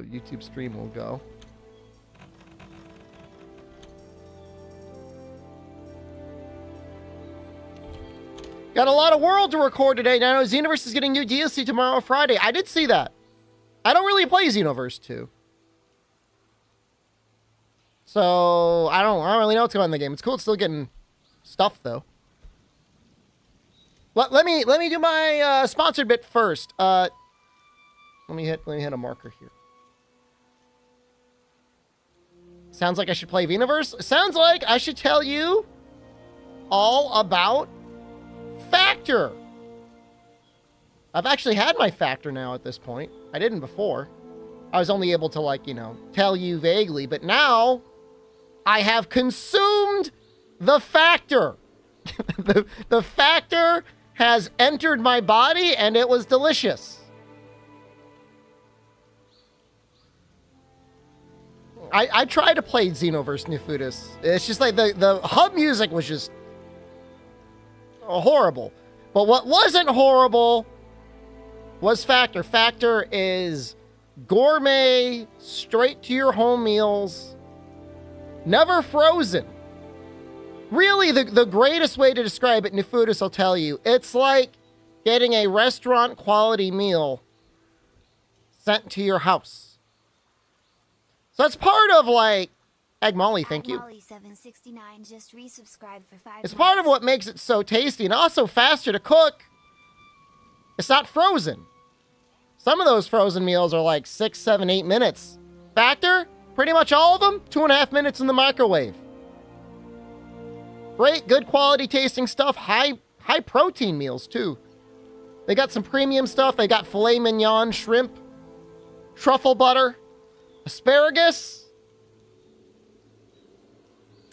YouTube stream will go. Got a lot of World to record today. Now I know Xenoverse is getting new DLC tomorrow, Friday. I did see that. I don't really play Xenoverse 2. So, I don't really know what's going on in the game. It's cool it's still getting stuff, though. Let me do my sponsored bit first. Let me hit a marker here. Sounds like I should play Xenoverse. Sounds like I should tell you all about Factor. I've actually had my Factor now at this point. I didn't before. I was only able to, like, you know, tell you vaguely, but now I have consumed the Factor. the Factor has entered my body and it was delicious. I tried to play Xenoverse Nefudis. It's just like the hub music was just horrible. But what wasn't horrible was Factor. Factor is gourmet, straight to your home meals, never frozen. Really, the greatest way to describe it, Nefudis will tell you, it's like getting a restaurant quality meal sent to your house. So that's part of, like, Egg Molly, thank you. Molly769 just resubscribed for 5 It's part of what makes it so tasty and also faster to cook. It's not frozen. Some of those frozen meals are like 6, 7, 8 minutes. Factor, pretty much all of them, 2.5 minutes in the microwave. Great, good quality tasting stuff. High protein meals, too. They got some premium stuff. They got filet mignon, shrimp, truffle butter, asparagus.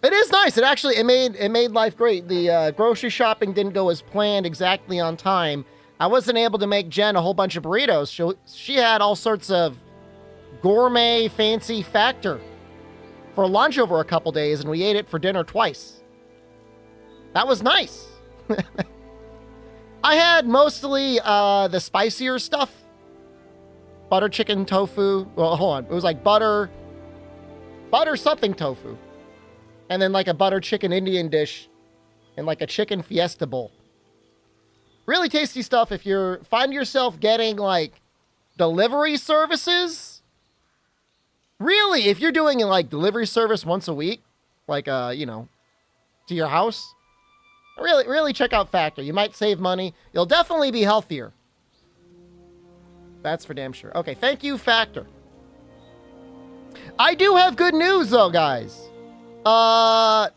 It is nice. It actually, it made life great. The grocery shopping didn't go as planned exactly on time. I wasn't able to make Jen a whole bunch of burritos. She had all sorts of gourmet, fancy Factor for lunch over a couple days, and we ate it for dinner twice. That was nice. I had mostly the spicier stuff. Butter chicken tofu. Well, hold on. It was like butter something tofu. And then like a butter chicken Indian dish and like a chicken fiesta bowl. Really tasty stuff if you find yourself getting like delivery services. Really, if you're doing like delivery service once a week, like, you know, to your house, really check out Factor. You might save money. You'll definitely be healthier. That's for damn sure. Okay, thank you, Factor. I do have good news, though, guys. I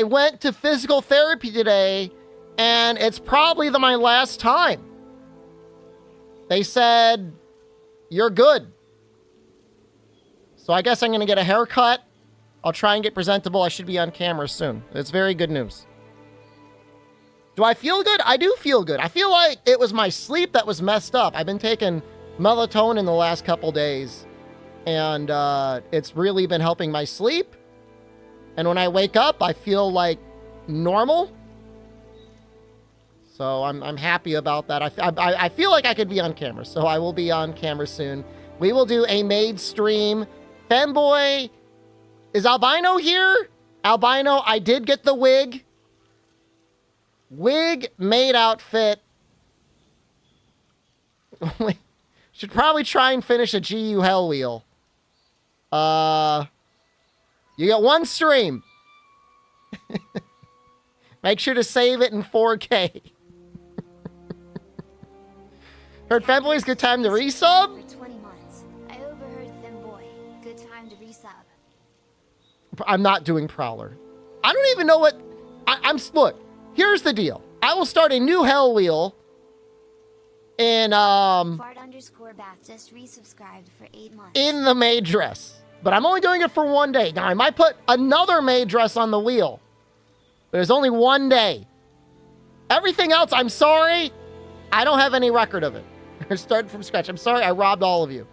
went to physical therapy today, and it's probably my last time. They said, you're good. So I guess I'm going to get a haircut. I'll try and get presentable. I should be on camera soon. It's very good news. Do I feel good? I do feel good. I feel like it was my sleep that was messed up. I've been taking melatonin the last couple days, and it's really been helping my sleep. And when I wake up, I feel like normal. So I'm happy about that. I feel like I could be on camera, so I will be on camera soon. We will do a maid stream. Femboy, is Albino here? Albino, I did get the wig. Wig, maid outfit. Should probably try and finish a GU Hell Wheel. You got one stream. Make sure to save it in 4K. Heard Femboy's good time to resub? For 20 months. I overheard Femboy. Good time to resub. I'm not doing Prowler. I don't even know what... Look, here's the deal. I will start a new Hell Wheel in, Fart_Bath just resubscribed for 8 months. in the maid dress. But I'm only doing it for one day. Now, I might put another maid dress on the wheel. But there's only one day. Everything else, I'm sorry. I don't have any record of it. We're starting from scratch. I'm sorry, I robbed all of you.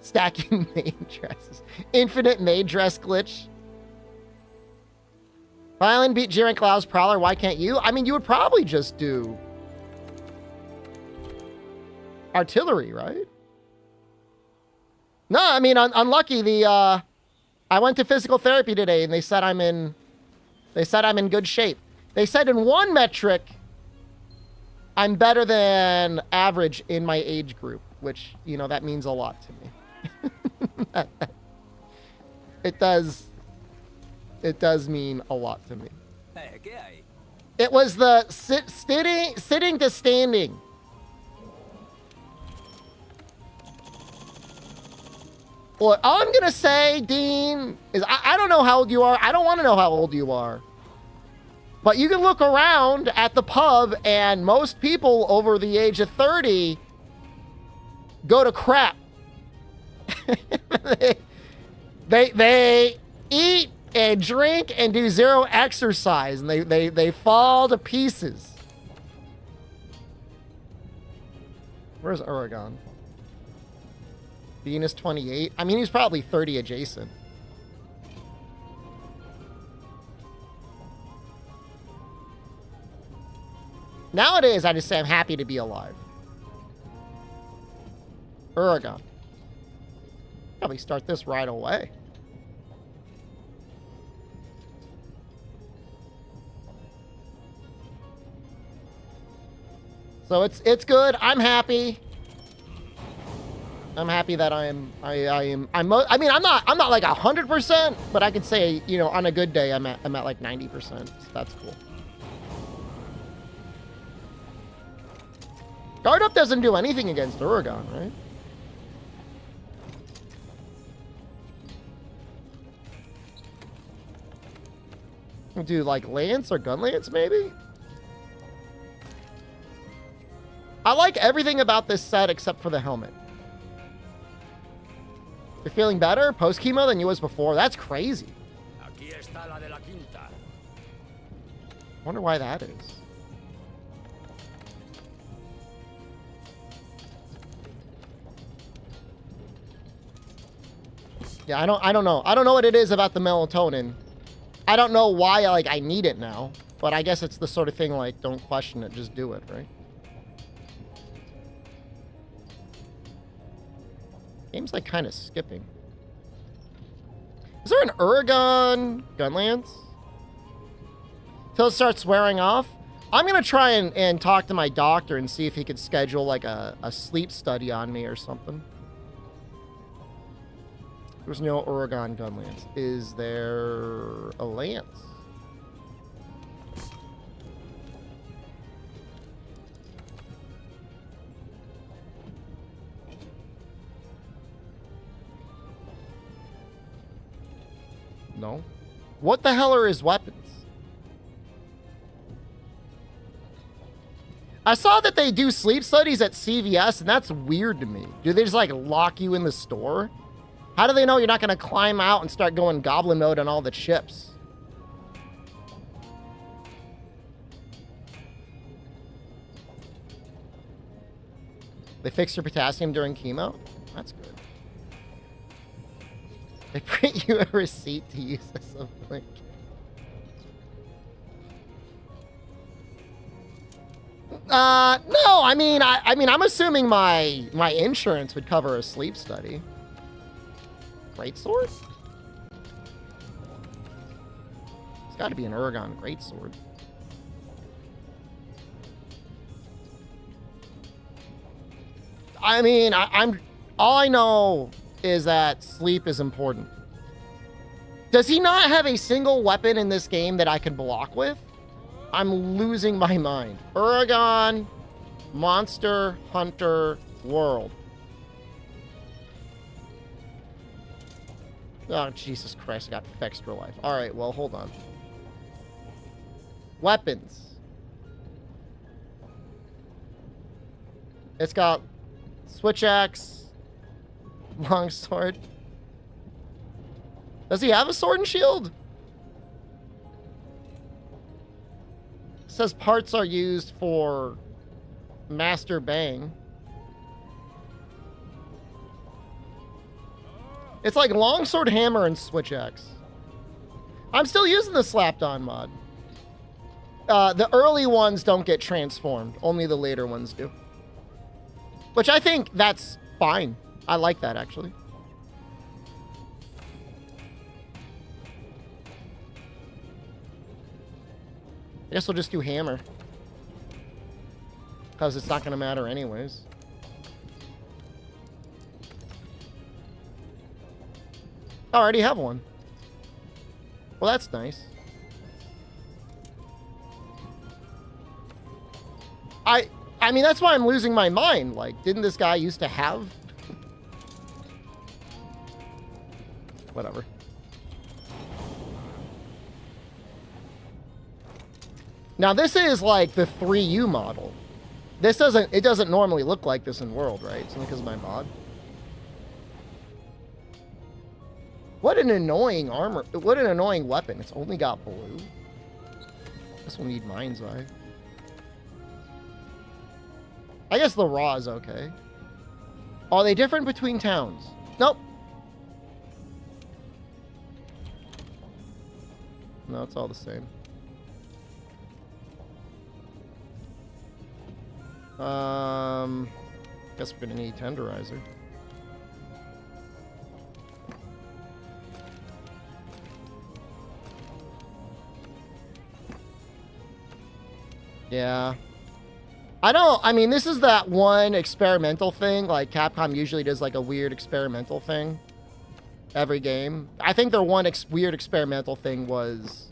Stacking maid dresses. Infinite maid dress glitch. Violin beat Jiren Klau's Prowler. Why can't you? I mean, you would probably just do artillery, right? No, I mean, unlucky. I went to physical therapy today, and they said I'm in good shape. They said in one metric, I'm better than average in my age group, which, you know, that means a lot to me. It does mean a lot to me. It was the sitting to standing. Well, all I'm going to say, Dean, is I don't know how old you are. I don't want to know how old you are. But you can look around at the pub, and most people over the age of 30 go to crap. they eat and drink and do zero exercise, and they fall to pieces. Where's Oregon? Dean is 28. I mean, he's probably 30 adjacent. Nowadays, I just say I'm happy to be alive. Oregon. Probably start this right away. So it's good. I'm happy. I'm happy that I mean, I'm not like 100%, but I could say, you know, on a good day, I'm at like 90%. So that's cool. Guard up doesn't do anything against Oregon, right? We'll do like Lance or Gun Lance, maybe? I like everything about this set except for the helmet. You're feeling better post-chemo than you was before? That's crazy. Wonder why that is. Yeah, I don't know. I don't know what it is about the melatonin. I don't know why I need it now, but I guess it's the sort of thing like, don't question it, just do it, right? Game's like kind of skipping. Is there an Oregon Gun Lance? Till it starts wearing off? I'm gonna try and talk to my doctor and see if he could schedule like a sleep study on me or something. There's no Oregon Gun Lance. Is there a Lance? No. What the hell are his weapons? I saw that they do sleep studies at CVS, and that's weird to me. Do they just like lock you in the store? How do they know you're not going to climb out and start going goblin mode on all the chips? They fixed your potassium during chemo? That's good. They print you a receipt to use as a link. No, I mean, I'm assuming my insurance would cover a sleep study. Greatsword? It's got to be an Oregon greatsword. I mean, I'm all I know is that sleep is important. Does he not have a single weapon in this game that I can block with? I'm losing my mind. Oregon, Monster Hunter World. Oh, Jesus Christ, I got extra life. All right, well, hold on. Weapons. It's got switch axe, longsword. Does he have a sword and shield? It says parts are used for Master Bang. It's like longsword, hammer, and switch axe. I'm still using the slapped on mod. The early ones don't get transformed. Only the later ones do. Which I think that's fine. I like that, actually. guess we'll just do hammer. Because it's not going to matter anyways. I already have one. Well, that's nice. I mean, that's why I'm losing my mind. Like, didn't this guy used to have? Whatever. Now, this is like the 3U model. It doesn't normally look like this in World, right? It's only because of my mod. What an annoying armor. What an annoying weapon. It's only got blue. This will need Mind's Eye. I guess the raw is okay. Are they different between towns? Nope. No, it's all the same. Guess we're gonna need tenderizer. Yeah. I mean, this is that one experimental thing. Like, Capcom usually does, like, a weird experimental thing every game. I think their one weird experimental thing was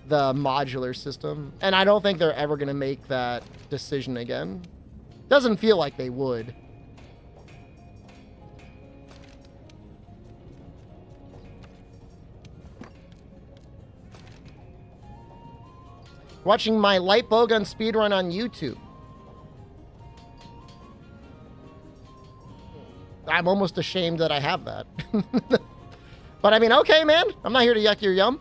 the modular system. And I don't think they're ever going to make that decision again. Doesn't feel like they would. Watching my light bowgun speedrun on YouTube. I'm almost ashamed that I have that. But I mean, okay, man. I'm not here to yuck your yum.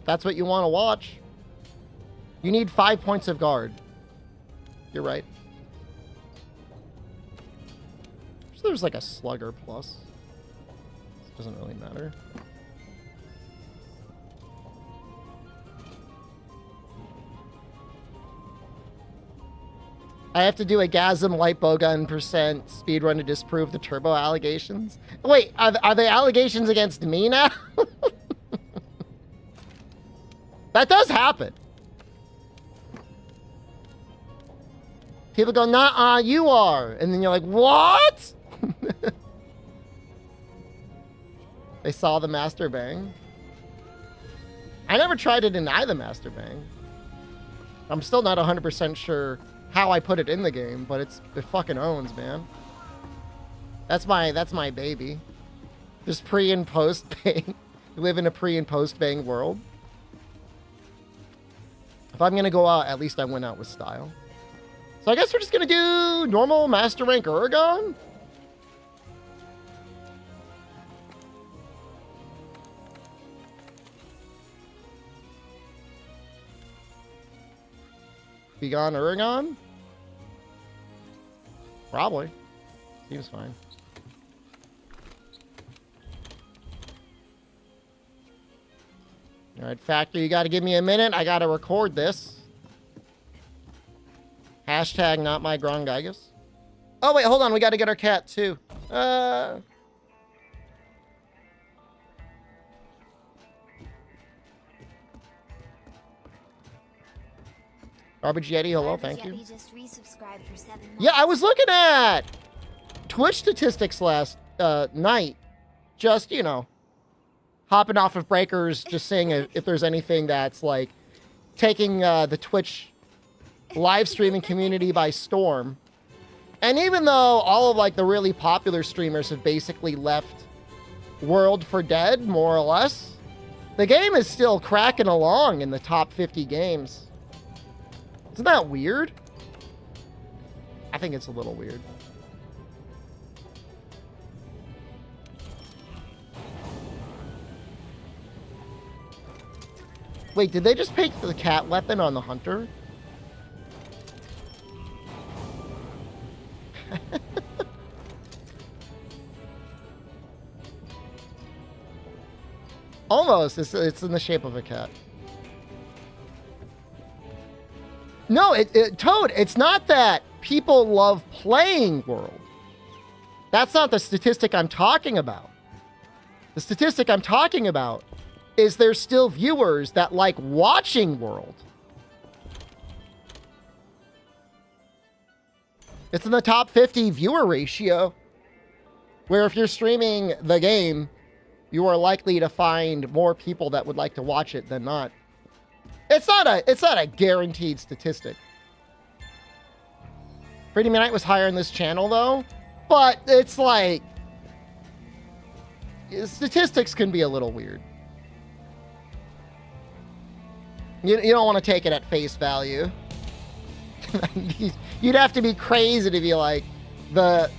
That's what you want to watch. You need 5 points of guard. You're right. So there's like a slugger plus. This doesn't really matter. I have to do a Gasm light bowgun % speedrun to disprove the turbo allegations. Wait, are they allegations against me now? That does happen. People go, nah, you are. And then you're like, what? They saw the master bang. I never tried to deny the master bang. I'm still not 100% sure how I put it in the game, but it fucking owns, man. That's my baby. Just pre and post bang. We live in a pre and post bang world. If I'm gonna go out, at least I went out with style. So I guess we're just gonna do normal master rank Uragon. Begone Uragon? Probably. Seems fine. Alright, Factor, you gotta give me a minute. I gotta record this. Hashtag not my Grongigus. Oh, wait, hold on. We gotta get our cat, too. Garbage Yeti, hello, thank you. Just resubscribed for 7 months. Yeah, I was looking at Twitch statistics last night. Just, you know, hopping off of breakers, just seeing if there's anything that's, like, taking the Twitch live streaming community by storm. And even though all of, like, the really popular streamers have basically left World for dead, more or less, the game is still cracking along in the top 50 games. Isn't that weird? I think it's a little weird. Wait, did they just pick the cat weapon on the hunter? Almost. It's in the shape of a cat. No, Toad, it's not that people love playing World. That's not the statistic I'm talking about. The statistic I'm talking about is there's still viewers that like watching World. It's in the top 50 viewer ratio, where if you're streaming the game, you are likely to find more people that would like to watch it than not. It's not a guaranteed statistic. Freedom Unite was higher in this channel though, but it's like statistics can be a little weird. You don't want to take it at face value. You'd have to be crazy to be like, the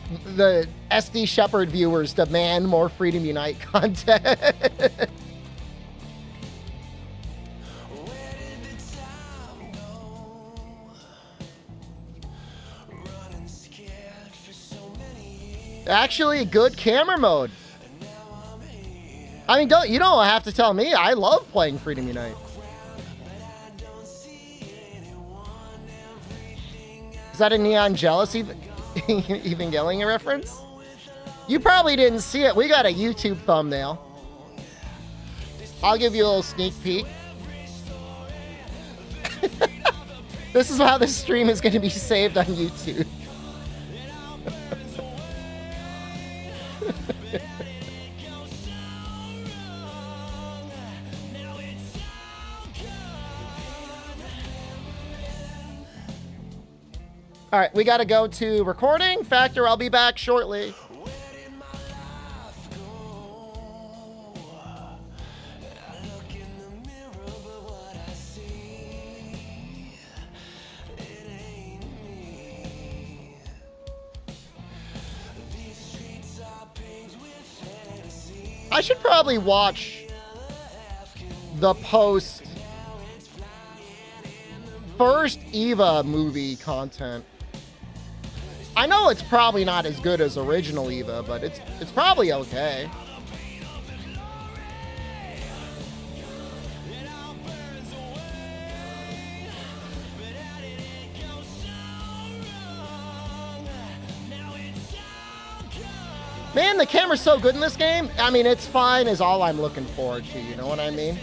SD Shepherd viewers demand more Freedom Unite content. Actually, good camera mode. I mean, you don't have to tell me. I love playing Freedom Unite. Is that a Neon Jealousy Evangelion reference? You probably didn't see it. We got a YouTube thumbnail. I'll give you a little sneak peek. This is how this stream is going to be saved on YouTube. All right, we got to go to recording. Factor, I'll be back shortly. I should probably watch the first Eva movie content. I know it's probably not as good as original Eva, but it's probably okay. Man, the camera's so good in this game. I mean, it's fine is all I'm looking forward to, you know what I mean?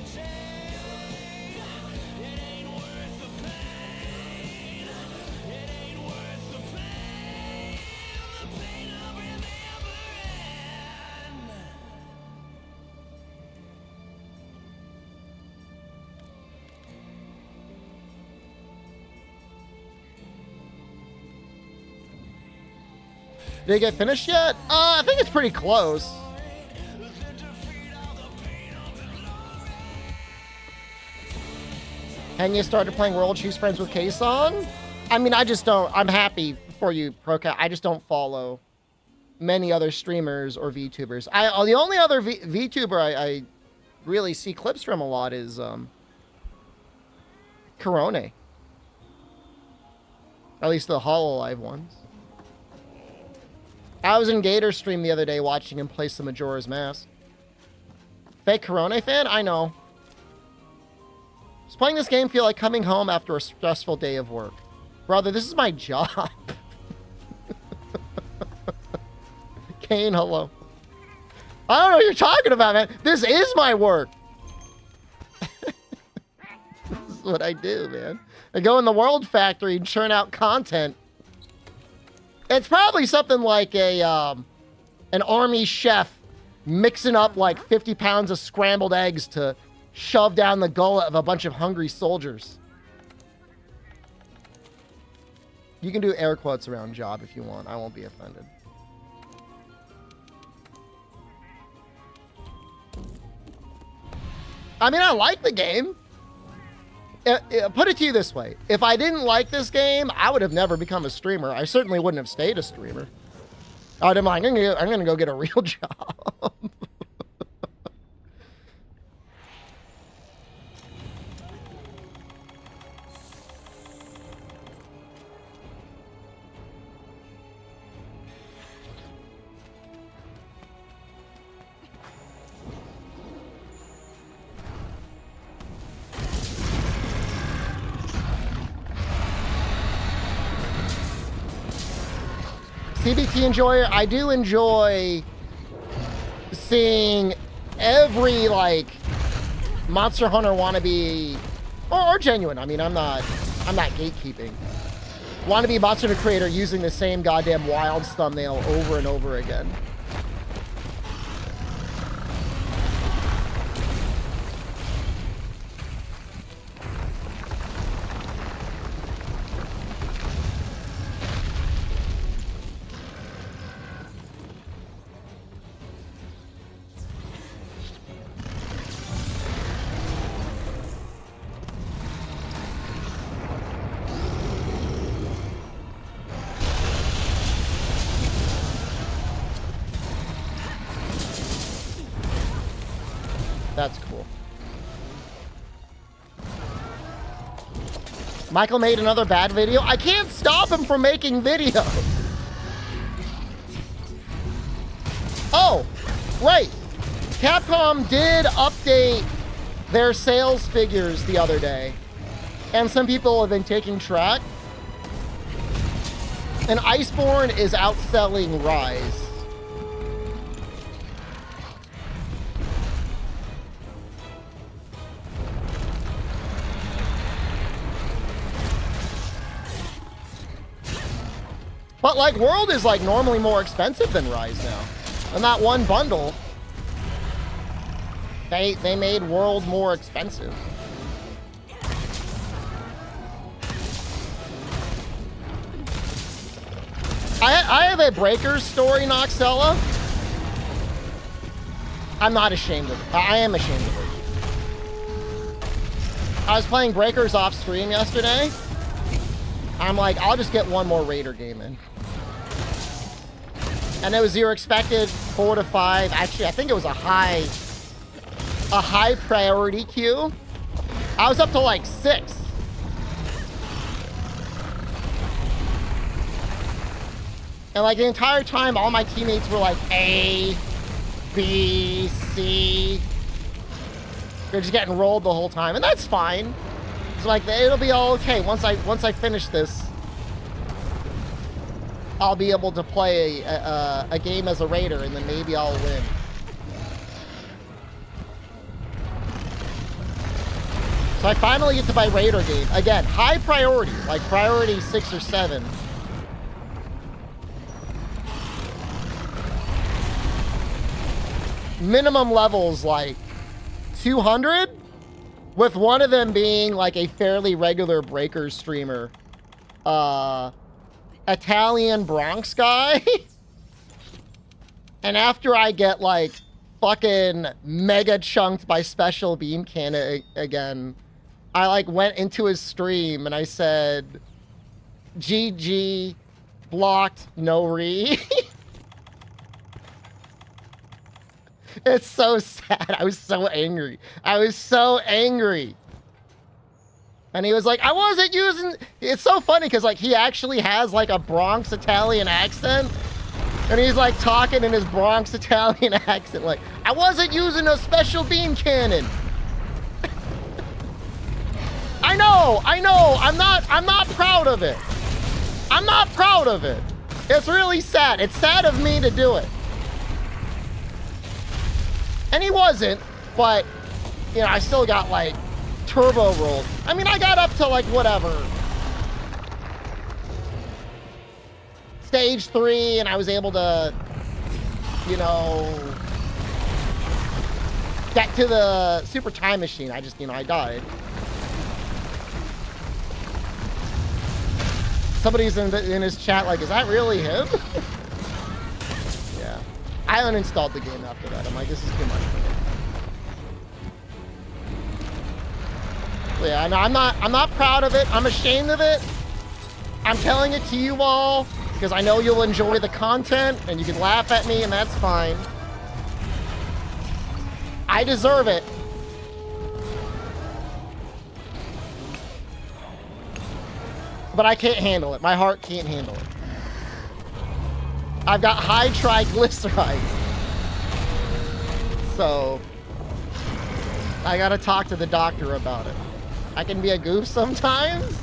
Did it get finished yet? I think it's pretty close. And you started playing World, she's friends with K-Song? I mean, I just don't, I'm happy for you, Procat. I just don't follow many other streamers or VTubers. The only other VTuber I really see clips from a lot is Corone. At least the Hololive ones. I was in Gator's stream the other day watching him play some Majora's Mask. Fake Corone fan? I know. Does playing this game feel like coming home after a stressful day of work? Brother, this is my job. Kane, hello. I don't know what you're talking about, man. This is my work. This is what I do, man. I go in the World Factory and churn out content. It's probably something like an army chef mixing up like 50 pounds of scrambled eggs to shove down the gullet of a bunch of hungry soldiers. You can do air quotes around job if you want. I won't be offended. I mean, I like the game. Put it to you this way. If I didn't like this game, I would have never become a streamer. I certainly wouldn't have stayed a streamer. I would have been like, I'm gonna go get a real job. CBT enjoyer, I do enjoy seeing every, like, Monster Hunter wannabe, or genuine. I mean, I'm not gatekeeping. Wannabe Monster Hunter creator using the same goddamn Wilds thumbnail over and over again. That's cool. Michael made another bad video. I can't stop him from making videos. Oh, right. Capcom did update their sales figures the other day. And some people have been taking track. And Iceborne is outselling Rise. But, like, World is, like, normally more expensive than Rise now. And that one bundle, they made World more expensive. I have a Breakers story, Noxella. I'm not ashamed of it. I am ashamed of it. I was playing Breakers off stream yesterday. I'm like, I'll just get one more Raider game in. And it was your expected 4 to 5. Actually, I think it was a high priority queue. I was up to like 6. And like the entire time, all my teammates were like A, B, C. They're just getting rolled the whole time, and that's fine. So like, it'll be all okay once I finish this. I'll be able to play a game as a Raider, and then maybe I'll win. So I finally get to buy Raider game. Again, high priority, like priority 6 or 7. Minimum levels like 200, with one of them being like a fairly regular Breakers streamer. Italian Bronx guy. And after I get like fucking mega chunked by Special Beam Cannon again, I like went into his stream and I said, GG, blocked, no re. It's so sad. I was so angry. I was so angry. And he was like, I wasn't using... It's so funny because, like, he actually has, like, a Bronx Italian accent. And he's, like, talking in his Bronx Italian accent. Like, I wasn't using a Special Beam Cannon. I know. I'm not proud of it. I'm not proud of it. It's really sad. It's sad of me to do it. And he wasn't, but, you know, I still got, like, turbo rolled. I mean, I got up to, like, whatever. Stage 3, and I was able to, you know, get to the Super Time Machine. I just, you know, I died. Somebody's in his chat like, is that really him? Yeah. I uninstalled the game after that. I'm like, this is too much for me. Yeah, no, I'm not proud of it. I'm ashamed of it. I'm telling it to you all because I know you'll enjoy the content and you can laugh at me and that's fine. I deserve it. But I can't handle it. My heart can't handle it. I've got high triglycerides. So I gotta talk to the doctor about it. I can be a goof sometimes.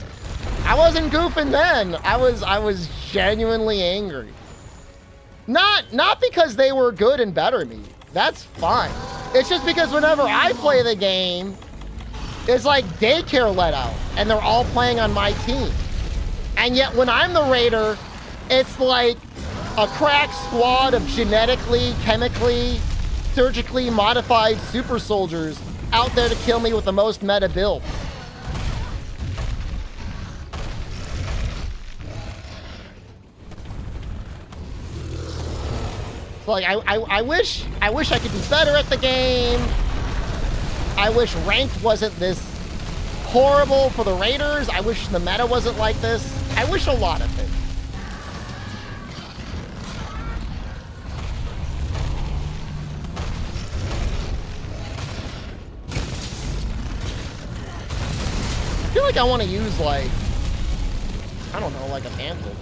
I wasn't goofing then. I was genuinely angry. Not because they were good and better me. That's fine. It's just because whenever I play the game, it's like daycare let out, and they're all playing on my team. And yet when I'm the raider, it's like a crack squad of genetically, chemically, surgically modified super soldiers out there to kill me with the most meta build. So like I wish I could do better at the game. I wish ranked wasn't this horrible for the raiders. I wish the meta wasn't like this. I wish a lot of things. I feel like I want to use, like, I don't know, like a mantle.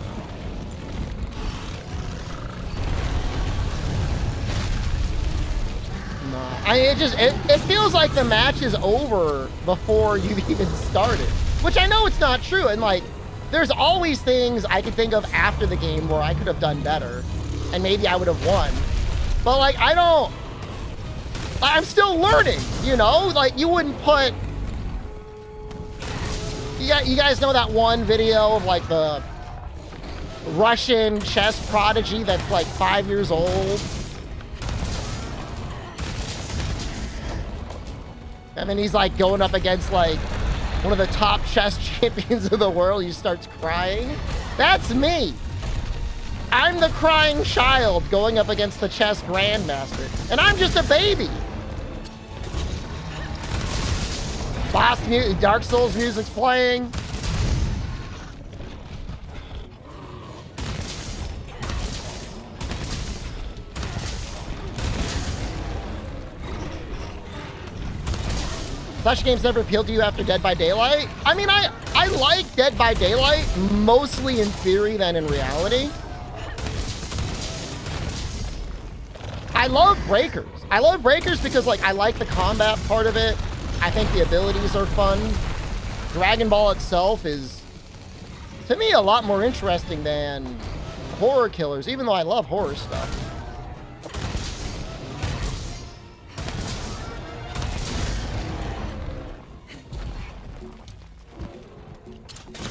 Nah, it feels like the match is over before you've even started, which I know it's not true. And like, there's always things I could think of after the game where I could have done better, and maybe I would have won. But like, I'm still learning, you know? Like, you wouldn't put. You guys know that one video of like the Russian chess prodigy that's like 5 years old? And then he's like going up against like one of the top chess champions of the world. He starts crying. That's me. I'm the crying child going up against the chess grandmaster. And I'm just a baby. Dark Souls music's playing. Such games never appealed to you after Dead by Daylight? I mean, I like Dead by Daylight, mostly in theory than in reality. I love Breakers. I love Breakers because, like, I like the combat part of it. I think the abilities are fun. Dragon Ball itself is, to me, a lot more interesting than Horror Killers, even though I love horror stuff.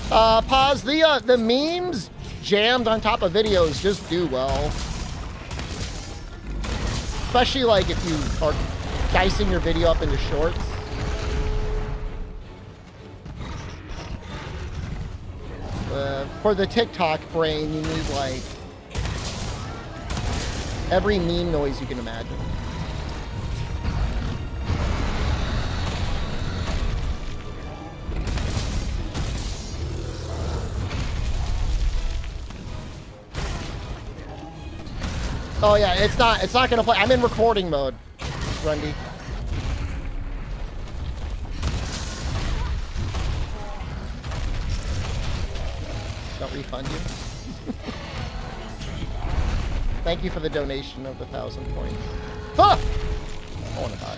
Pause. The memes jammed on top of videos just do well. Especially, like, if you are dicing your video up into shorts. For the TikTok brain, you need, like, every meme noise you can imagine. Oh yeah, it's not gonna play. I'm in recording mode, Grundy. Don't refund you. Thank you for the donation of the 1,000 points. Ah! I wanna die.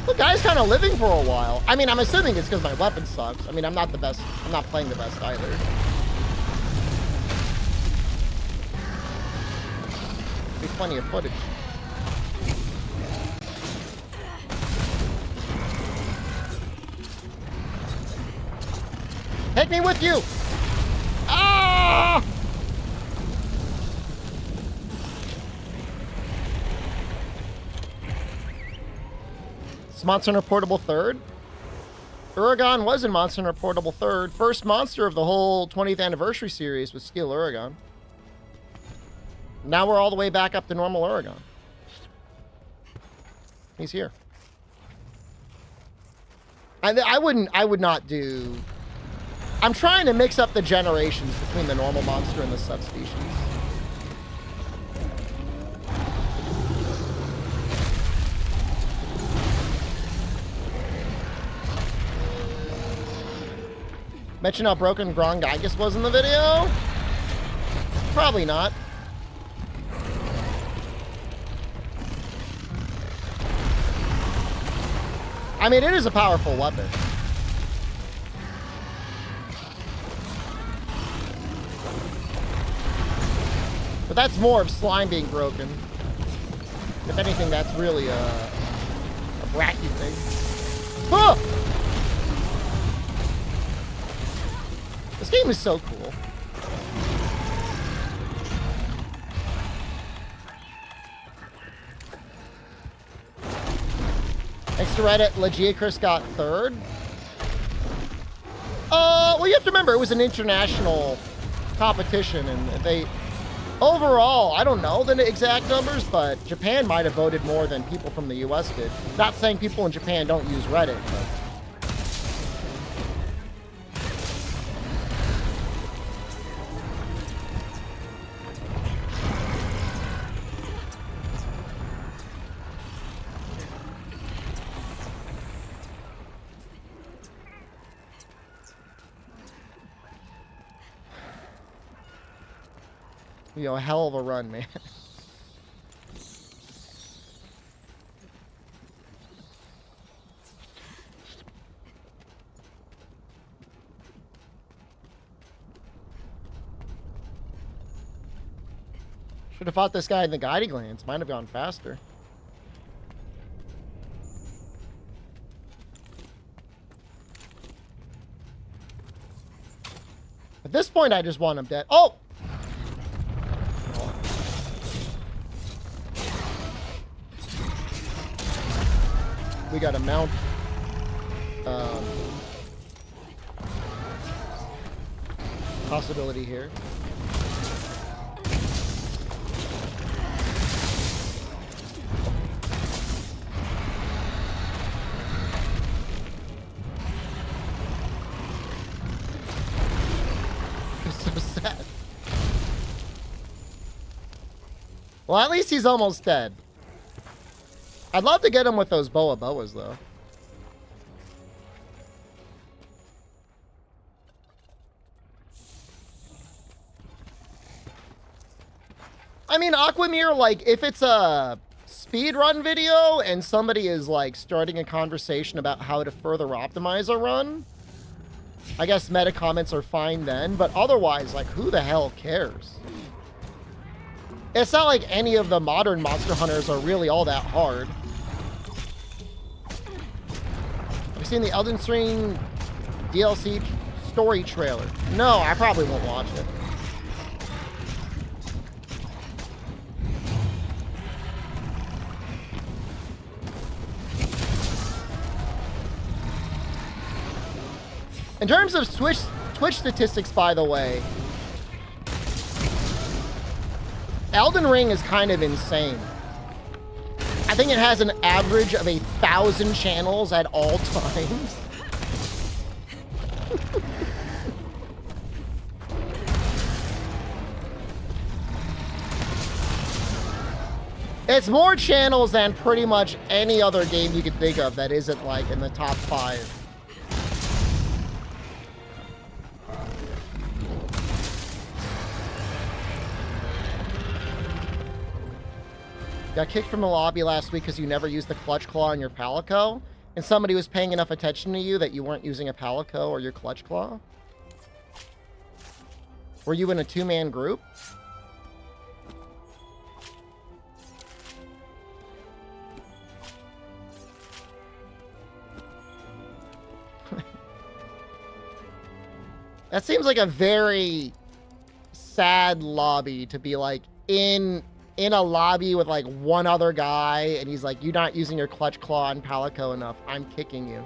The guy's kind of living for a while. I mean, I'm assuming it's because my weapon sucks. I mean, I'm not the best. I'm not playing the best either. There's plenty of footage. Take me with you! Ah! Monster Hunter Portable 3rd. Uragan was in Monster Hunter Portable 3rd. First monster of the whole 20th anniversary series was Steel Uragan. Now we're all the way back up to normal Uragan. He's here. I would not do. I'm trying to mix up the generations between the normal monster and the subspecies. Mention how broken Grongigus was in the video? Probably not. I mean, it is a powerful weapon. But that's more of slime being broken. If anything, that's really a bracky thing. Oh! This game is so cool. Thanks to Reddit, Legiacris got third. Well, you have to remember, it was an international competition, and they... Overall, I don't know the exact numbers, but Japan might have voted more than people from the US did. Not saying people in Japan don't use Reddit, but... You know, a hell of a run, man. Should have fought this guy in the guiding lands. Might have gone faster. At this point, I just want him dead. Oh! We got a mount. Possibility here. I'm so sad. Well, at least he's almost dead. I'd love to get him with those boas, though. I mean, Aquamir, like, if it's a speedrun video and somebody is, like, starting a conversation about how to further optimize a run, I guess meta comments are fine then, but otherwise, like, who the hell cares? It's not like any of the modern Monster Hunters are really all that hard. Have you seen the Elden Ring DLC story trailer? No, I probably won't watch it. In terms of Twitch statistics, by the way, Elden Ring is kind of insane. I think it has an average of 1,000 channels at all times. It's more channels than pretty much any other game you could think of that isn't, like, in the top 5. Got kicked from the lobby last week because you never used the clutch claw on your palico, and somebody was paying enough attention to you that you weren't using a palico or your clutch claw? Were you in a 2-man group? That seems like a very sad lobby to be, like, in a lobby with, like, one other guy, and he's like, you're not using your clutch claw and palico enough. I'm kicking you.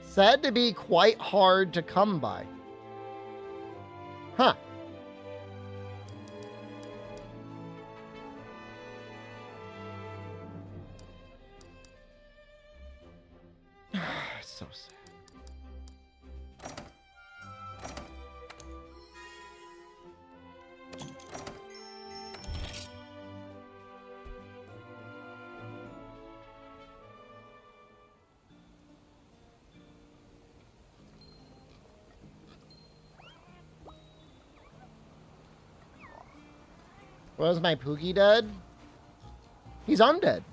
Said to be quite hard to come by. Huh. So sad. Was my Pookie dead? He's undead.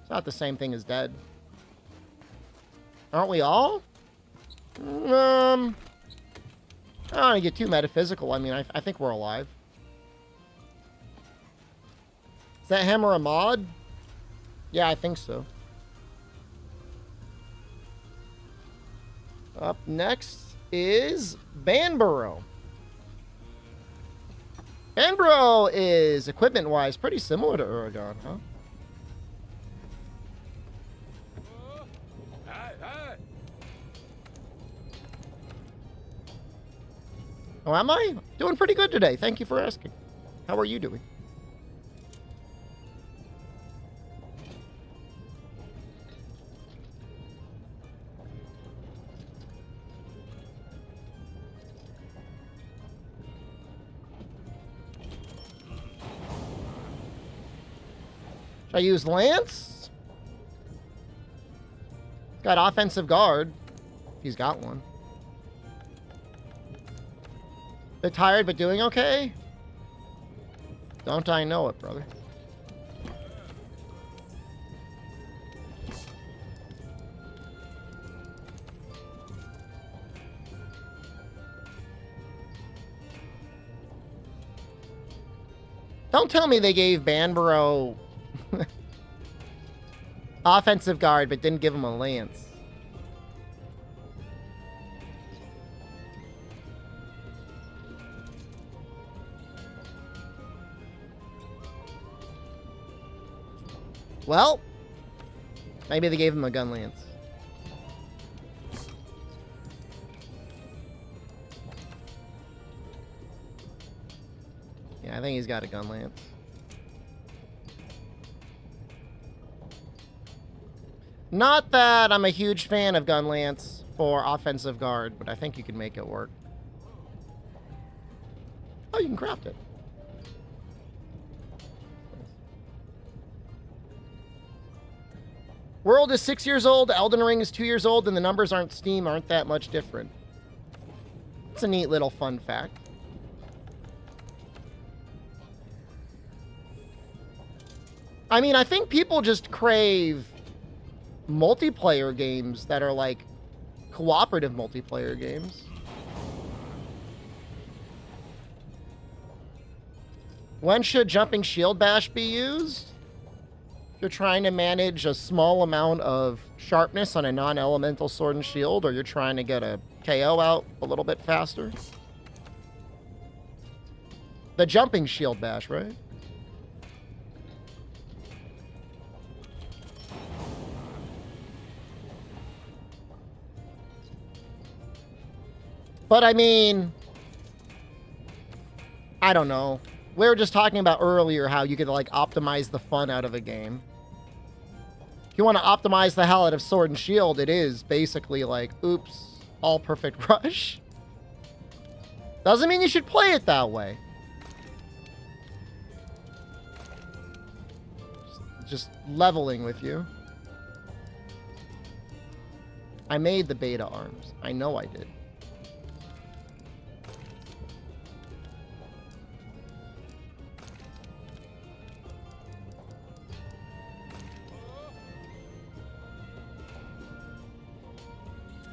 It's not the same thing as dead. Aren't we all? I don't want to get too metaphysical. I mean, I think we're alive. Is that hammer a mod? Yeah, I think so. Up next is Banborough. Banborough is, equipment-wise, pretty similar to Uragon, huh? Oh, am I? Doing pretty good today. Thank you for asking. How are you doing? Should I use Lance? He's got offensive guard. If he's got one. Bit tired, but doing okay? Don't I know it, brother? Don't tell me they gave Banborough offensive guard, but didn't give him a lance. Well, maybe they gave him a gun lance. Yeah, I think he's got a gun lance. Not that I'm a huge fan of gun lance for offensive guard, but I think you can make it work. Oh, you can craft it. World is 6 years old, Elden Ring is 2 years old, and the numbers aren't Steam aren't that much different. It's a neat little fun fact. I mean, I think people just crave multiplayer games that are like cooperative multiplayer games. When should jumping shield bash be used? If you're trying to manage a small amount of sharpness on a non-elemental sword and shield, or you're trying to get a KO out a little bit faster. The jumping shield bash, right? But I mean, I don't know. We were just talking about earlier how you could like optimize the fun out of a game. If you want to optimize the hell out of Sword and Shield, it is basically like, oops, all perfect rush. Doesn't mean you should play it that way. Just leveling with you. I made the beta arms. I know I did.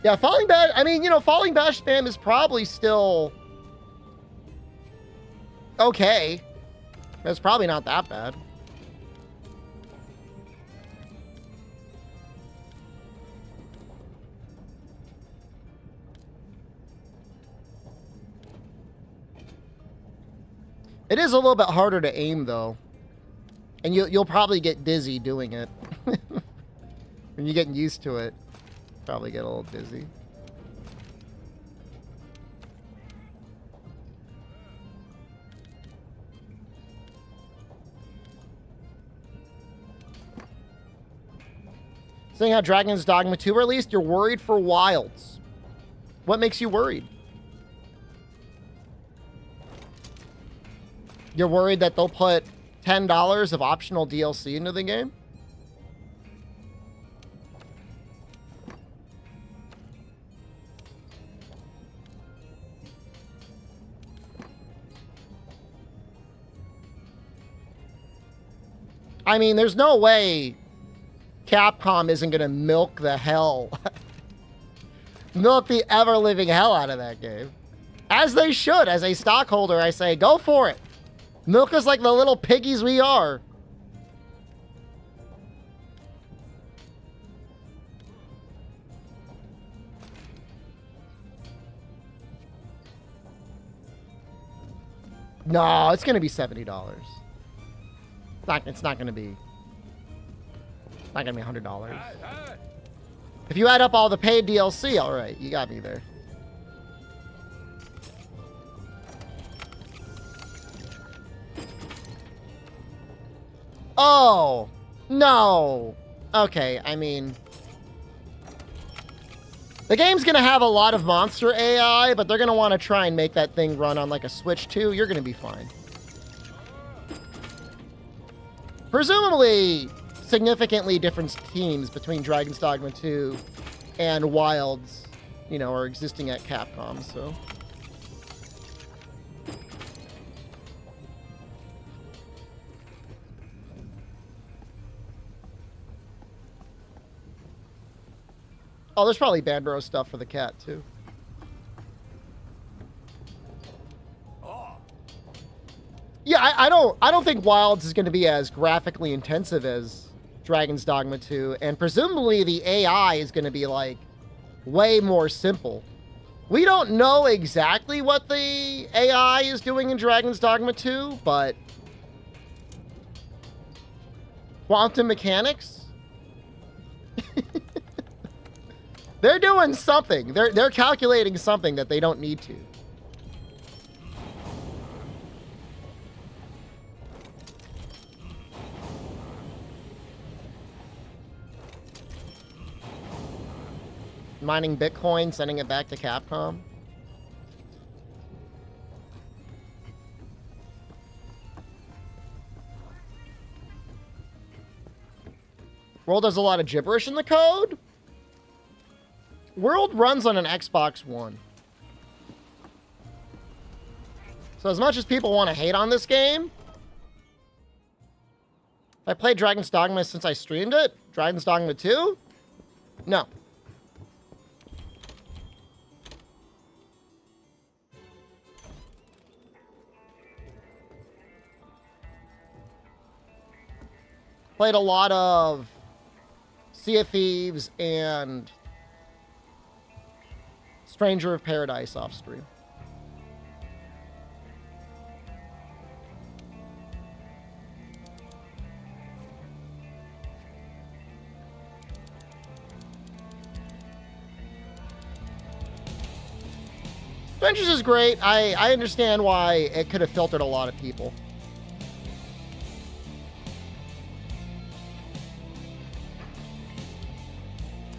Yeah, Falling Bash, I mean, you know, Falling Bash spam is probably still okay. It's probably not that bad. It is a little bit harder to aim, though. And you'll probably get dizzy doing it. When you're getting used to it. Probably get a little dizzy. Seeing how Dragon's Dogma 2 released, you're worried for Wilds. What makes you worried? You're worried that they'll put $10 of optional DLC into the game? I mean, there's no way Capcom isn't going to milk the hell. Milk the ever-living hell out of that game. As they should. As a stockholder, I say, go for it. Milk us like the little piggies we are. No, it's going to be $70. It's not going to be... Not going to be $100. If you add up all the paid DLC, all right, you got me there. Oh, no. Okay, I mean... The game's going to have a lot of monster AI, but they're going to want to try and make that thing run on like a Switch 2. You're going to be fine. Presumably, significantly different teams between Dragon's Dogma 2 and Wilds, you know, are existing at Capcom, so... Oh, there's probably Bandro stuff for the cat, too. Yeah, I don't think Wilds is going to be as graphically intensive as Dragon's Dogma 2, and presumably the AI is going to be, like, way more simple. We don't know exactly what the AI is doing in Dragon's Dogma 2, but... Quantum mechanics? They're doing something. They're calculating something that they don't need to. Mining Bitcoin, sending it back to Capcom. World has a lot of gibberish in the code. World runs on an Xbox One. So as much as people want to hate on this game, I played Dragon's Dogma since I streamed it. Dragon's Dogma 2? No. Played a lot of Sea of Thieves and Stranger of Paradise off stream. Adventures is great. I understand why it could have filtered a lot of people.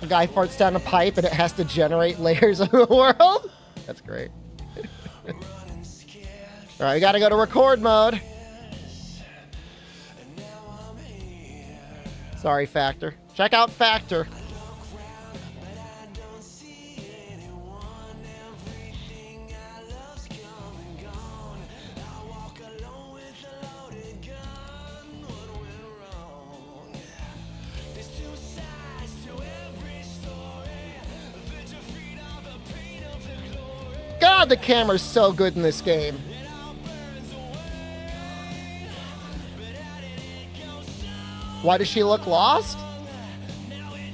A guy farts down a pipe and it has to generate layers of the world. That's great. All right, we got to go to record mode. Sorry, Factor. Check out Factor. God, the camera's so good in this game. Why does she look lost?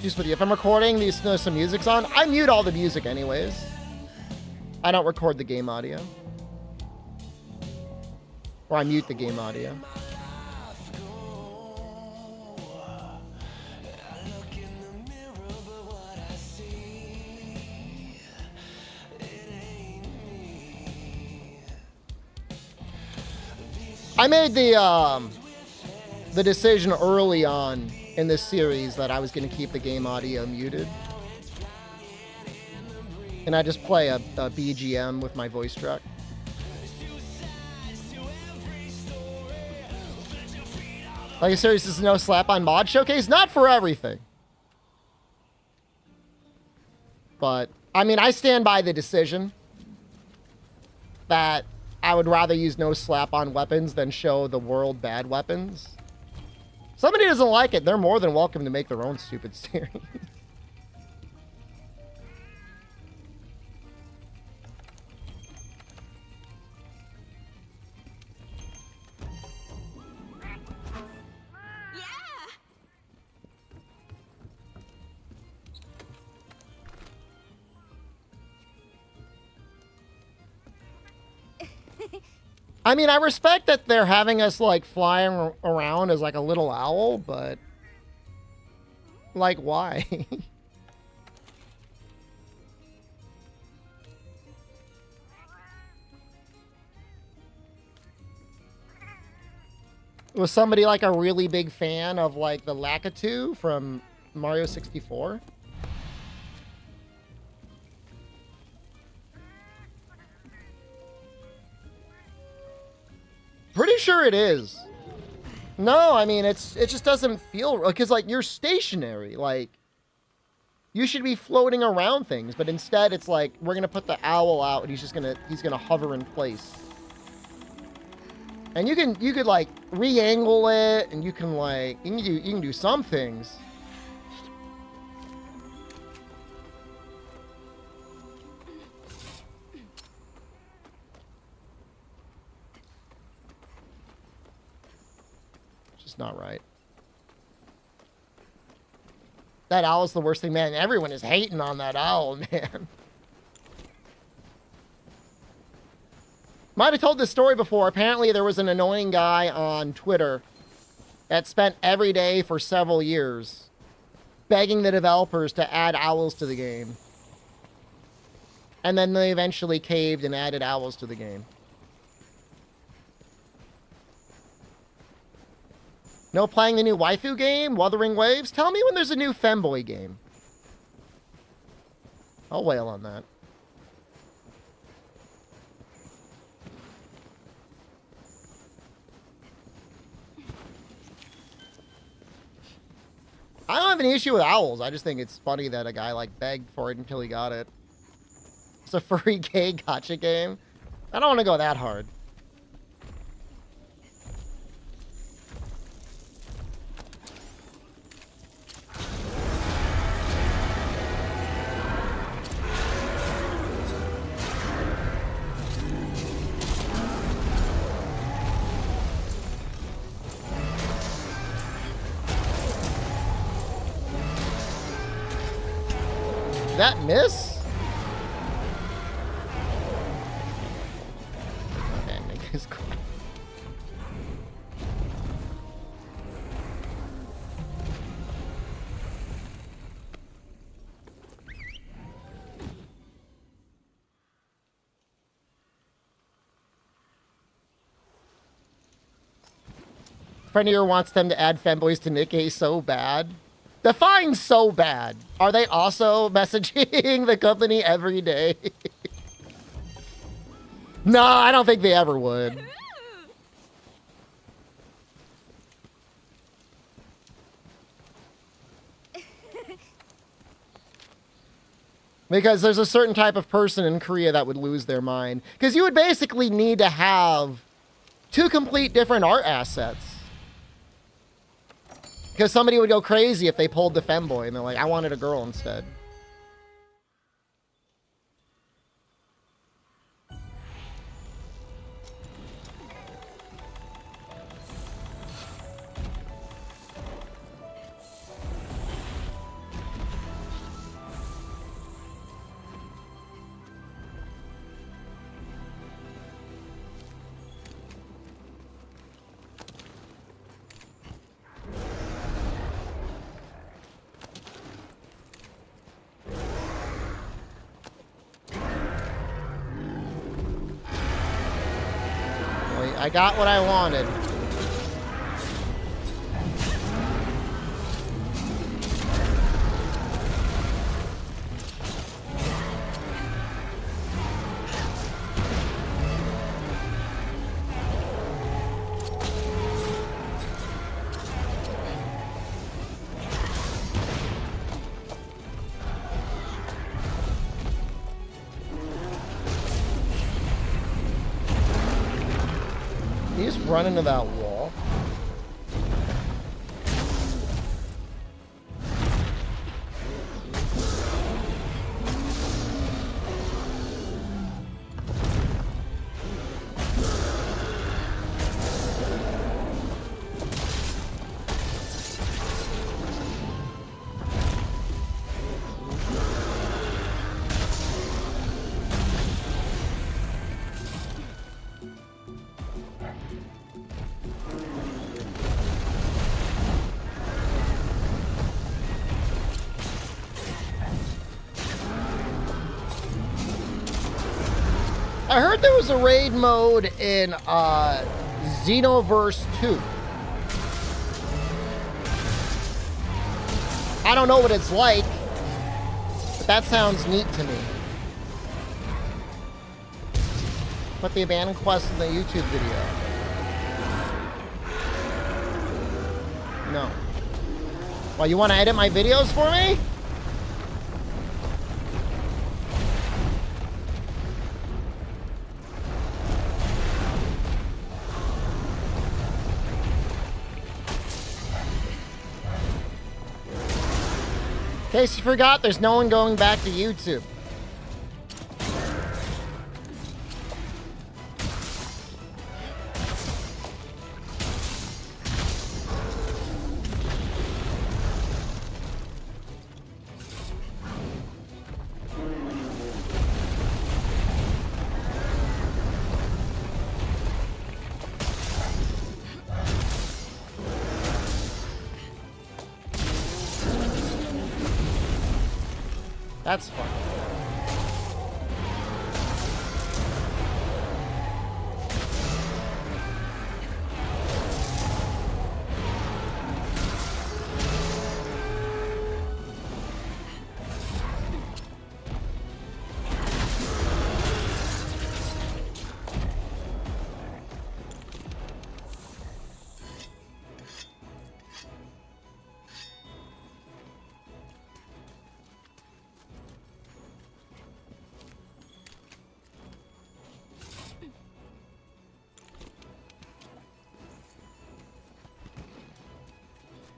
Just with you. If I'm recording, these know some music's on. I mute all the music anyways. I don't record the game audio. Or I mute the game audio. I made the decision early on in this series that I was going to keep the game audio muted. And I just play a BGM with my voice track. Like a series is no slap-on mod showcase? Not for everything. But, I mean, I stand by the decision that I would rather use no slap-on weapons than show the world bad weapons. Somebody doesn't like it, they're more than welcome to make their own stupid series. I mean, I respect that they're having us, like, flying around as, like, a little owl, but... like, why? Was somebody, like, a really big fan of, like, the Lakitu from Mario 64? Pretty sure it is. No, I mean, it just doesn't feel... because, like, you're stationary. Like, you should be floating around things, but instead it's like, we're going to put the owl out and he's gonna hover in place. And you could, like, re-angle it, and you can, like, you can do some things. Not right. That owl's the worst thing, man. Everyone is hating on that owl, man. Might have told this story before. Apparently there was an annoying guy on Twitter that spent every day for several years begging the developers to add owls to the game. And then they eventually caved and added owls to the game. No playing the new waifu game, Wuthering Waves? Tell me when there's a new femboy game. I'll wail on that. I don't have any issue with owls. I just think it's funny that a guy, like, begged for it until he got it. It's a furry gay gacha game. I don't want to go that hard. That miss? Okay, make this cool. Friend of yours wants them to add femboys to Nikkei so bad. Define so bad. Are they also messaging the company every day? No, I don't think they ever would. Because there's a certain type of person in Korea that would lose their mind. Because you would basically need to have two complete different art assets. Because somebody would go crazy if they pulled the femboy and they're like, I wanted a girl instead. I got what I wanted. Run into that wall. I heard there was a raid mode in Xenoverse 2. I don't know what it's like, but that sounds neat to me. Put the abandoned quest in the YouTube video. No. Well, you want to edit my videos for me? In case you forgot, there's no one going back to YouTube. That's fun.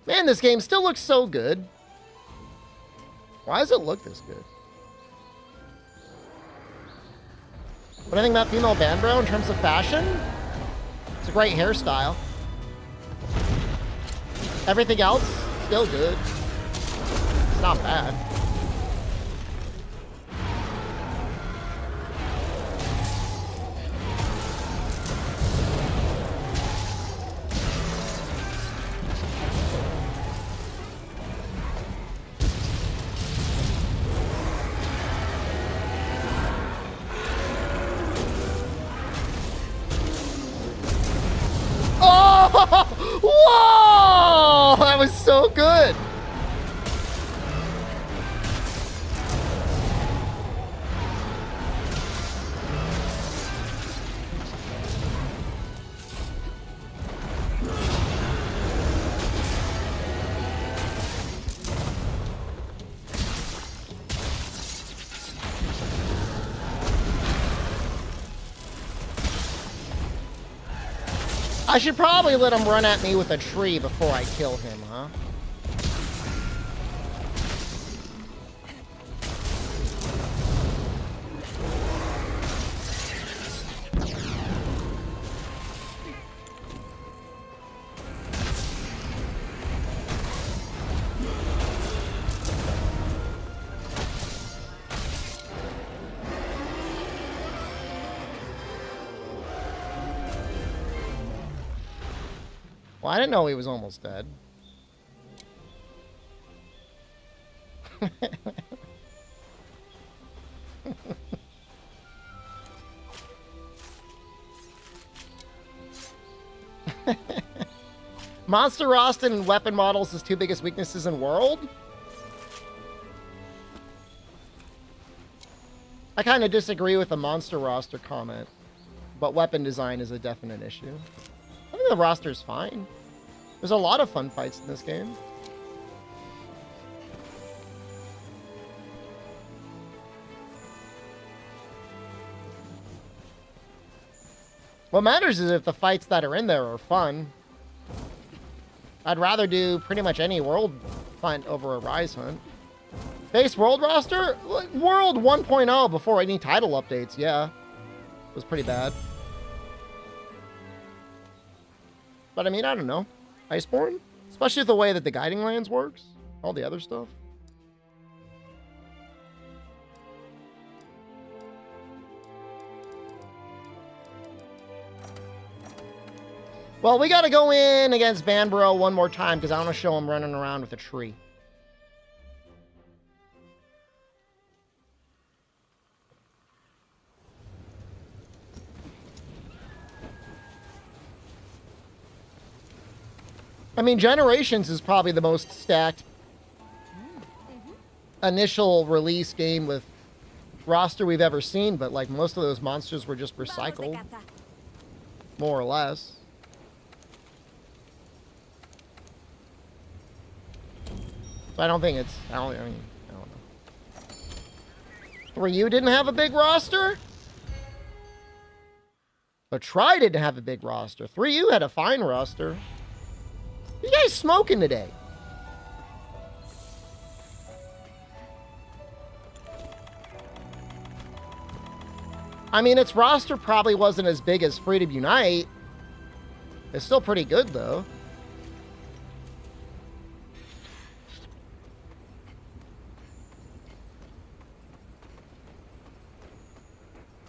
Man, this game still looks so good. Why does it look this good? What do you think about female Banbro in terms of fashion? It's a great hairstyle. Everything else, still good. It's not bad. Whoa! That was so good. I should probably let him run at me with a tree before I kill him, huh? Well, I didn't know he was almost dead. Monster Rost and weapon models his two biggest weaknesses in world? I kind of disagree with the monster roster comment, but weapon design is a definite issue. I think the roster's fine. There's a lot of fun fights in this game. What matters is if the fights that are in there are fun. I'd rather do pretty much any world hunt over a Rise hunt. Base world roster? World 1.0 before any title updates, yeah. It was pretty bad. But I mean, I don't know. Iceborne? Especially the way that the Guiding Lands works. All the other stuff. Well, we gotta go in against Banbro one more time because I want to show him running around with a tree. I mean, Generations is probably the most stacked initial release game with roster we've ever seen, but like most of those monsters were just recycled, more or less. So I don't think it's, I don't know. 3U didn't have a big roster? But Try didn't have a big roster. 3U had a fine roster. You guys smoking today? I mean, its roster probably wasn't as big as Freedom Unite. It's still pretty good, though.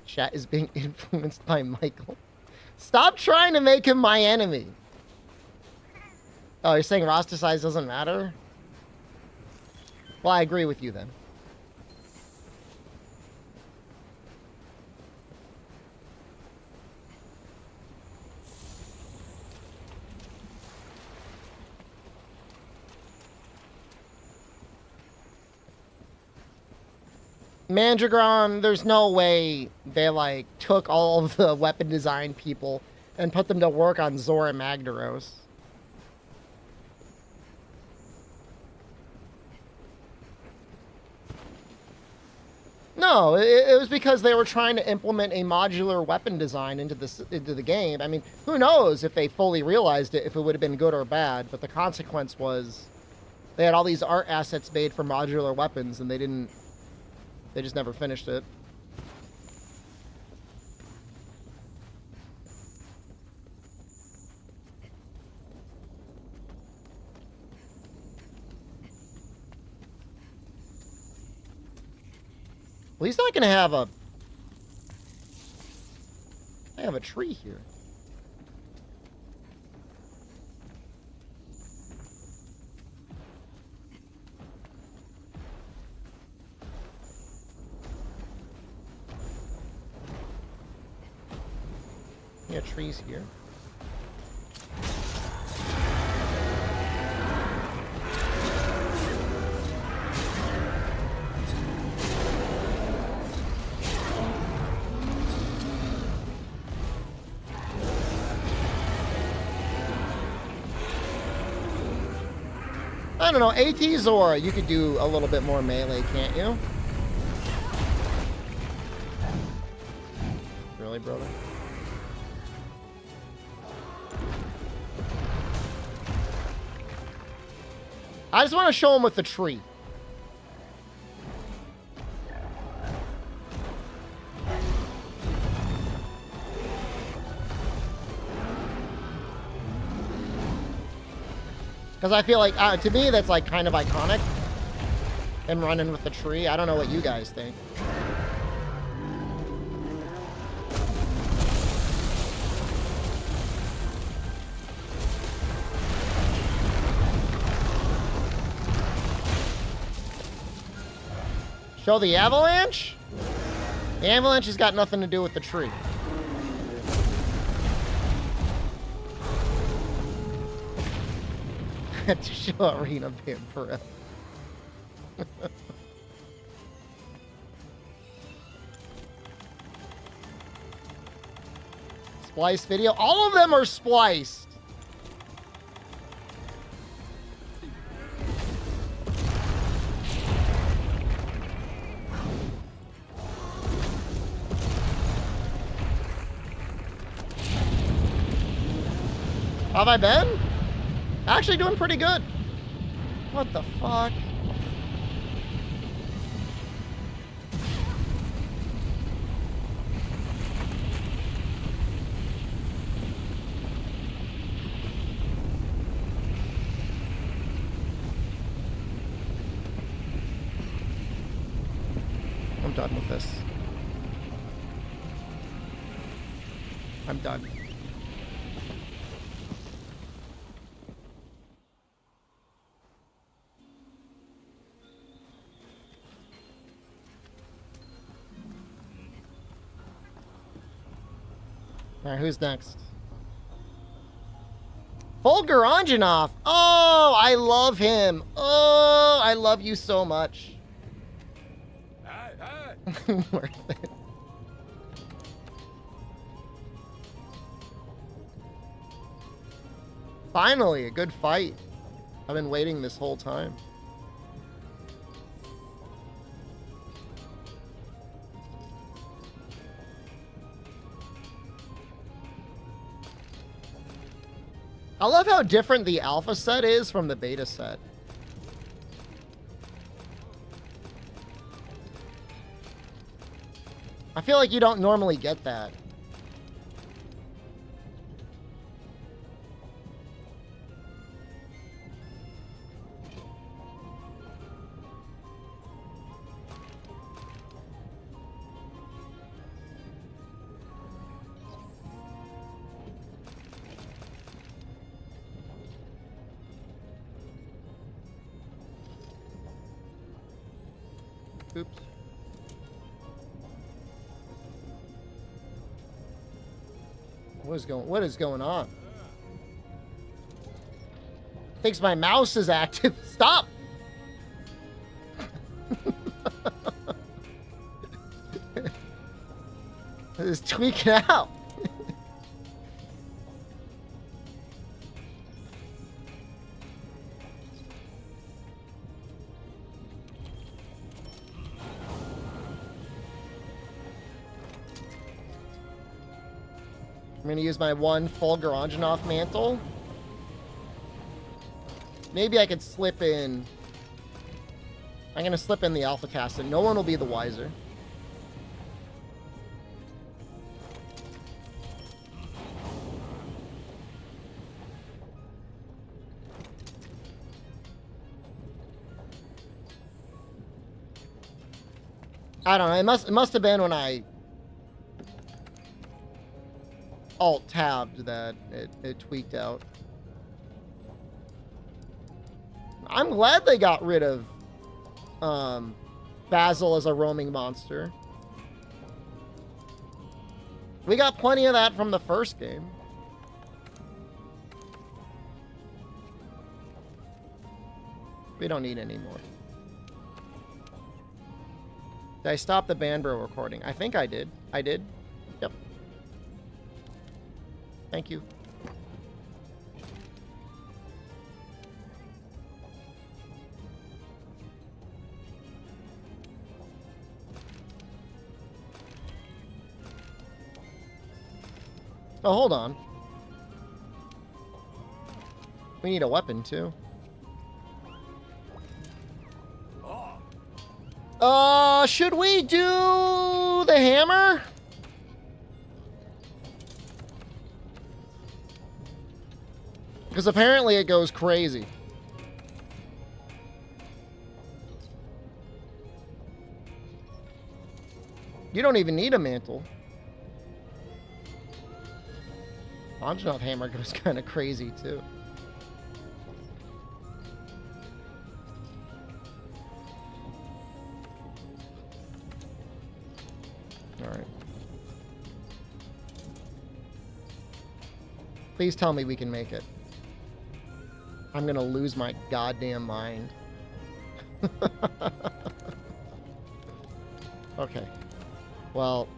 Chat is being influenced by Michael. Stop trying to make him my enemy. Oh, you're saying roster size doesn't matter? Well, I agree with you then. Mandragon, there's no way they, like, took all of the weapon design people and put them to work on Zorah Magdaros. No, it was because they were trying to implement a modular weapon design into the game. I mean, who knows if they fully realized it, if it would have been good or bad, but the consequence was they had all these art assets made for modular weapons, and they just never finished it. Well, he's not gonna have a... I have a tree here. Yeah, trees here. I don't know, AT Zorah, you could do a little bit more melee, can't you? Really, brother? I just want to show him with the tree. Because I feel like, to me, that's like kind of iconic. Him running with the tree. I don't know what you guys think. Show the avalanche? The avalanche has got nothing to do with the tree. To show arena being forever. Splice video. All of them are spliced. How have I been? Actually doing pretty good. What the fuck? I'm done with this. I'm done. All right, who's next? Volgaranjanov. Oh, I love him. Oh, I love you so much. Worth it. Finally, a good fight. I've been waiting this whole time. I love how different the alpha set is from the beta set. I feel like you don't normally get that. Oops. What is going on? Thinks my mouse is active. Stop. It is tweaking out. I'm going to use my one Volgaranjanov mantle. Maybe I could slip in. I'm going to slip in the Alpha Cast, and no one will be the wiser. I don't know. It must have been when I alt-tabbed that it tweaked out. I'm glad they got rid of Basil as a roaming monster. We got plenty of that from the first game. We don't need any more. Did I stop the Banbro recording? I think I did. I did. Yep. Thank you. Oh, hold on. We need a weapon, too. Should we do the hammer? Because apparently it goes crazy. You don't even need a mantle. Anjanov hammer goes kind of crazy, too. Alright. Please tell me we can make it. I'm gonna lose my goddamn mind. Okay. Well...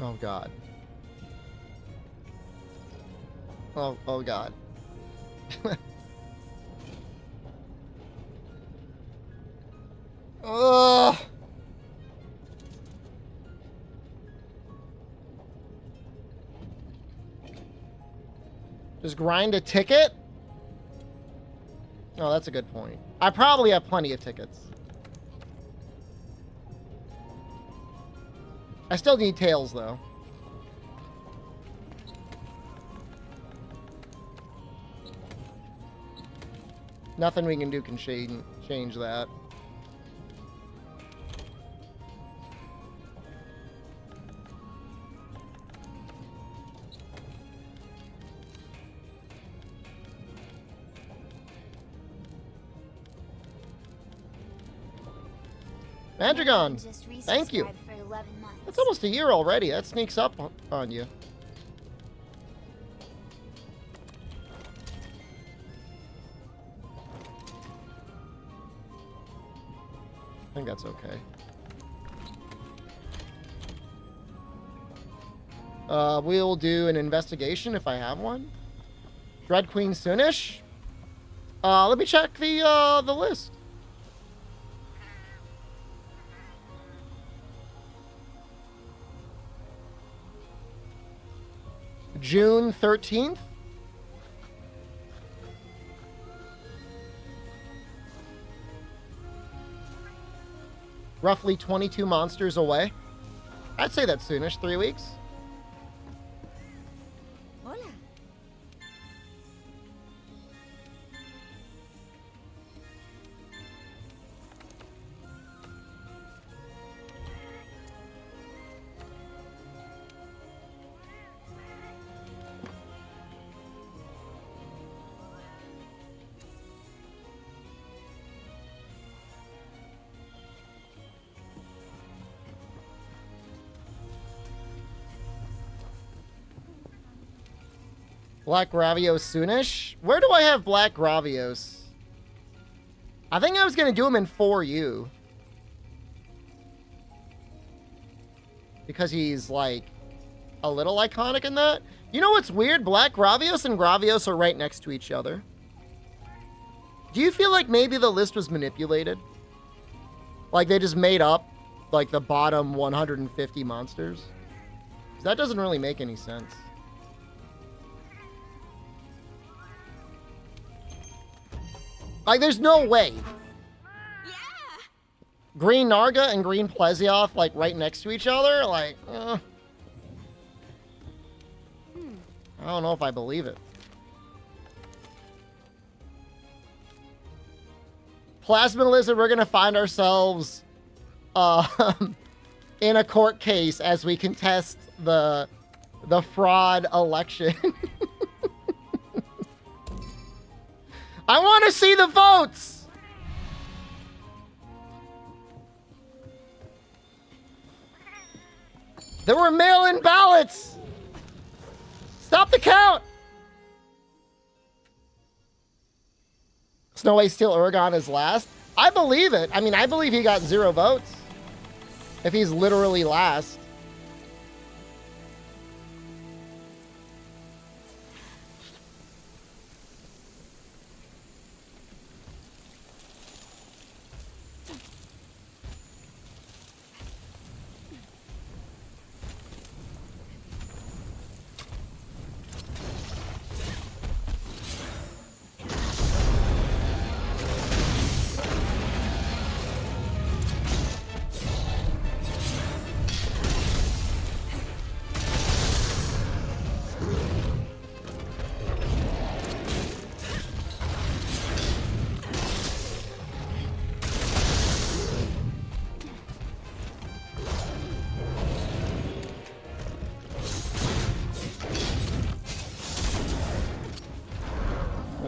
Oh, God. Oh, God. Ugh. Just grind a ticket? Oh, that's a good point. I probably have plenty of tickets. I still need tails, though. Nothing we can do can change that. Mandragon, thank you. For 11 months. That's almost a year already. That sneaks up on you. I think that's okay. We'll do an investigation if I have one. Dread Queen soonish. Let me check the list. June 13th. Roughly 22 monsters away. I'd say that's soonish, 3 weeks. Hola. Black Gravios soonish? Where do I have Black Gravios? I think I was going to do him in 4U. Because he's, like, a little iconic in that. You know what's weird? Black Gravios and Gravios are right next to each other. Do you feel like maybe the list was manipulated? Like, they just made up, like, the bottom 150 monsters? That doesn't really make any sense. Like, there's no way. Yeah. Green Narga and Green Plesioth, like, right next to each other? Like, I don't know if I believe it. Plasma Lizard, we're gonna find ourselves in a court case as we contest the fraud election. I want to see the votes! There were mail-in ballots! Stop the count! Snow White Steel Oregon is last. I believe it. I mean, I believe he got 0 votes. If he's literally last.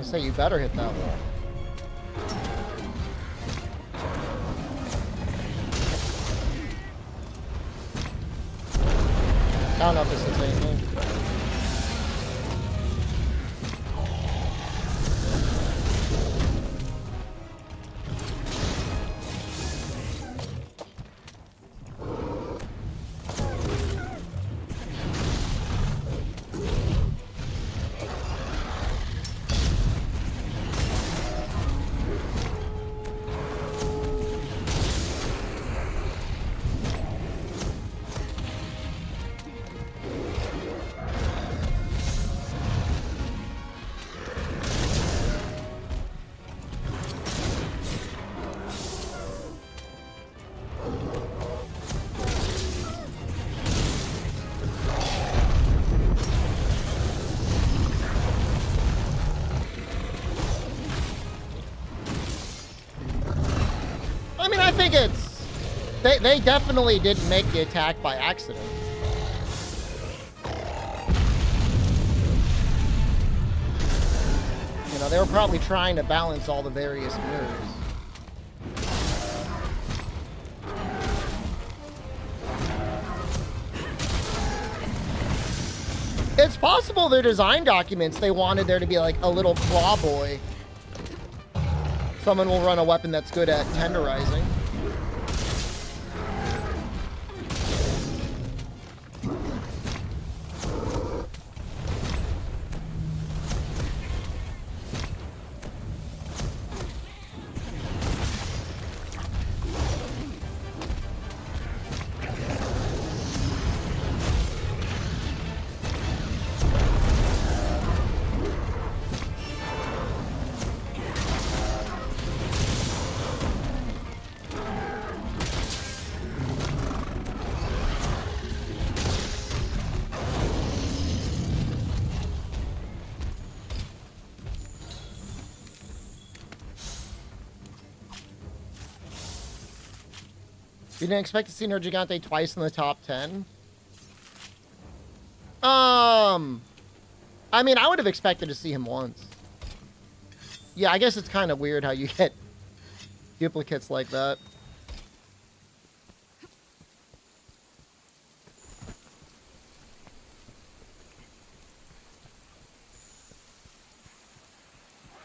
Say you better hit that wall. I don't know if this is anything. I think it's... They definitely didn't make the attack by accident. You know, they were probably trying to balance all the various mirrors. It's possible their design documents, they wanted there to be like a little claw boy. Someone will run a weapon that's good at tenderizing. You didn't expect to see Nergigante twice in the top 10? I mean, I would have expected to see him once. Yeah, I guess it's kind of weird how you get duplicates like that.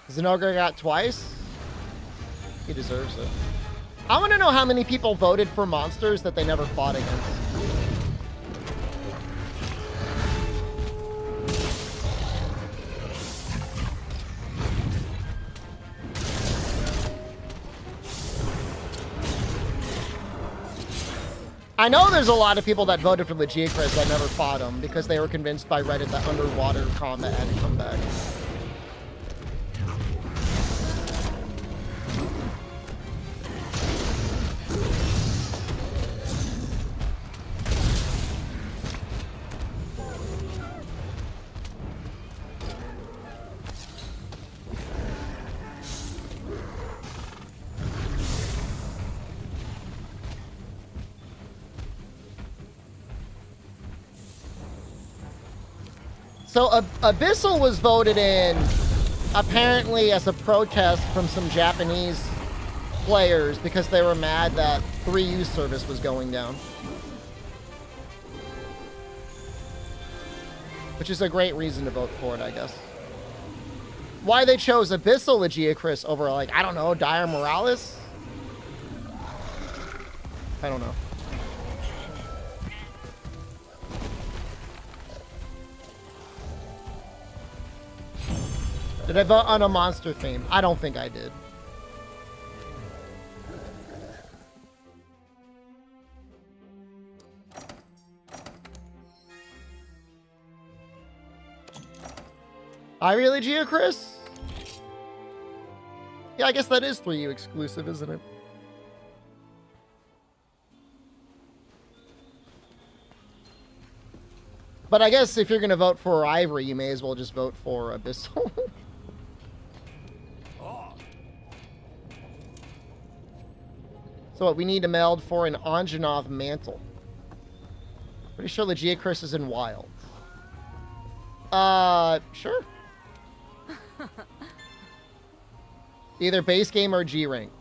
Xenoverse got twice? He deserves it. I want to know how many people voted for monsters that they never fought against. I know there's a lot of people that voted for Legiacris that never fought him because they were convinced by Reddit that underwater combat had to come back. So Abyssal was voted in apparently as a protest from some Japanese players because they were mad that 3U service was going down. Which is a great reason to vote for it, I guess. Why they chose Abyssal Legiacris over, like, I don't know, Dire Morales? I don't know. Did I vote on a monster theme? I don't think I did. I really, Geochris? Yeah, I guess that is 3U exclusive, isn't it? But I guess if you're going to vote for Ivory, you may as well just vote for Abyssal. So what, we need to meld for an Anjanov mantle. Pretty sure Legiacris is in wild. Sure. Either base game or G rank.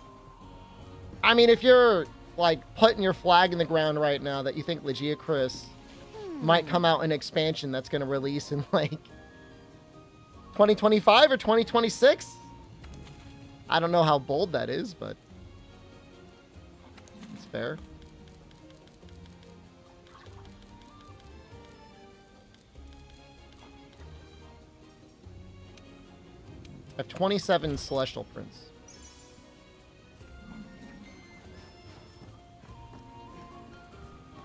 I mean, if you're, like, putting your flag in the ground right now that you think Legiacris might come out in expansion that's going to release in, like, 2025 or 2026? I don't know how bold that is, but it's fair. I have 27 Celestial Prints.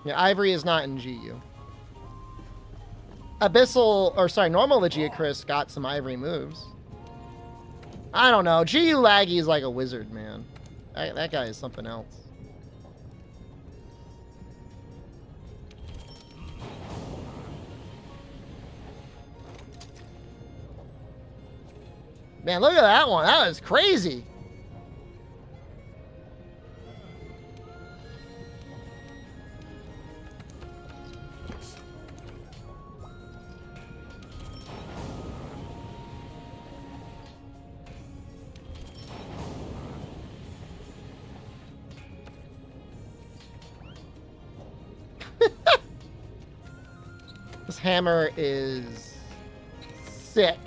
Yeah, Ivory is not in GU. Abyssal, or sorry, normal Legiacris got some Ivory moves. I don't know. GU Laggy is like a wizard, man. That guy is something else. Man, look at that one. That was crazy. This hammer is sick.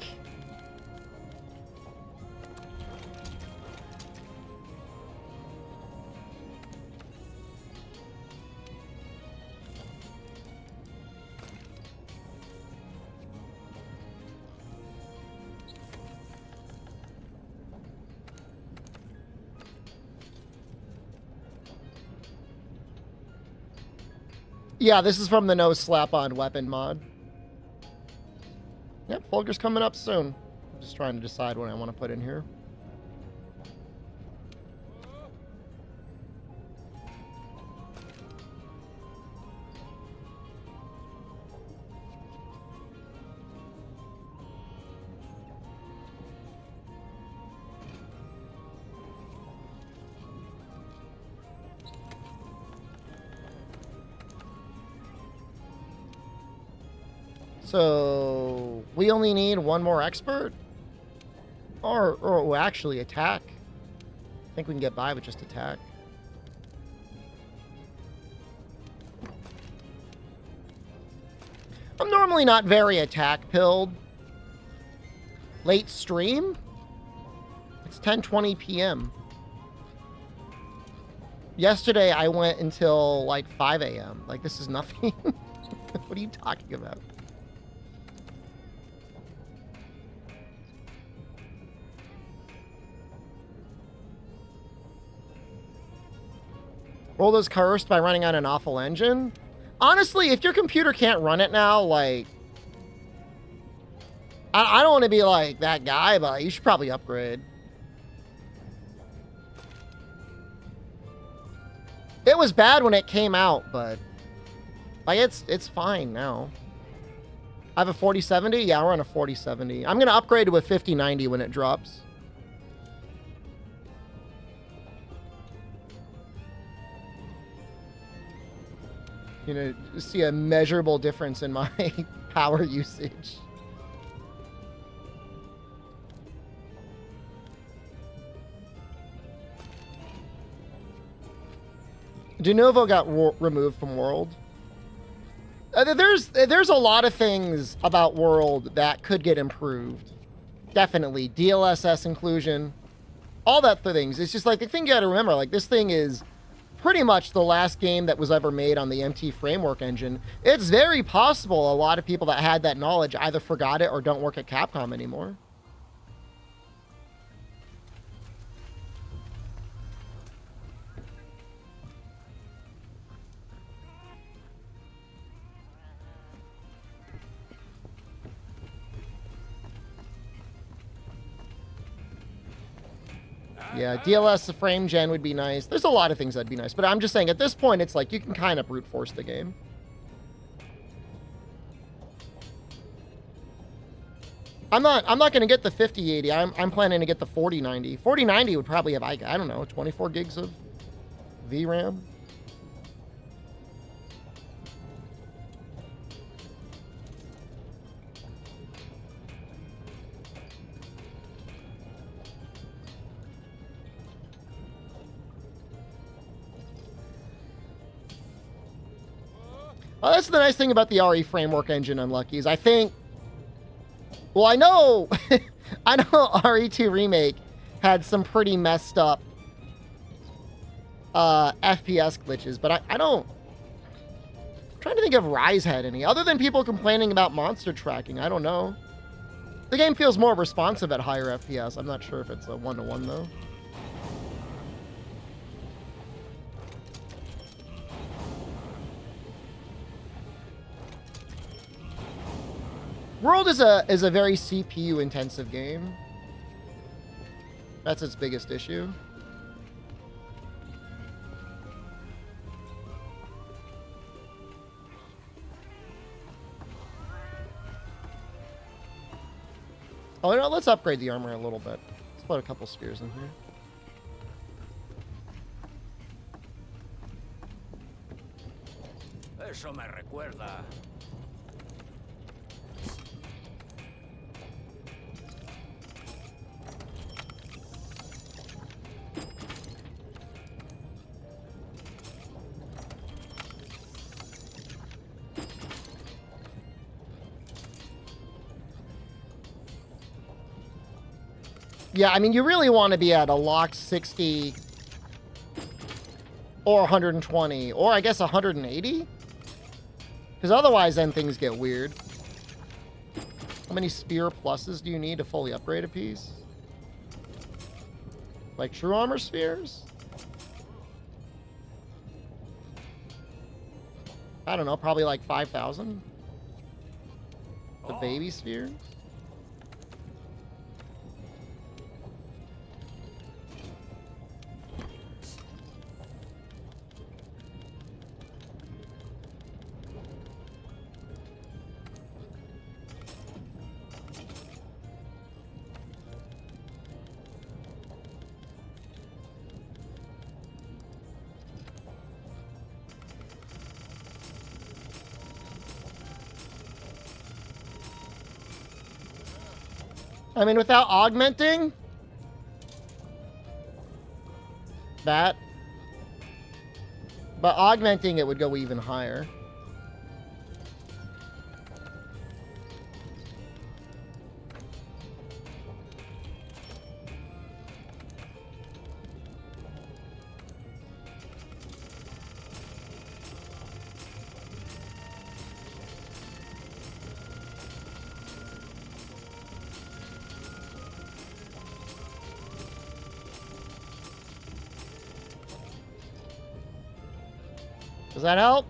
Yeah, this is from the no slap-on weapon mod. Yep, Folger's coming up soon. I'm just trying to decide what I want to put in here. So, we only need one more expert? Or actually, attack. I think we can get by with just attack. I'm normally not very attack-pilled. Late stream? It's 10:20 p.m. Yesterday, I went until, like, 5 a.m. Like, this is nothing. What are you talking about? World is cursed by running on an awful engine? Honestly, if your computer can't run it now, like... I don't want to be like that guy, but you should probably upgrade. It was bad when it came out, but... like, it's fine now. I have a 4070? Yeah, we're on a 4070. I'm going to upgrade to a 5090 when it drops. You know, see a measurable difference in my power usage. De Novo got removed from World. There's a lot of things about World that could get improved. Definitely. DLSS inclusion. All that things. It's just like, the thing you gotta remember, like, this thing is pretty much the last game that was ever made on the MT Framework engine. It's very possible a lot of people that had that knowledge either forgot it or don't work at Capcom anymore. Yeah, DLS, the frame gen would be nice. There's a lot of things that'd be nice, but I'm just saying at this point, it's like you can kind of brute force the game. I'm not going to get the 5080. I'm planning to get the 4090. 4090 would probably have, I don't know, 24 gigs of VRAM. That's the nice thing about the RE Framework engine, Unluckies. I think... well, I know... I know RE2 Remake had some pretty messed up FPS glitches, but I don't... I'm trying to think if Rise had any. Other than people complaining about monster tracking, I don't know. The game feels more responsive at higher FPS. I'm not sure if it's a one-to-one, though. World is a very CPU intensive game. That's its biggest issue. Oh no, let's upgrade the armor a little bit. Let's put a couple spheres in here. Eso me recuerda. Yeah, I mean, you really want to be at a locked 60 or 120 or I guess 180? Because otherwise then things get weird. How many spear pluses do you need to fully upgrade a piece? Like true armor spheres? I don't know, probably like 5,000? The baby spheres? I mean, without augmenting that, but augmenting it would go even higher. Does that help?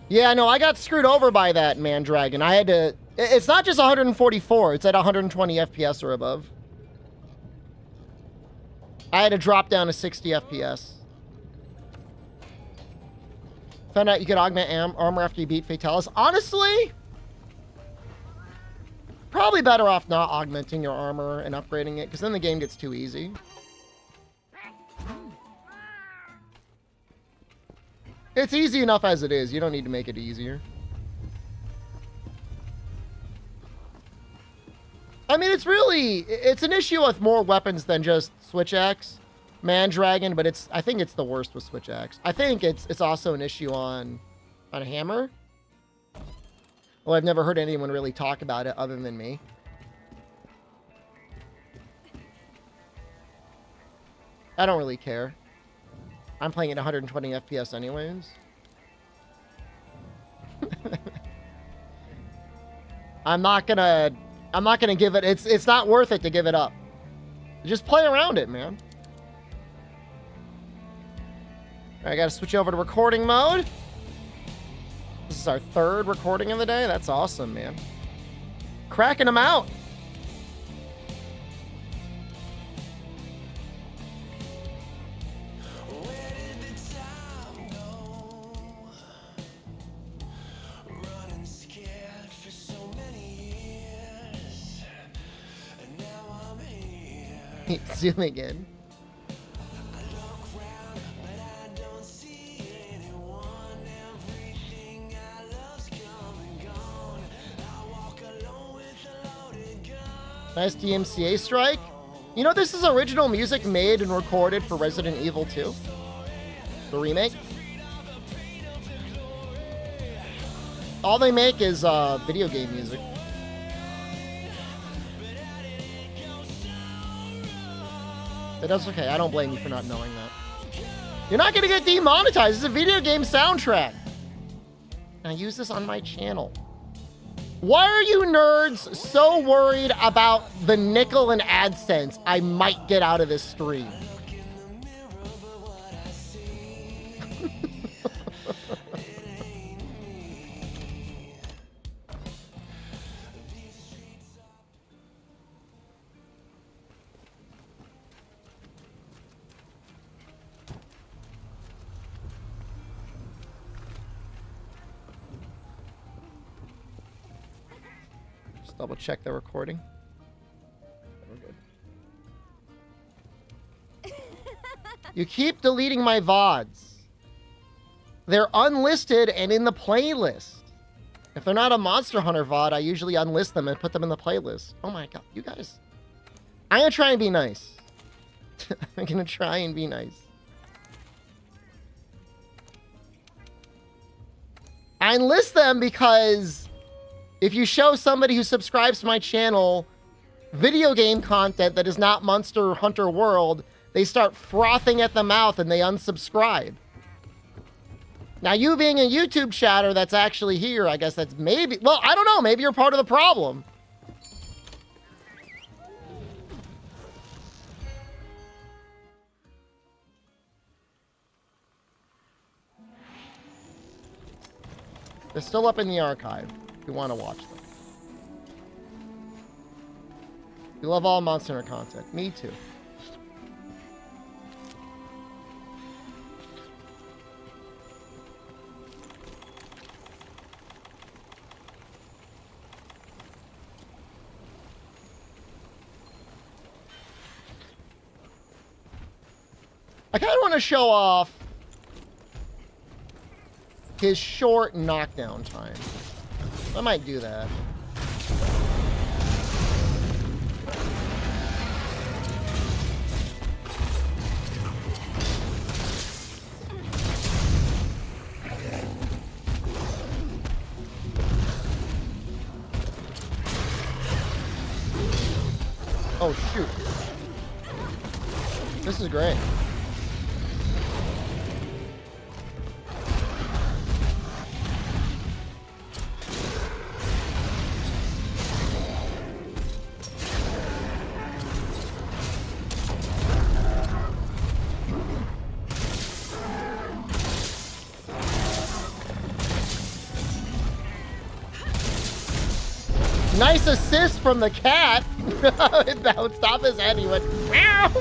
Yeah, no, I got screwed over by that Mandragon. I had to... It's not just 144. It's at 120 FPS or above. I had to drop down to 60 FPS. Found out you could augment armor after you beat Fatalis. Honestly, probably better off not augmenting your armor and upgrading it, because then the game gets too easy. It's easy enough as it is. You don't need to make it easier. I mean, it's an issue with more weapons than just Switch Axe, Mandragon, but I think it's the worst with Switch Axe. I think it's also an issue on a hammer. Well, I've never heard anyone really talk about it other than me. I don't really care. I'm playing at 120 FPS anyways. I'm not gonna give it, it's not worth it to give it up. Just play around it, man. All right, I gotta switch over to recording mode. This is our third recording of the day. That's awesome, man. Cracking them out. Zooming in. Nice DMCA strike. You know, this is original music made and recorded for Resident Evil 2. The remake. All they make is video game music. But that's okay. I don't blame you for not knowing that. You're not going to get demonetized. It's a video game soundtrack. And I use this on my channel. Why are you nerds so worried about the nickel and AdSense I might get out of this stream? Double check the recording. We're good. You keep deleting my VODs. They're unlisted and in the playlist. If they're not a Monster Hunter VOD, I usually unlist them and put them in the playlist. Oh my god, you guys. I'm gonna try and be nice. I'm gonna try and be nice. I enlist them because If you show somebody who subscribes to my channel video game content that is not Monster Hunter World, they start frothing at the mouth and they unsubscribe. Now, you being a YouTube chatter that's actually here, I guess that's maybe... Well, I don't know. Maybe you're part of the problem. They're still up in the archive if you want to watch them. You love all Monster Hunter content. Me too. I kind of want to show off his short knockdown time. I might do that. Oh, shoot. This is great. Nice assist from the cat. It bounced off his head. He went, meow.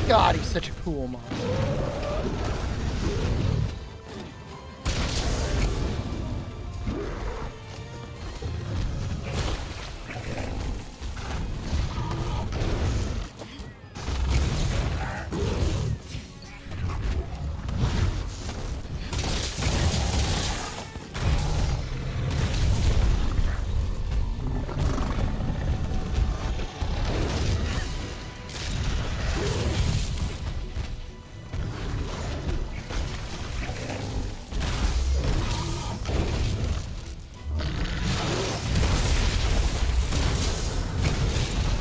God, he's such a cool monster.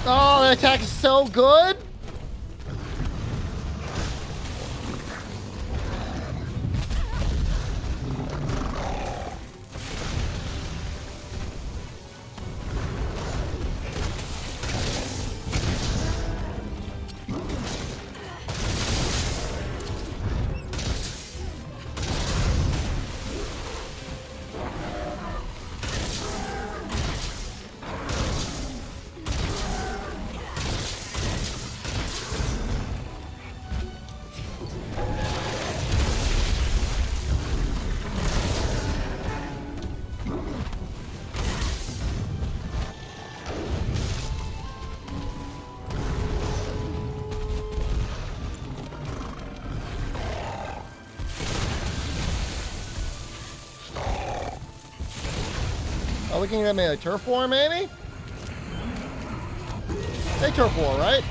Oh, that attack is so good. Oh, looking at me a turf war, maybe? Say turf war, right?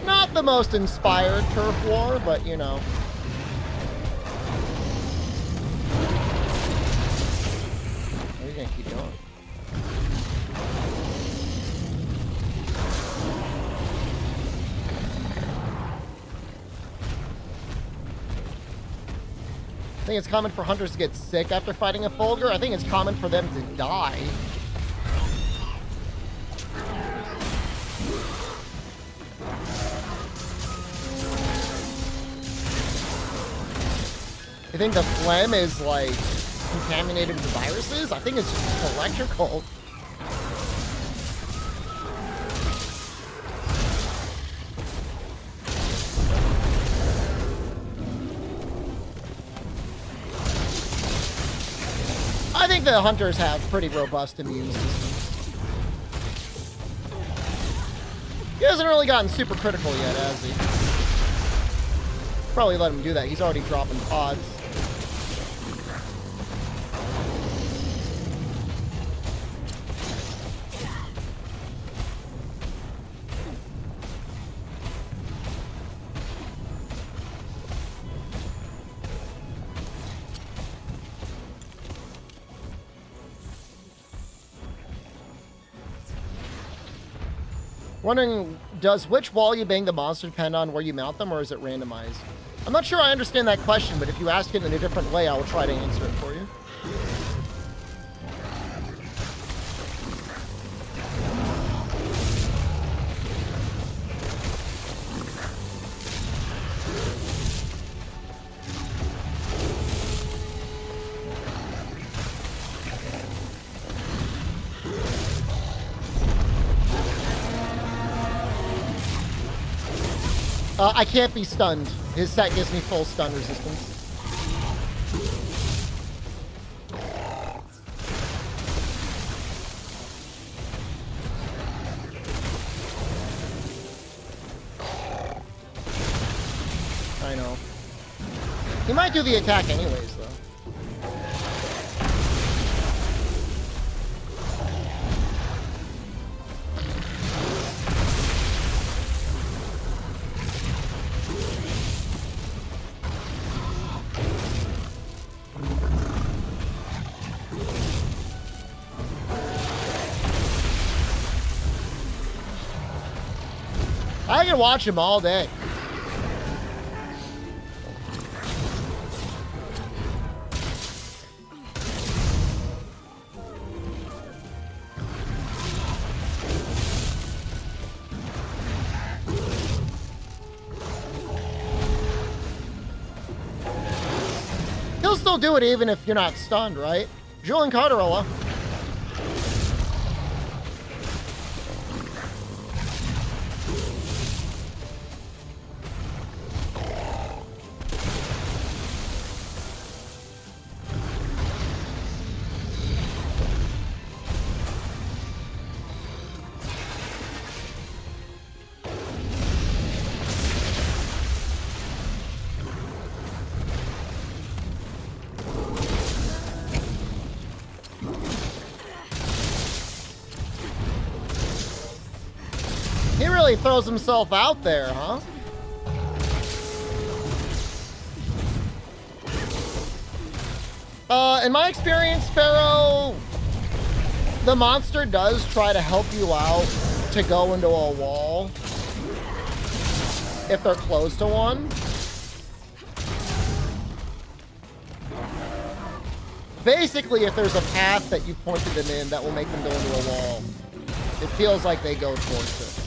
Not the most inspired turf war, but you know. We're gonna keep going. I think it's common for hunters to get sick after fighting a Fulgur. I think it's common for them to die. I think the phlegm is like contaminated with viruses? I think it's just electrical. I think the hunters have pretty robust immune systems. He hasn't really gotten super critical yet, has he? Probably let him do that. He's already dropping pods. Wondering, does which wall you bang the monster depend on where you mount them, or is it randomized? I'm not sure I understand that question, but if you ask it in a different way, I will try to answer it for you. I can't be stunned. His set gives me full stun resistance. I know. He might do the attack anyways, though. I can watch him all day. He'll still do it even if you're not stunned, right? Julian Cardarella. He really throws himself out there, huh? In my experience, Sparrow, the monster does try to help you out to go into a wall if they're close to one. Basically, if there's a path that you pointed them in that will make them go into a wall, it feels like they go towards it.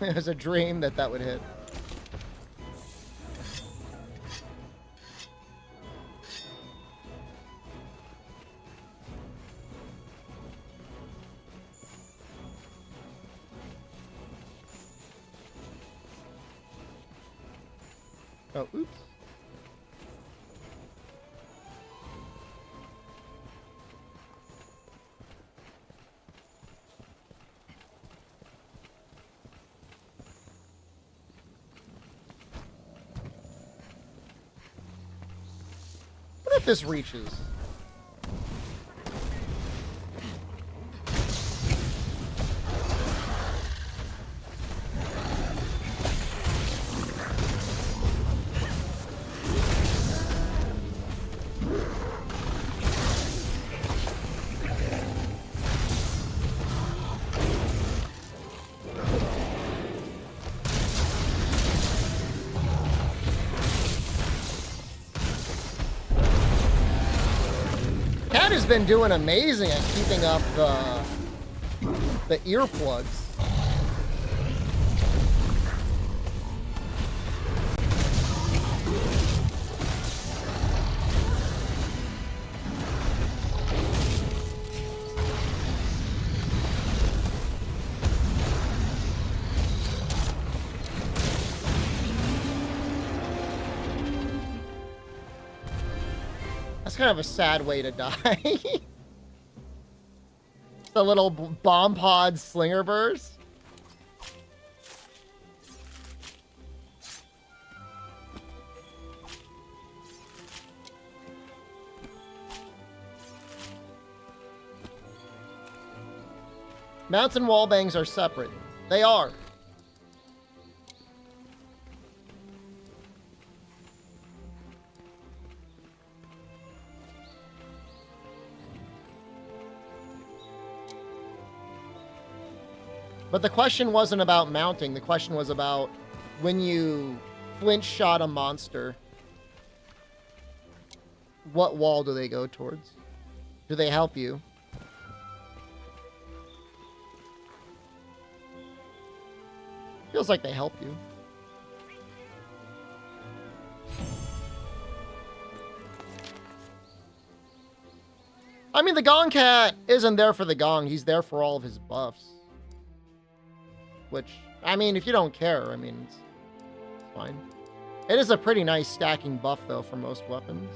It was a dream that that would hit. Oh, oops. What if this reaches? been doing amazing at keeping up the earplugs. That's kind of a sad way to die. The little bomb pod slinger burst. Mounts and wall bangs are separate. They are. But the question wasn't about mounting. The question was about when you flinch shot a monster, what wall do they go towards? Do they help you? Feels like they help you. I mean, the Gong Cat isn't there for the Gong. He's there for all of his buffs. Which, I mean, if you don't care, I mean, it's fine. It is a pretty nice stacking buff, though, for most weapons.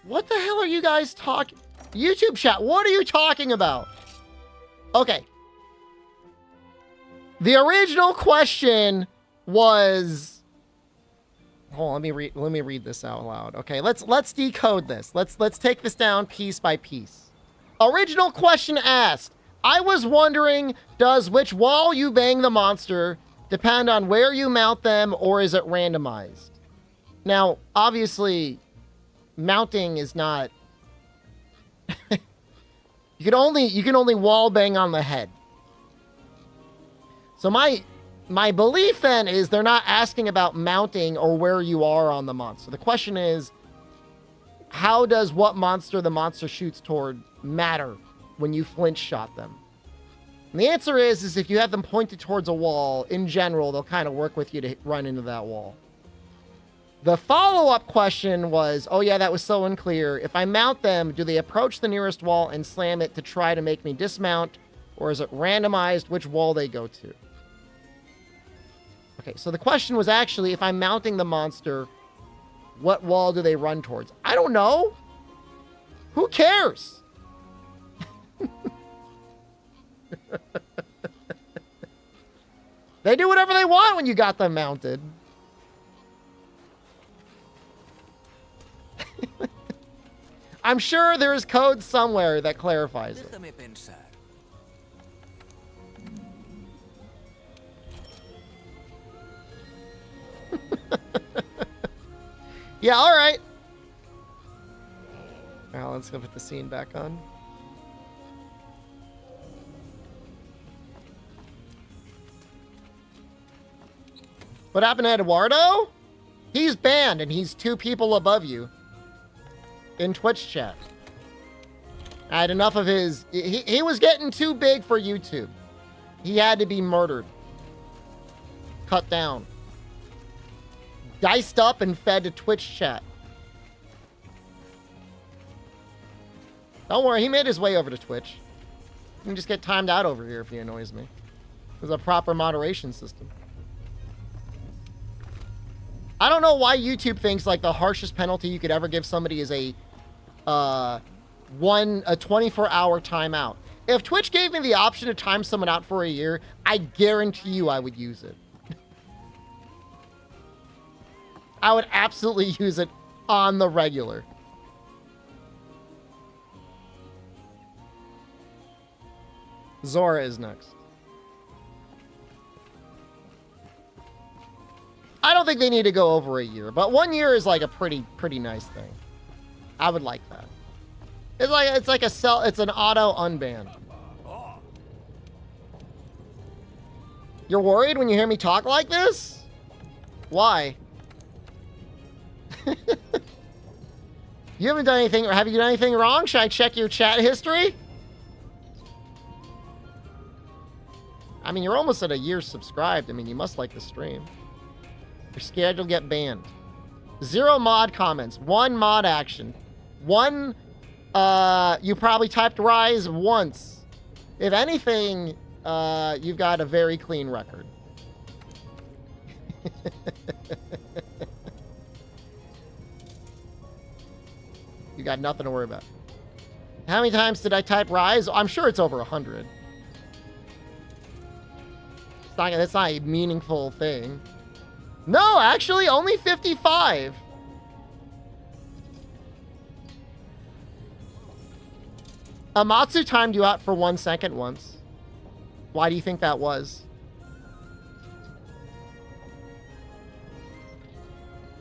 What the hell are you guys talking? YouTube chat, what are you talking about? Okay. The original question was... Hold on, let me read this out loud. Okay, let's decode this. Let's take this down piece by piece. Original question asked, I was wondering, does which wall you bang the monster depend on where you mount them, or is it randomized? Now, obviously, mounting is not... you can only wall bang on the head. So my belief then is they're not asking about mounting or where you are on the monster. The question is, how does what monster the monster shoots toward matter when you flinch shot them? And the answer is if you have them pointed towards a wall, in general, they'll kind of work with you to run into that wall. The follow-up question was, oh yeah, that was so unclear. If I mount them, do they approach the nearest wall and slam it to try to make me dismount? Or is it randomized which wall they go to? Okay, so the question was actually, if I'm mounting the monster, what wall do they run towards? I don't know. Who cares? They do whatever they want when you got them mounted. I'm sure there is code somewhere that clarifies it. Yeah, all right. Now let's go put the scene back on. What happened to Eduardo? He's banned and he's 2 people above you in Twitch chat. I had enough of his... He was getting too big for YouTube. He had to be murdered. Cut down. Diced up and fed to Twitch chat. Don't worry, he made his way over to Twitch. You can just get timed out over here if he annoys me. There's a proper moderation system. I don't know why YouTube thinks like the harshest penalty you could ever give somebody is a 24-hour timeout. If Twitch gave me the option to time someone out for a year, I guarantee you I would use it. I would absolutely use it on the regular. Zorah is next. I don't think they need to go over a year, but 1 year is like a pretty nice thing. I would like that. It's an auto unban. You're worried when you hear me talk like this? Why? You haven't done anything, or have you done anything wrong? Should I check your chat history? I mean, you're almost at a year subscribed. I mean, you must like the stream. You're scared you'll get banned. 0 mod comments. 1 mod action. 1, you probably typed Rise once. If anything, you've got a very clean record. You got nothing to worry about. How many times did I type Rise? I'm sure it's over 100. That's not a meaningful thing. No, actually, only 55. Amatsu timed you out for 1 second once. Why do you think that was?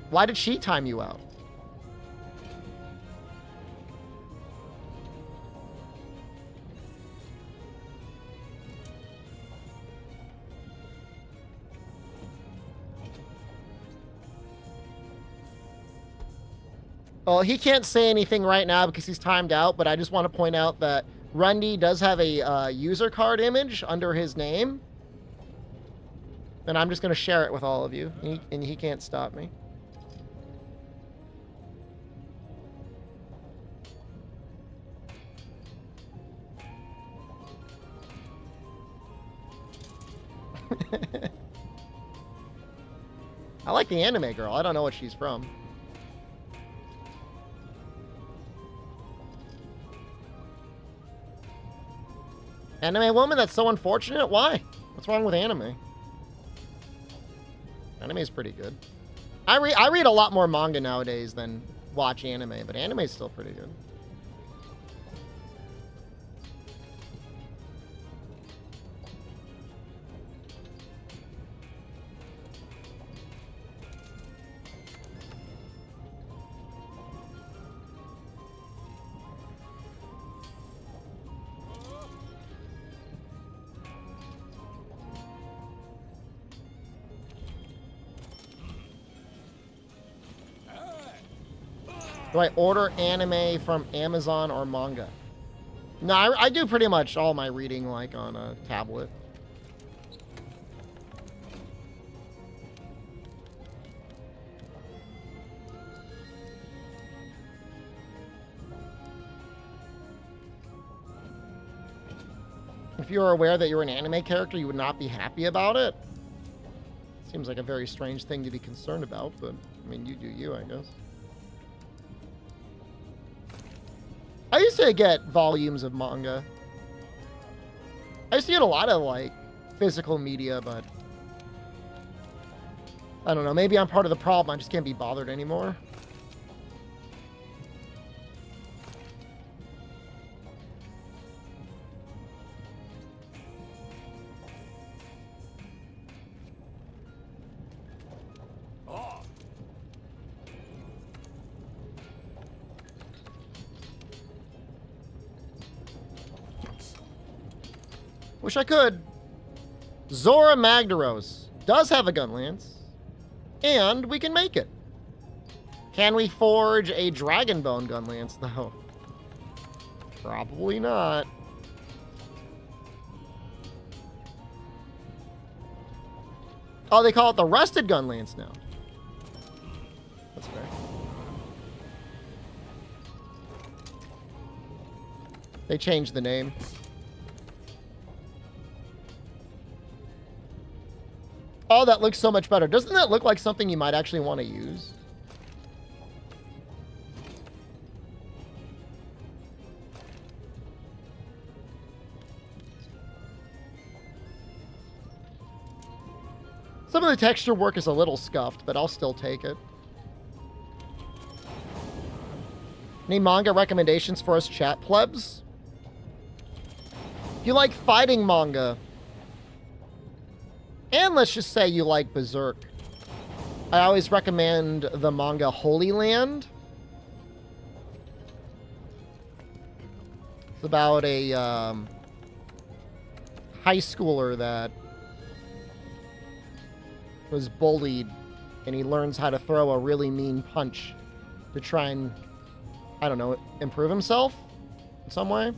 Why did she time you out? Well, he can't say anything right now because he's timed out, but I just want to point out that Rundy does have a user card image under his name. And I'm just going to share it with all of you, and he can't stop me. I like the anime girl. I don't know what she's from. Anime woman? That's so unfortunate. Why? What's wrong with anime? Anime is pretty good. I read a lot more manga nowadays than watch anime, but anime is still pretty good. Do I order anime from Amazon or manga? No, I do pretty much all my reading like on a tablet. If you were aware that you're an anime character, you would not be happy about it. Seems like a very strange thing to be concerned about, but I mean, you do you, I guess. I used to get volumes of manga. I used to get a lot of, like, physical media, but I don't know. Maybe I'm part of the problem. I just can't be bothered anymore. Wish I could. Zorah Magdaros does have a gun lance, and we can make it. Can we forge a dragon bone gun lance, though? Probably not. Oh, they call it the rusted gun lance now. That's fair. They changed the name. Oh, that looks so much better. Doesn't that look like something you might actually want to use? Some of the texture work is a little scuffed, but I'll still take it. Any manga recommendations for us chat plebs? If you like fighting manga, and let's just say you like Berserk, I always recommend the manga Holy Land. It's about a high schooler that was bullied and he learns how to throw a really mean punch to try and, I don't know, improve himself in some way.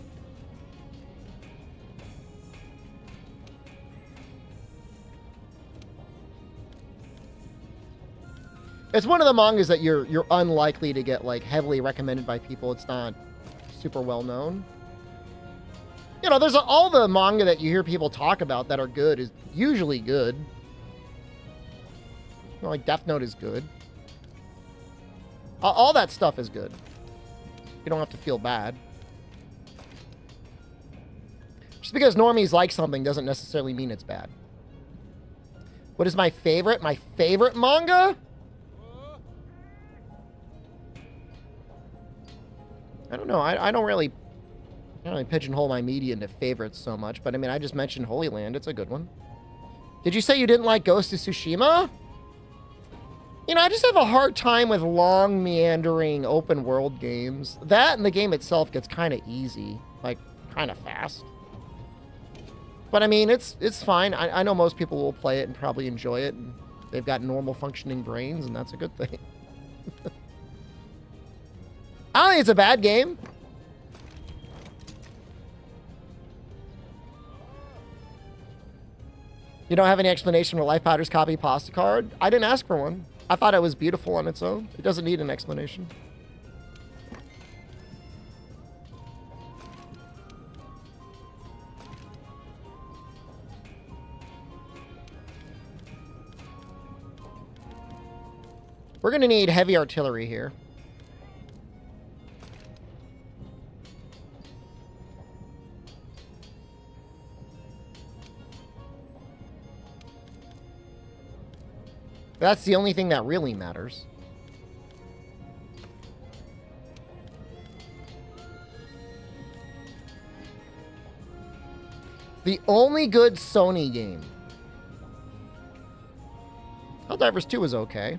It's one of the mangas that you're unlikely to get like heavily recommended by people. It's not super well known. You know, there's all the manga that you hear people talk about that are good is usually good. You know, like Death Note is good. All that stuff is good. You don't have to feel bad. Just because normies like something doesn't necessarily mean it's bad. What is my favorite? My favorite manga? I don't know. I don't really pigeonhole my media into favorites so much, but I mean, I just mentioned Holy Land. It's a good one. Did you say you didn't like Ghost of Tsushima? You know, I just have a hard time with long, meandering, open world games. That and the game itself gets kind of easy, like kind of fast. But I mean, it's fine. I know most people will play it and probably enjoy it. And they've got normal functioning brains, and that's a good thing. I don't think it's a bad game. You don't have any explanation for Life Powder's copy pasta card? I didn't ask for one. I thought it was beautiful on its own. It doesn't need an explanation. We're going to need heavy artillery here. That's the only thing that really matters. The only good Sony game. Helldivers 2 was okay.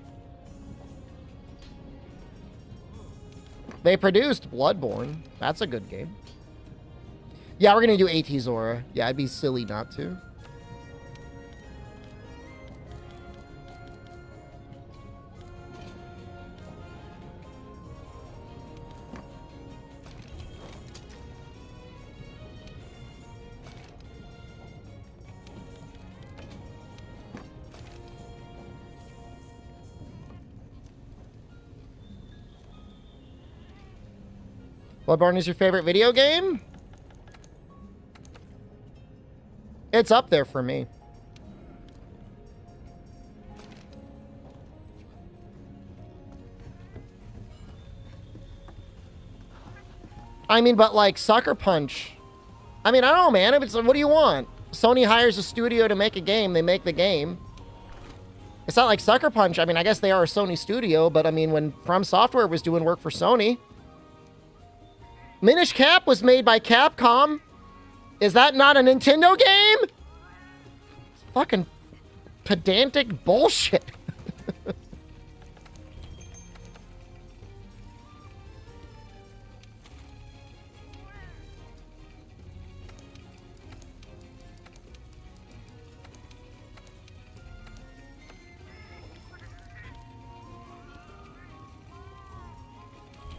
They produced Bloodborne. That's a good game. Yeah, we're going to do AT Zorah. Yeah, I'd be silly not to. Bloodborne is your favorite video game? It's up there for me. I mean, but like Sucker Punch. I mean, I don't know, man. If it's, what do you want? Sony hires a studio to make a game. They make the game. It's not like Sucker Punch. I mean, I guess they are a Sony studio, but I mean, when From Software was doing work for Sony. Minish Cap was made by Capcom. Is that not a Nintendo game? It's fucking pedantic bullshit.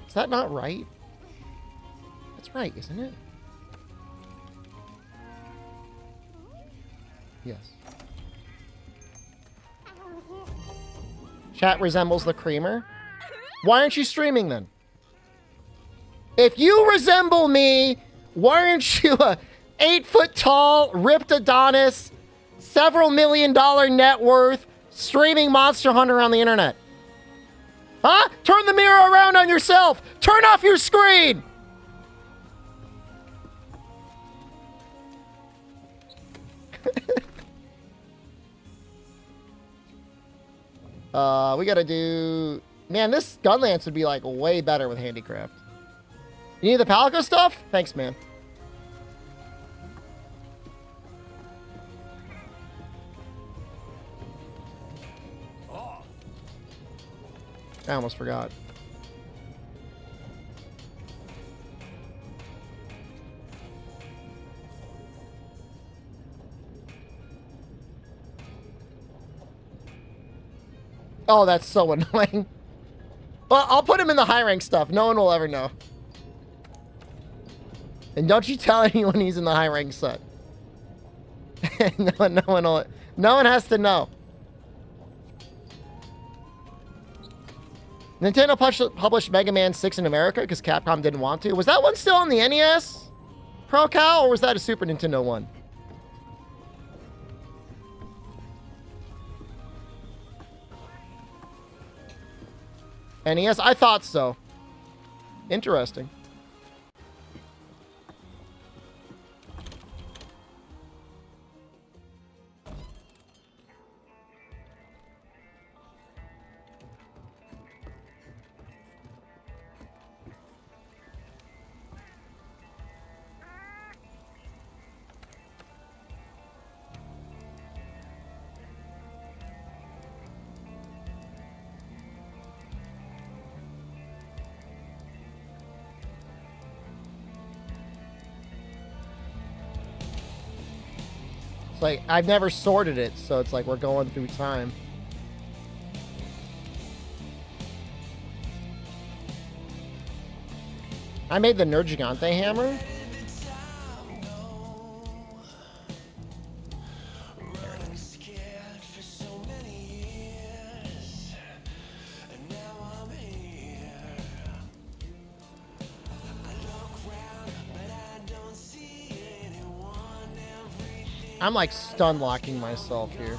Is that not right? That's right, isn't it? Yes. Chat resembles the creamer. Why aren't you streaming then? If you resemble me, why aren't you a 8-foot-tall, ripped Adonis, several $1 million net worth, streaming Monster Hunter on the internet? Huh? Turn the mirror around on yourself! Turn off your screen! We gotta do... Man, this gun lance would be, like, way better with handicraft. You need the Palico stuff? Thanks, man. I almost forgot. Oh, that's so annoying. Well, I'll put him in the high rank stuff. No one will ever know. And don't you tell anyone he's in the high rank set. No one has to know. Nintendo published Mega Man 6 in America because Capcom didn't want to. Was that one still on the NES? Pro Cal, or was that a Super Nintendo one? NES? I thought so. Interesting. Like, I've never sorted it, so it's like we're going through time. I made the Nergigante hammer. I'm like stun locking myself here.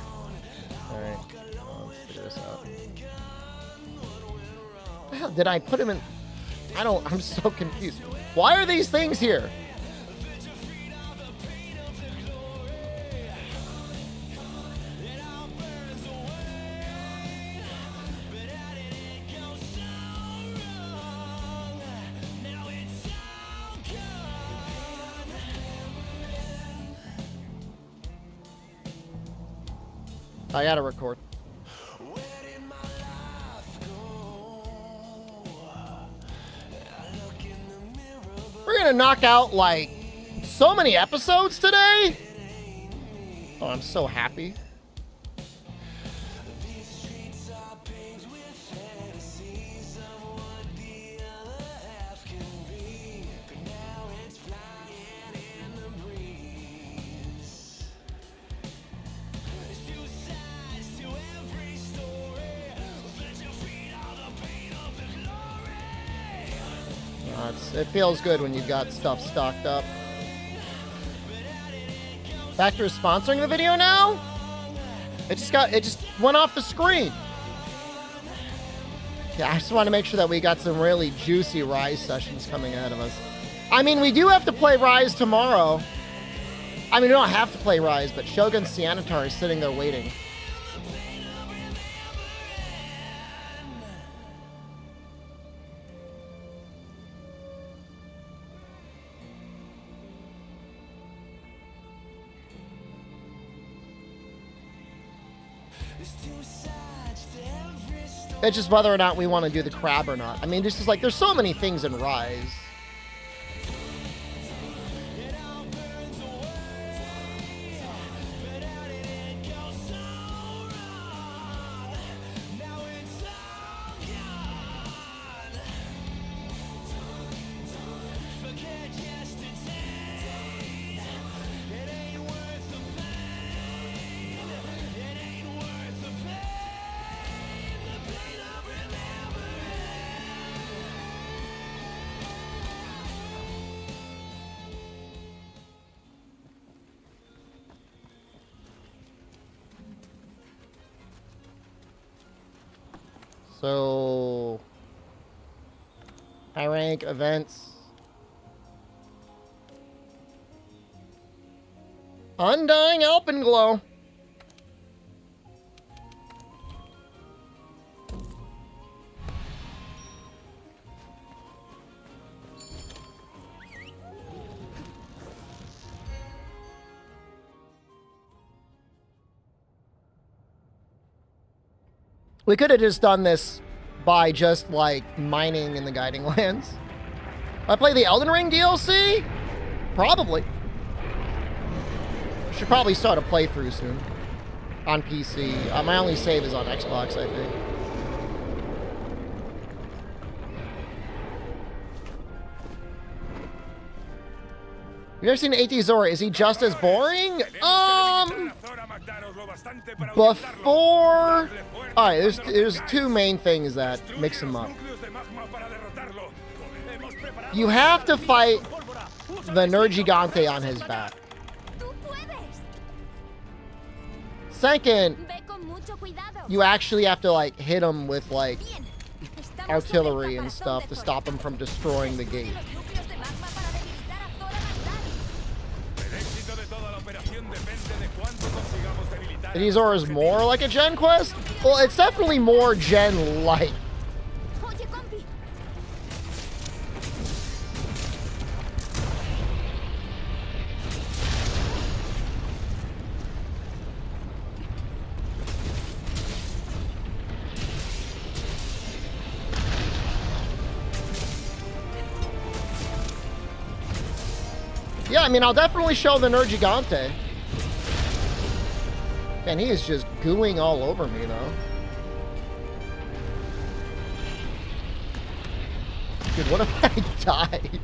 Alright, let's figure this out. What the hell did I put him in? I'm so confused. Why are these things here? I gotta record. We're gonna knock out like so many episodes today. Oh, I'm so happy. It feels good when you've got stuff stocked up. Factor is sponsoring the video now? It just went off the screen. Yeah, I just want to make sure that we got some really juicy Rise sessions coming ahead of us. I mean, we do have to play Rise tomorrow. I mean, we don't have to play Rise, but Shogun Cianatar is sitting there waiting. It's just whether or not we want to do the crab or not. I mean, this is like, there's so many things in Rise. So, high rank events. Undying Alpenglow. We could have just done this by just, like, mining in the Guiding Lands. I play the Elden Ring DLC? Probably. Should probably start a playthrough soon. On PC. My only save is on Xbox, I think. You've never seen AT Zorah. Is he just as boring? Before... Alright, there's two main things that mix him up. You have to fight the Nergigante on his back. Second, you actually have to, like, hit him with, like, artillery and stuff to stop him from destroying the gate. AT Zorah is more like a Gen quest? Well, it's definitely more Gen-like. Yeah, I mean, I'll definitely show the Nergigante. Man, he is just gooing all over me, though. Dude, what if I died?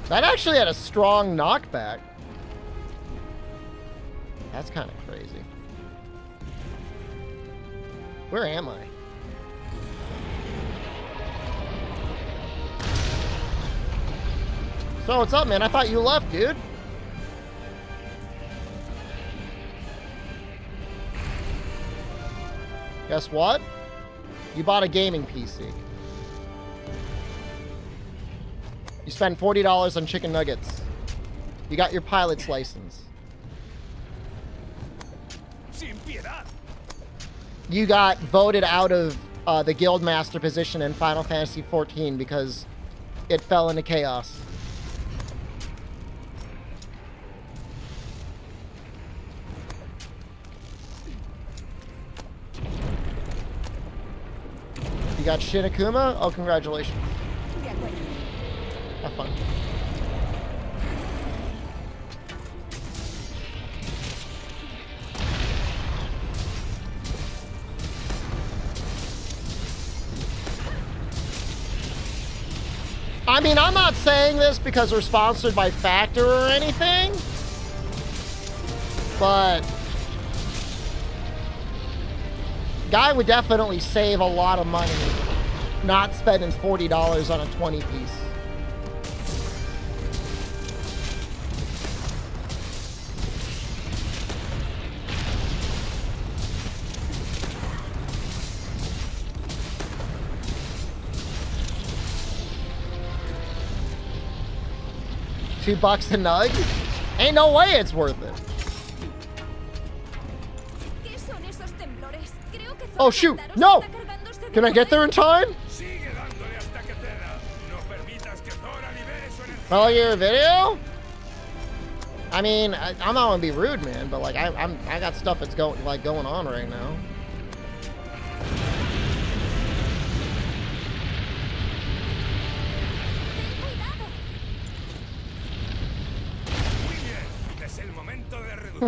That actually had a strong knockback. That's kind of crazy. Where am I? So what's up, man? I thought you left, dude. Guess what? You bought a gaming PC. You spent $40 on chicken nuggets. You got your pilot's license. You got voted out of the Guildmaster position in Final Fantasy XIV because it fell into chaos. You got Shinakuma? Oh, congratulations. Have fun. I mean, I'm not saying this because we're sponsored by Factor or anything, but guy would definitely save a lot of money not spending $40 on a 20-piece. $2 a nug? Ain't no way it's worth it. Oh shoot, no! Can I get there in time? Oh, your video? I mean, I'm not gonna be rude, man, but like I got stuff that's going on right now.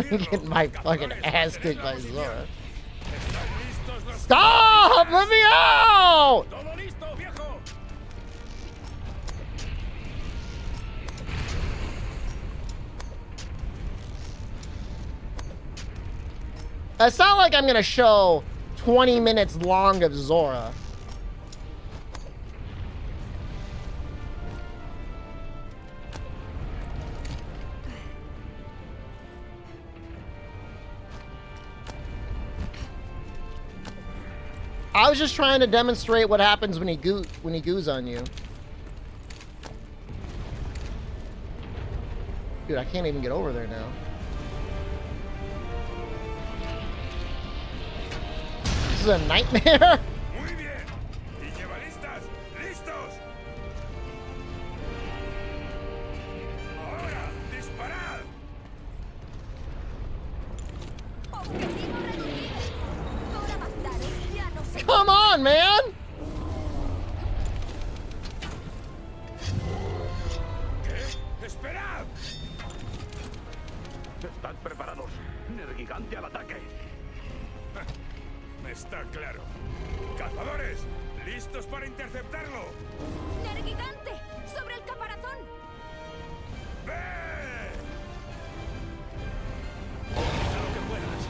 Getting my fucking ass kicked by Zorah. Stop! Let me out! It's not like I'm gonna show 20 minutes long of Zorah. I was just trying to demonstrate what happens when he goos on you. Dude, I can't even get over there now. This is a nightmare. Come on, man! ¿Están preparados? Nergigante al ataque. Está claro. ¡Cazadores! ¿Listos para interceptarlo? ¡Nergigante! ¡Sobre el caparazón! ¡Ve! Haz lo que puedas.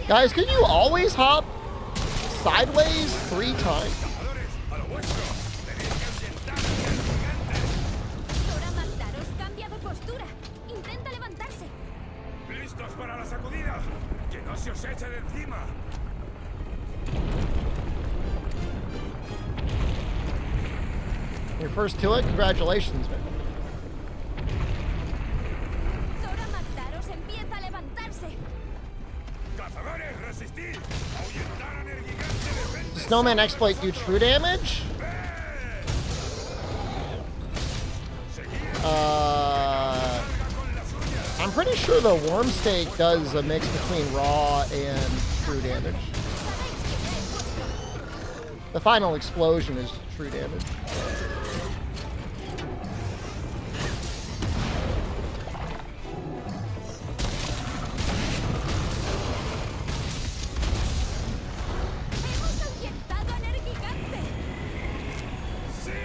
Guys, can you always hop sideways 3 times? ¡Cazadores! ¡A lo vuestro! ¡Tenéis que ahuyentar al gigante! Zorah Magdaros cambia de postura. Intenta levantarse. ¡Listos para la sacudida! ¡Que no se os eche de encima! Your first to it? Congratulations, man. Zorah Magdaros empieza a levantarse. ¡Cazadores, resistid! ¡Ahuyentar a Nergigante de frente! Does Snowman exploit do true damage? I'm pretty sure the worm steak does a mix between raw and true damage. The final explosion is true damage. ¡Hemos ahuyentado a Nergigante! ¡Sí!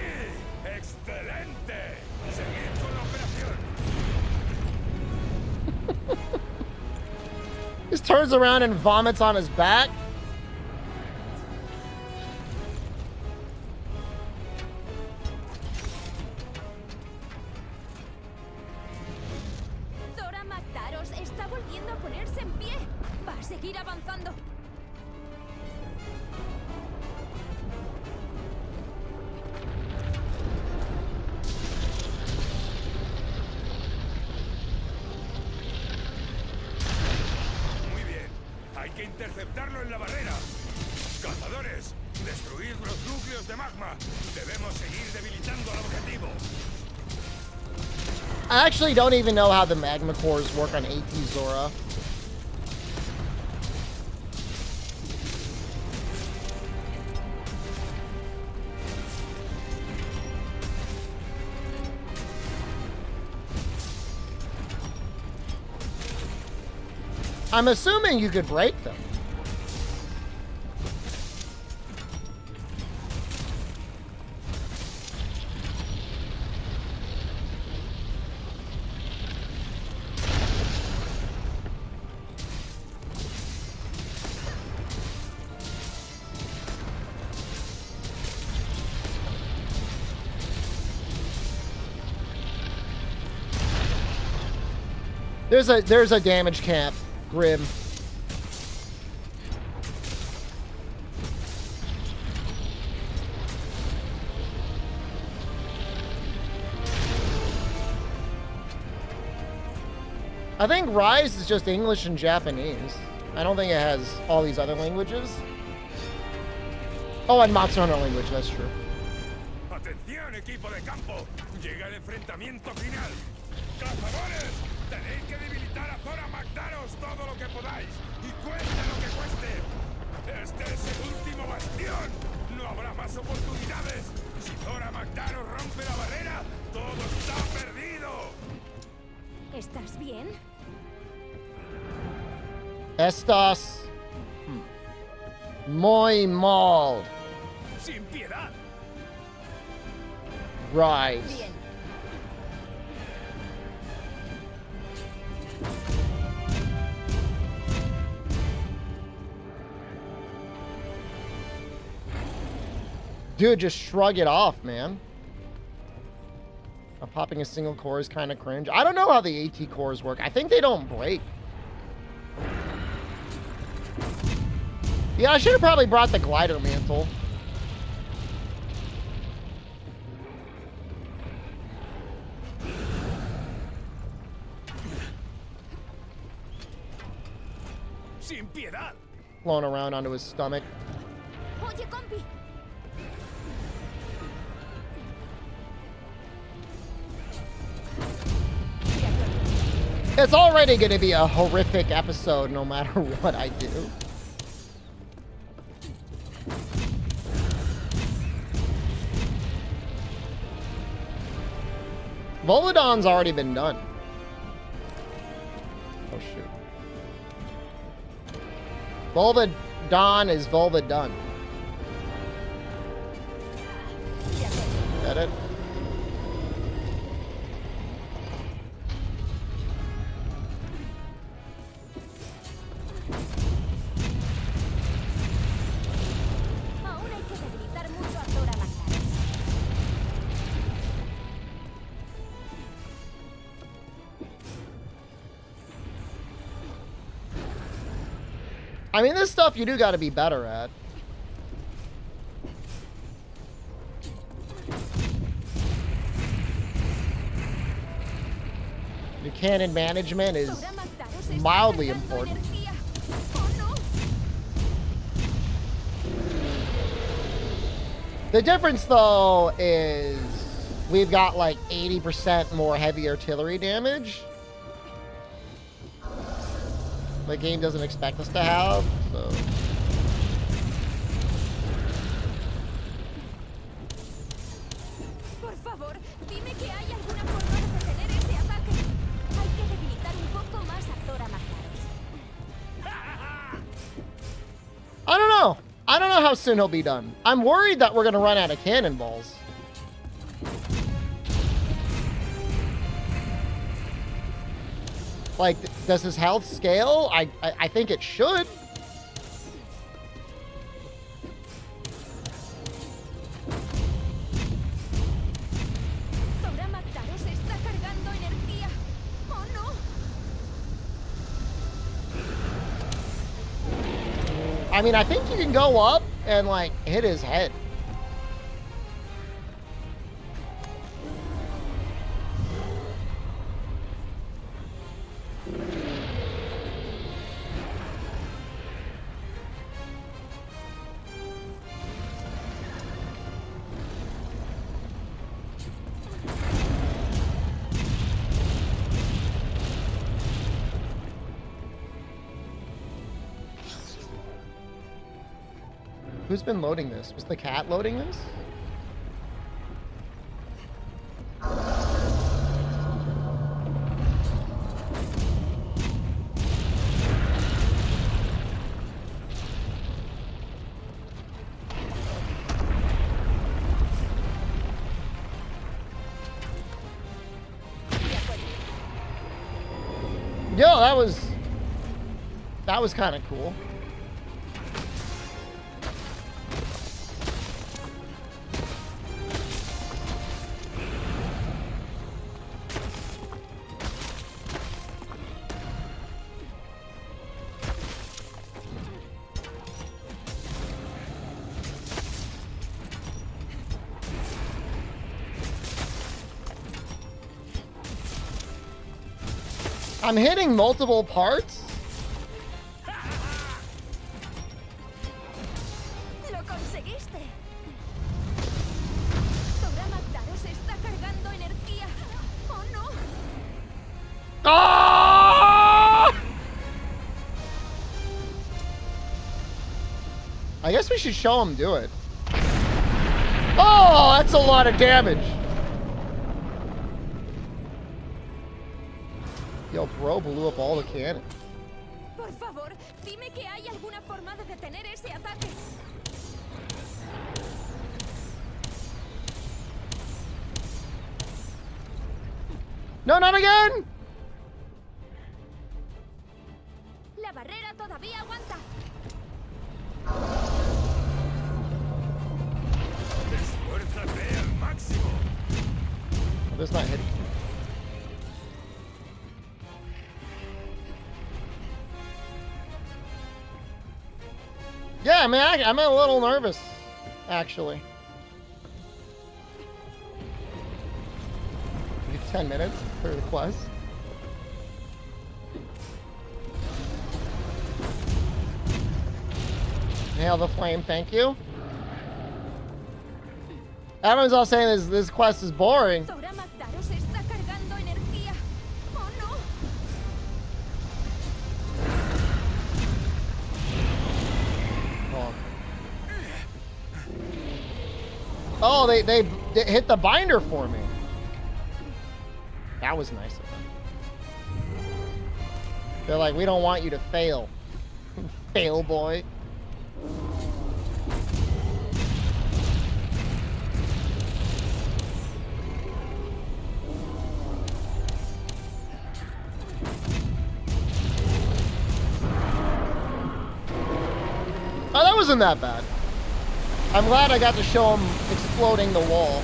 ¡Excelente! ¡Seguid con la operación! Just turns around and vomits on his back. Zorah Magdaros está volviendo a ponerse en pie. Va a seguir avanzando. Muy bien. Hay que interceptarlo en la barrera. ¡Cazadores! ¡Destruid los núcleos de magma! Debemos seguir debilitando al objetivo. I actually don't even know how the magma cores work on AT Zorah. I'm assuming you could break them. There's a damage cap, Grim. I think Rise is just English and Japanese. I don't think it has all these other languages. Oh, and Matsuno language, that's true. ¡Atención, equipo de campo! Llega el enfrentamiento final. ¡Cazadores! Tenéis que debilitar a Zorah Magdaros todo lo que podáis. Y cueste lo que cueste. Este es el último bastión. No habrá más oportunidades. Si Zorah Magdaros rompe la barrera, todo está perdido. ¿Estás bien? Estas muy mal. Sin piedad. Rise. Bien. Dude, just shrug it off, man. Popping a single core is kind of cringe. I don't know how the AT cores work. I think they don't break. Yeah, I should have probably brought the glider mantle. Sin piedad. Flown around onto his stomach. Oye, compi. It's already going to be a horrific episode no matter what I do. Volodon's already been done. Oh, shoot. Volvodon is Volvodon. Get it? Aún hay que debilitar mucho a Zorah Magdaros. I mean, this stuff you do got to be better at. Your cannon management is Zorah Magdaros está mildly cargando important. energía. Oh, no. The difference, though, is we've got like 80% more heavy artillery damage. The game doesn't expect us to have, so. Por favor, dime que hay alguna forma de detener ese ataque. Hay que debilitar un poco más a Zorah Magdaros. I don't know. I don't know how soon he'll be done. I'm worried that we're going to run out of cannonballs. Like, does his health scale? I think it should. Zorah Magdaros está cargando energía. Oh, no. I mean, I think you can go up and, like, hit his head. Who's been loading this? Was the cat loading this? Yo, that was kind of cool. I'm hitting multiple parts. Lo conseguiste. Zorah Magdaros está cargando energía. Oh, no. Ah! I guess we should show him do it. Oh, that's a lot of damage. Yo, bro blew up all the cannon. Por favor, dime que hay alguna forma de detener ese ataque. No, not again! La barrera todavía aguanta. Esfuérzate al máximo. That's not hitting. Yeah, man, I'm a little nervous, actually. We have 10 minutes for the quest. Hail the flame, thank you. Everyone's all saying this quest is boring. Zorah Magdaros está cargando energía. Oh no. Oh, they hit the binder for me. That was nice of them. They're like, we don't want you to fail. Fail, boy. Oh, that wasn't that bad. I'm glad I got to show him exploding the wall.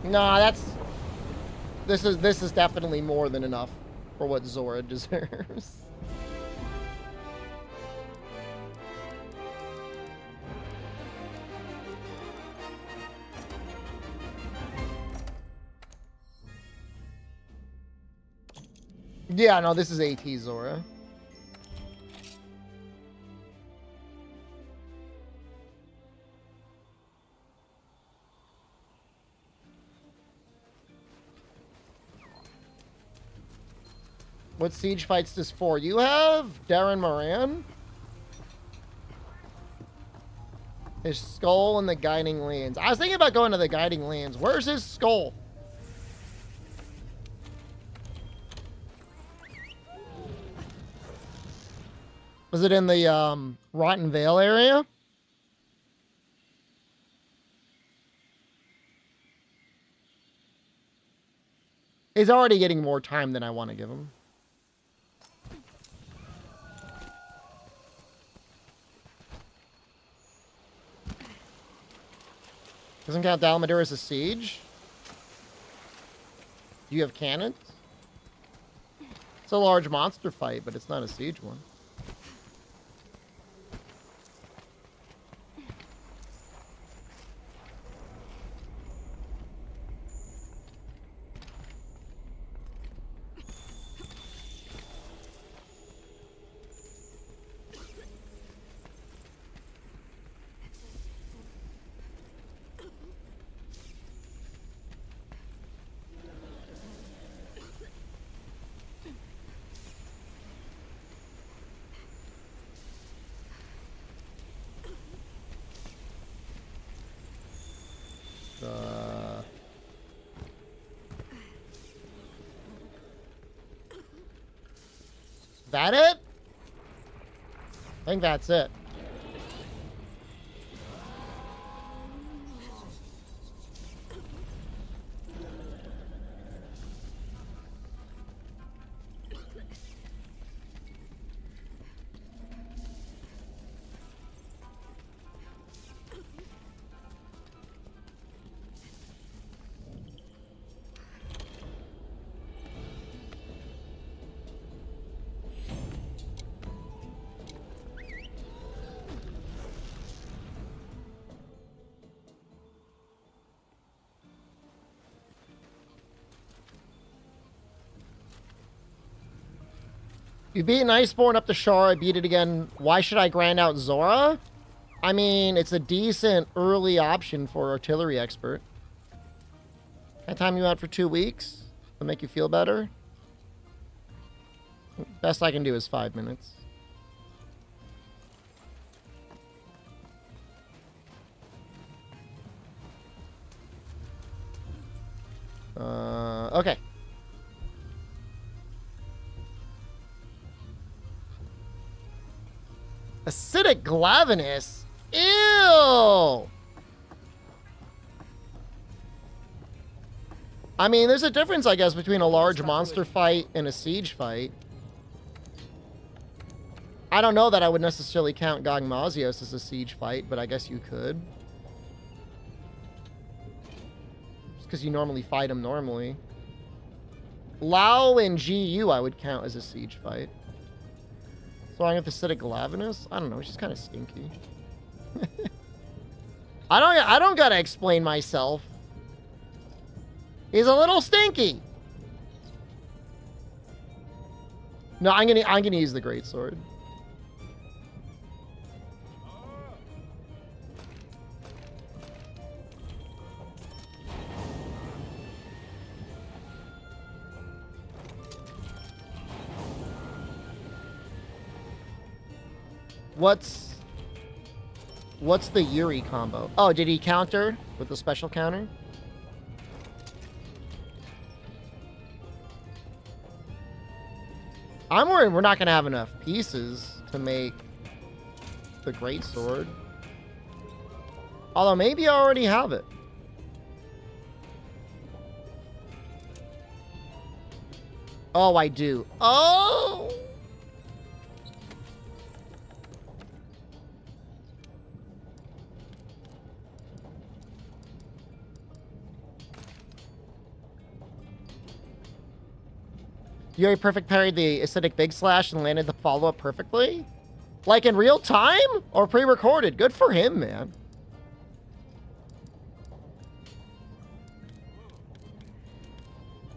Nah, this is definitely more than enough for what Zorah deserves. Yeah, no, this is AT Zorah. What siege fights does 4 you have? Darren Moran? His skull and the guiding lands. I was thinking about going to the guiding lands. Where's his skull? Was it in the Rotten Vale area? He's already getting more time than I want to give him. Doesn't count Dalmadur as a siege. Do you have cannons? It's a large monster fight, but it's not a siege one. That it? I think that's it. You've beaten Iceborne up to Shar, I beat it again. Why should I grind out Zorah? I mean, it's a decent early option for artillery expert. Can I time you out for 2 weeks? To make you feel better? Best I can do is 5 minutes. Okay. Acidic Glavenus? Ew! I mean, there's a difference, I guess, between a large monster fight and a siege fight. I don't know that I would necessarily count Gogmazios as a siege fight, but I guess you could. Just because you normally fight him normally. Lao and GU I would count as a siege fight. So I'm with Acidic Glavenus? I don't know, she's kind of stinky. I don't gotta explain myself. He's a little stinky. No, I'm gonna use the greatsword. What's the Yuri combo? Oh, did he counter with the special counter? I'm worried we're not gonna have enough pieces to make the greatsword. Although maybe I already have it. Oh, I do. Oh! Yuri perfect parried the acidic big slash and landed the follow-up perfectly? Like in real time? Or pre-recorded? Good for him, man.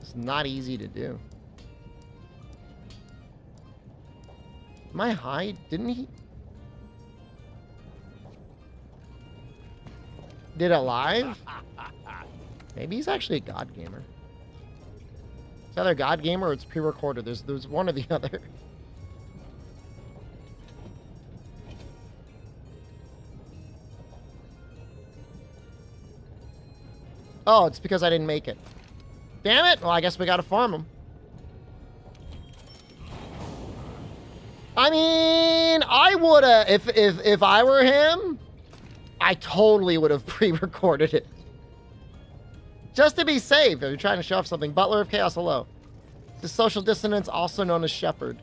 It's not easy to do. Am I high? Didn't he? Did it live? Maybe he's actually a god gamer. It's either God Gamer or it's pre-recorded. There's one or the other. Oh, it's because I didn't make it. Damn it! Well, I guess we gotta farm him. I mean, I woulda if I were him, I totally would have pre-recorded it. Just to be safe, if you're trying to show off something. Butler of Chaos, hello. This is Social Dissonance, also known as Shepherd.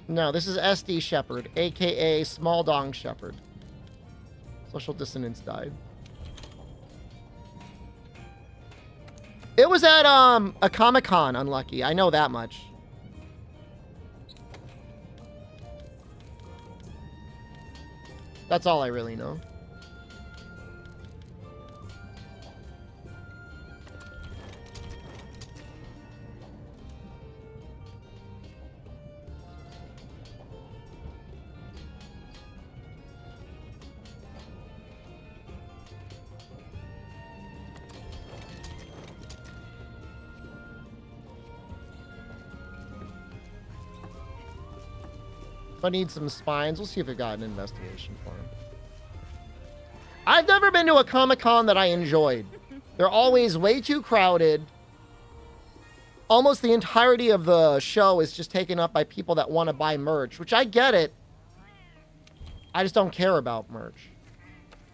No, this is SD Shepherd, aka Small Dong Shepherd. Social Dissonance died. It was at a Comic-Con, unlucky. I know that much. That's all I really know. If I need some spines, we'll see if we got an investigation for him. I've never been to a Comic-Con that I enjoyed. They're always way too crowded. Almost the entirety of the show is just taken up by people that want to buy merch, which I get it. I just don't care about merch.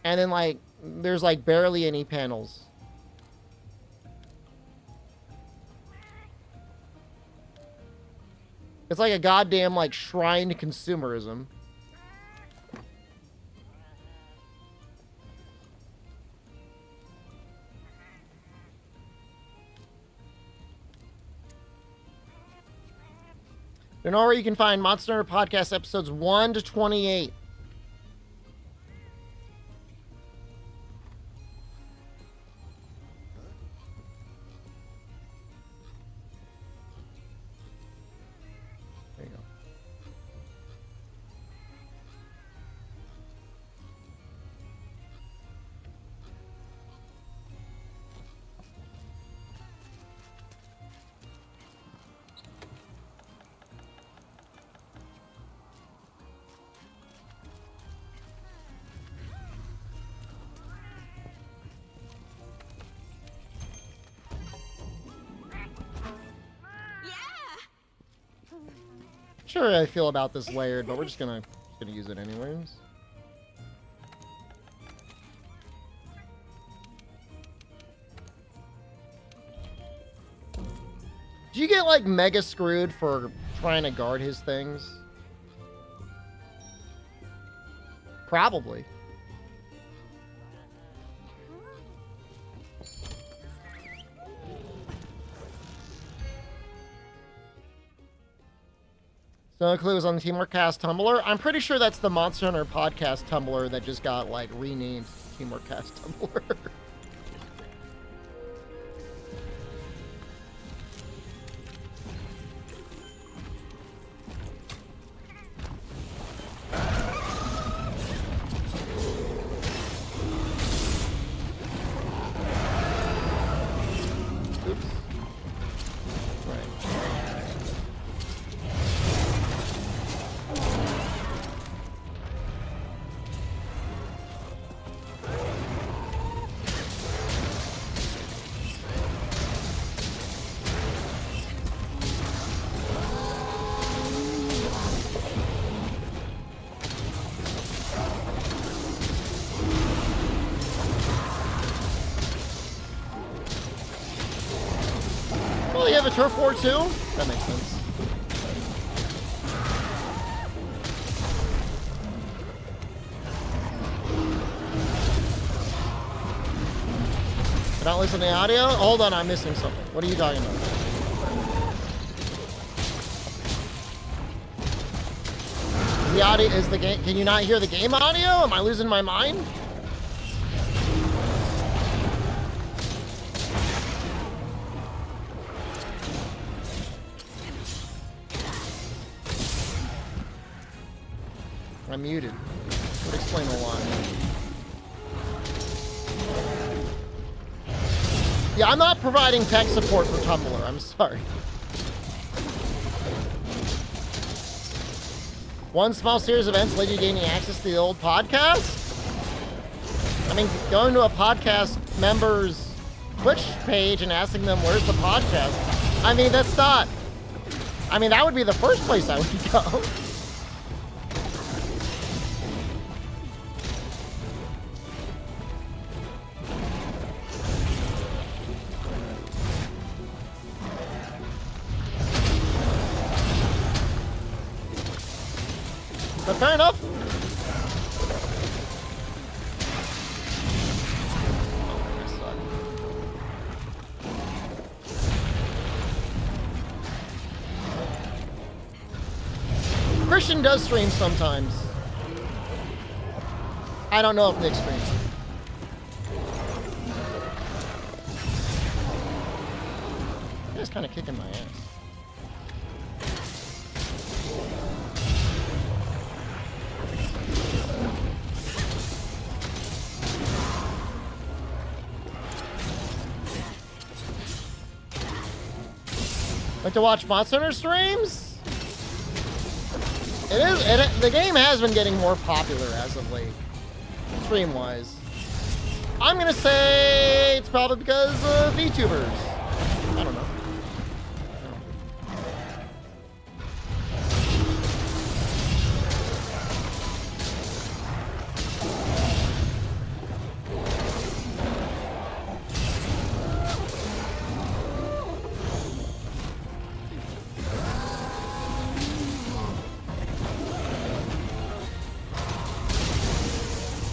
And then, like, there's, like, barely any panels. It's like a goddamn, like, shrine to consumerism. You know where you can find Monster Hunter Podcast episodes 1 to 28. There you go. Sure, I feel about this layered, but we're just gonna use it anyways. Do you get like mega screwed for trying to guard his things? Probably. No clue was on the Teamwork Cast Tumblr. I'm pretty sure that's the Monster Hunter Podcast Tumblr that just got, like, renamed Teamwork Cast Tumblr. Turf War 2? That makes sense. Not listen to the audio? Hold on, I'm missing something. What are you talking about? The audio is the game. Can you not hear the game audio? Am I losing my mind? I'm muted. Would explain a lot. Yeah, I'm not providing tech support for Tumblr. I'm sorry. One small series of events led you gaining access to the old podcast? I mean, going to a podcast member's Twitch page and asking them, where's the podcast? I mean, that's not... I mean, that would be the first place I would go. But fair enough. Christian does stream sometimes. I don't know if Nick streams. He's kind of kicking my ass. Like to watch Monster Hunter streams? The game has been getting more popular as of late, stream-wise. I'm gonna say it's probably because of VTubers. I don't know.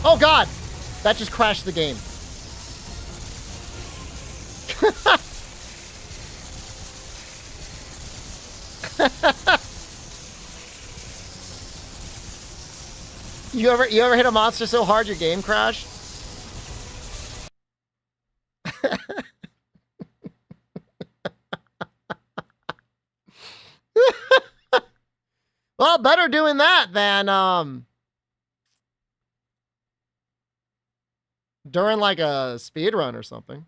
Oh god! That just crashed the game. You ever hit a monster so hard your game crashed? Well, better doing that than during like a speed run or something.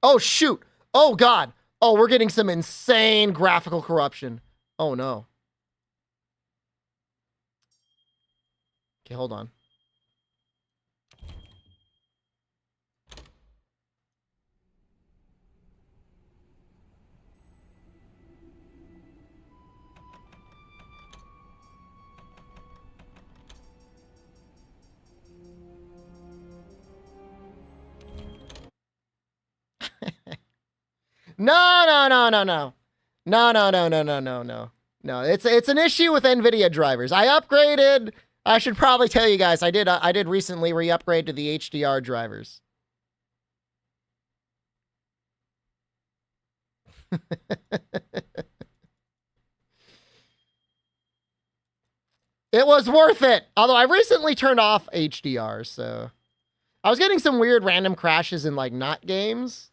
Oh shoot. Oh god. Oh, we're getting some insane graphical corruption. Oh no. Okay, hold on. No. No, it's an issue with NVIDIA drivers. I upgraded. I should probably tell you guys, I did recently re-upgrade to the HDR drivers. It was worth it. Although I recently turned off HDR, so I was getting some weird random crashes in like not games.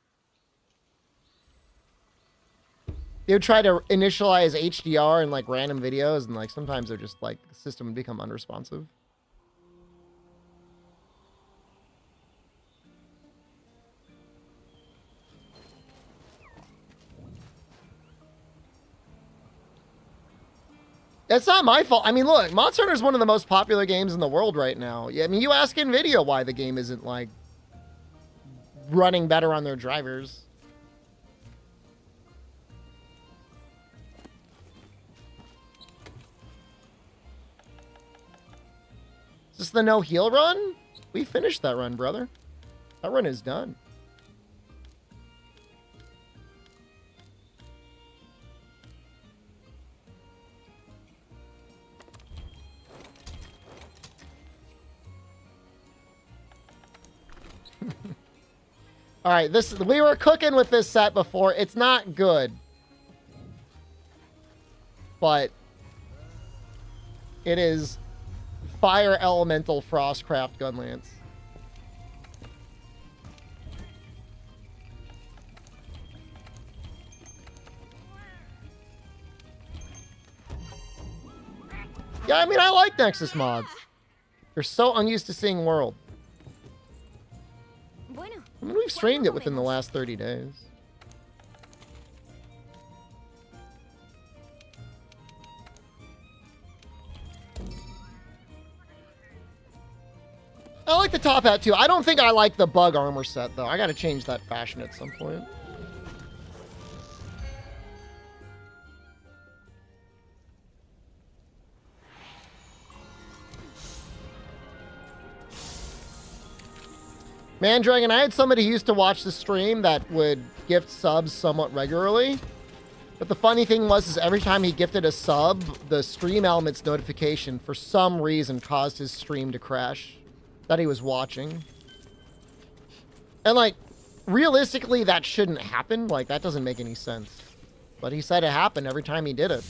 They would try to initialize HDR in like random videos, and like sometimes they're just like the system would become unresponsive. It's not my fault. I mean, look, Monster Hunter is one of the most popular games in the world right now. Yeah, I mean, you ask NVIDIA why the game isn't like running better on their drivers. Is this the no heal run? We finished that run, brother. That run is done. All right, we were cooking with this set before. It's not good. But it is Fire Elemental Frostcraft Gunlance. Yeah, I mean, I like Nexus mods. You're so unused to seeing World. I mean, we've streamed it within the last 30 days. I like the top hat, too. I don't think I like the bug armor set, though. I gotta change that fashion at some point. Mandragon, I had somebody who used to watch the stream that would gift subs somewhat regularly. But the funny thing was, is every time he gifted a sub, the stream elements notification, for some reason, caused his stream to crash that he was watching. And, like, realistically, that shouldn't happen. Like, that doesn't make any sense. But he said it happened every time he did it.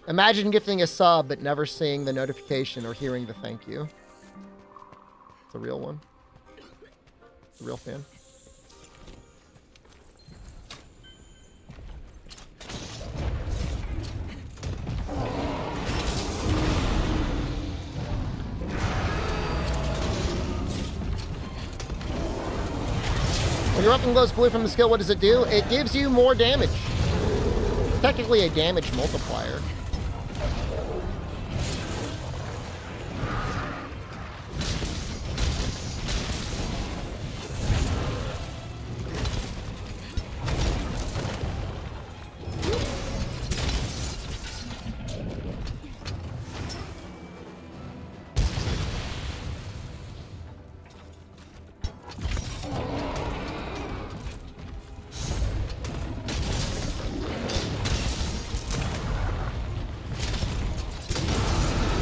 Imagine gifting a sub but never seeing the notification or hearing the thank you. It's a real one. It's a real fan. When your weapon glows blue from the skill, what does it do? It gives you more damage. It's technically a damage multiplier.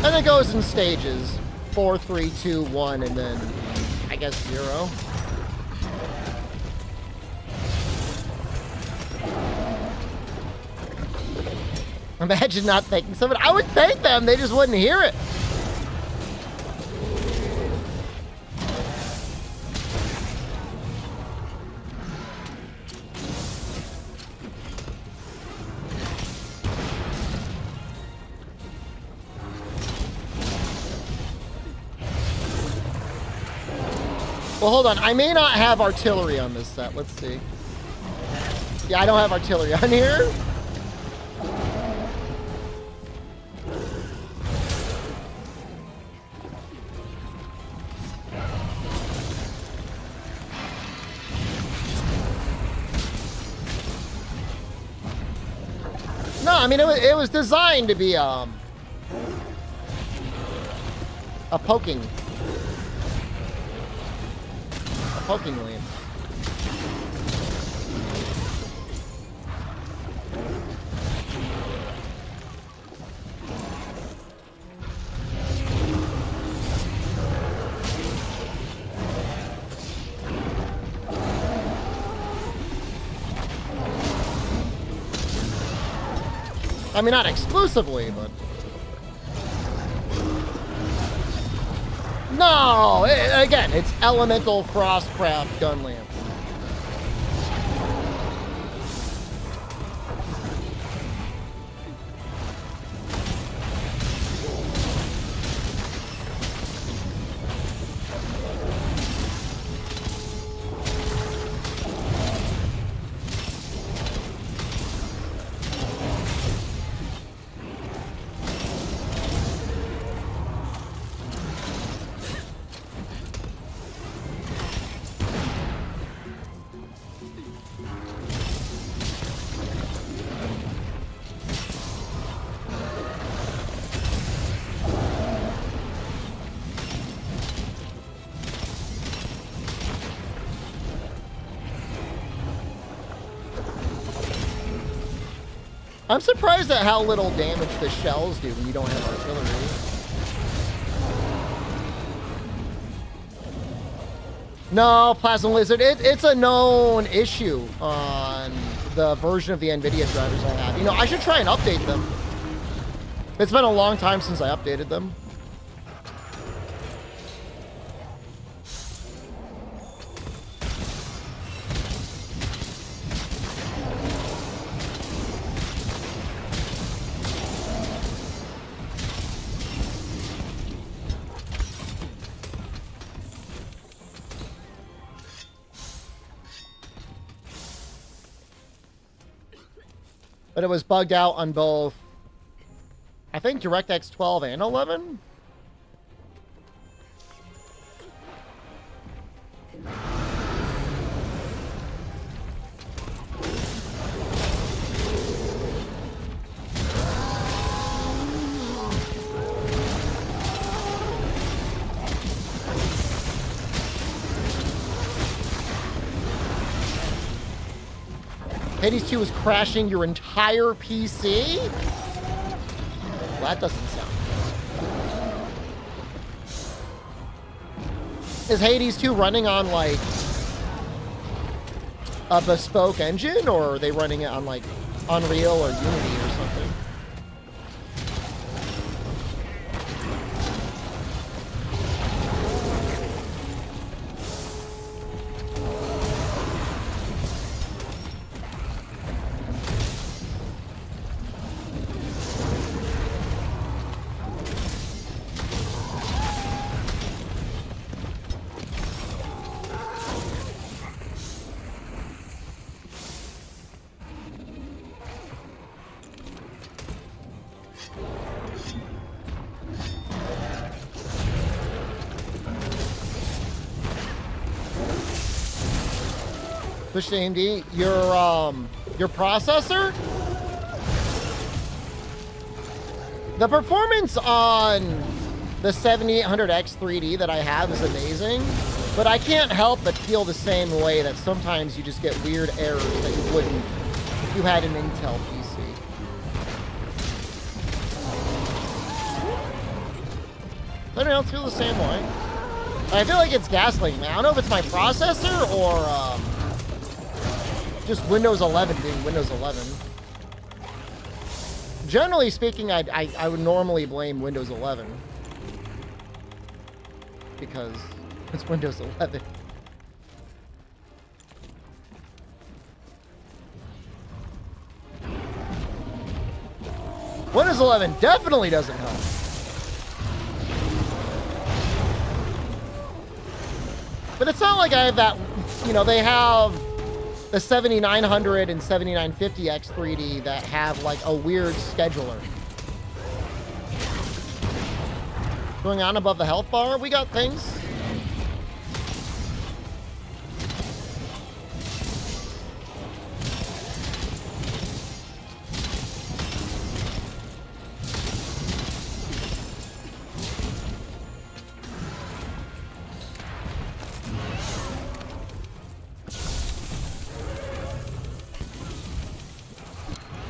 And it goes in stages. 4, 3, 2, 1, and then, I guess, 0. Imagine not thanking someone. I would thank them, they just wouldn't hear it. Well, hold on. I may not have artillery on this set. Let's see. Yeah, I don't have artillery on here. No, I mean, it was designed to be a poking lane. I mean, not exclusively, but... No! Again, it's Elemental Frostcraft Gunlance. I'm surprised at how little damage the shells do when you don't have artillery. No, Plasma Lizard, it's a known issue on the version of the NVIDIA drivers I have. You know, I should try and update them. It's been a long time since I updated them. But it was bugged out on both, I think, DirectX 12 and 11? Hades 2 is crashing your entire PC? Well, that doesn't sound good. Is Hades 2 running on, like, a bespoke engine, or are they running it on, like, Unreal or Unity or something? Push to AMD, your processor? The performance on the 7800X 3D that I have is amazing, but I can't help but feel the same way that sometimes you just get weird errors that you wouldn't if you had an Intel PC. Does anyone else feel the same way? I feel like it's gaslighting me. I don't know if it's my processor or just Windows 11 being Windows 11. Generally speaking, I would normally blame Windows 11 because it's Windows 11. Windows 11 definitely doesn't help. But it's not like I have that, you know, they have the 7900 and 7950X 3D that have like a weird scheduler. Going on above the health bar, we got things.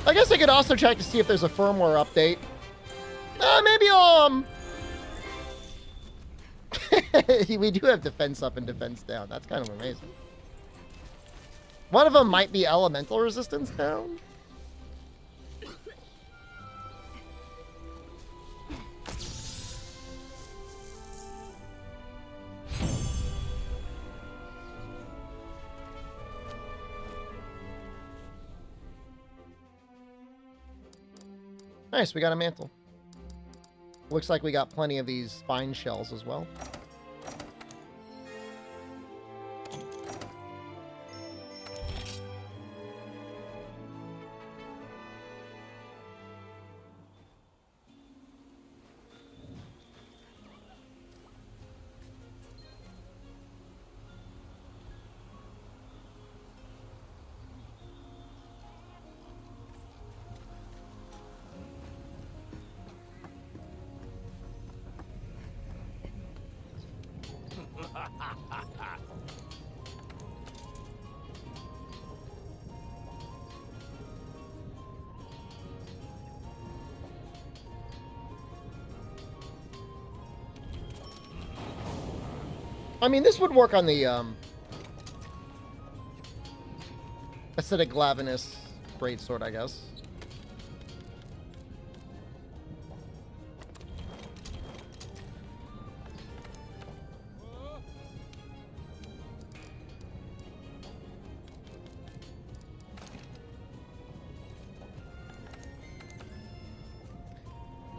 I guess I could also check to see if there's a firmware update. Maybe we do have defense up and defense down. That's kind of amazing. One of them might be elemental resistance down. Nice, we got a mantle. Looks like we got plenty of these spine shells as well. I mean, this would work on the acidic glavinus greatsword, I guess.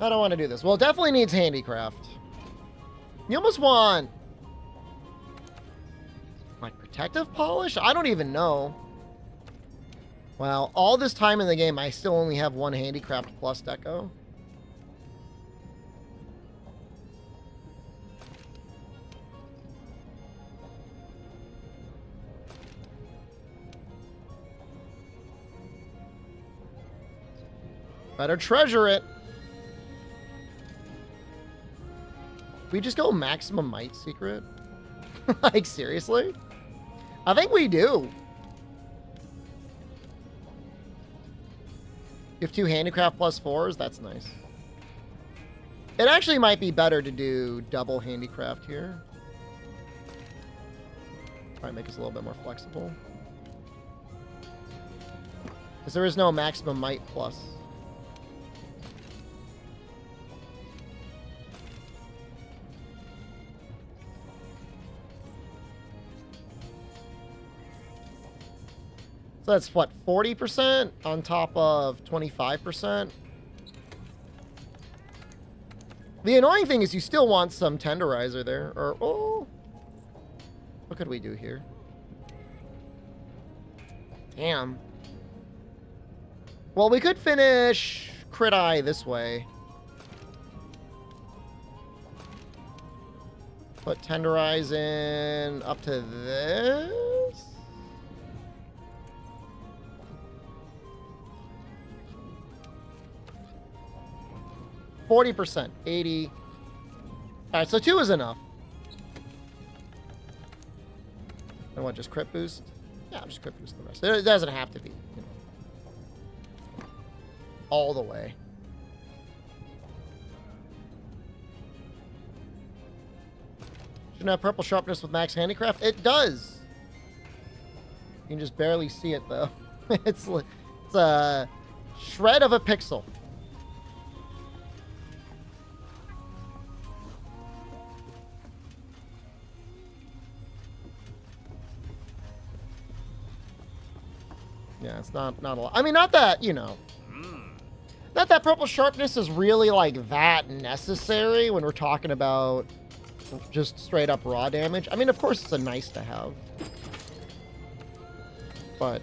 I don't want to do this. Well, it definitely needs handicraft. You almost want... like, protective polish? I don't even know. Well, all this time in the game, I still only have one handicraft plus deco. Better treasure it. We just go maximum might secret? Like, seriously? I think we do. You have 2 handicraft plus 4s? That's nice. It actually might be better to do double handicraft here. Try and make us a little bit more flexible. Because there is no maximum might plus. So that's what, 40% on top of 25%? The annoying thing is you still want some tenderizer there. Or, oh, what could we do here? Damn. Well, we could finish Crit Eye this way. Put tenderize in up to this. 40%, 80. All right, so 2 is enough. And what, just crit boost? Yeah, just crit boost the rest. It doesn't have to be, you know, all the way. Shouldn't have purple sharpness with max handicraft. It does. You can just barely see it though. It's a shred of a pixel. Yeah, it's not a lot. I mean, not that, you know. Not that purple sharpness is really, like, that necessary when we're talking about just straight up raw damage. I mean, of course, it's a nice to have. But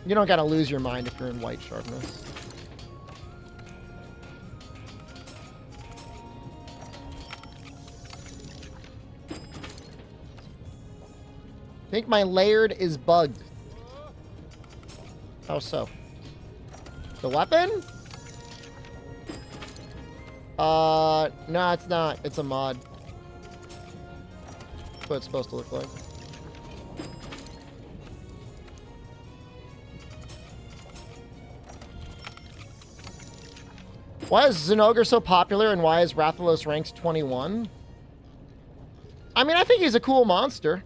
you don't gotta lose your mind if you're in white sharpness. I think my layered is bugged. How so? The weapon? No, it's not. It's a mod. That's what it's supposed to look like. Why is Xenoverse so popular and why is Rathalos ranked 21? I mean, I think he's a cool monster.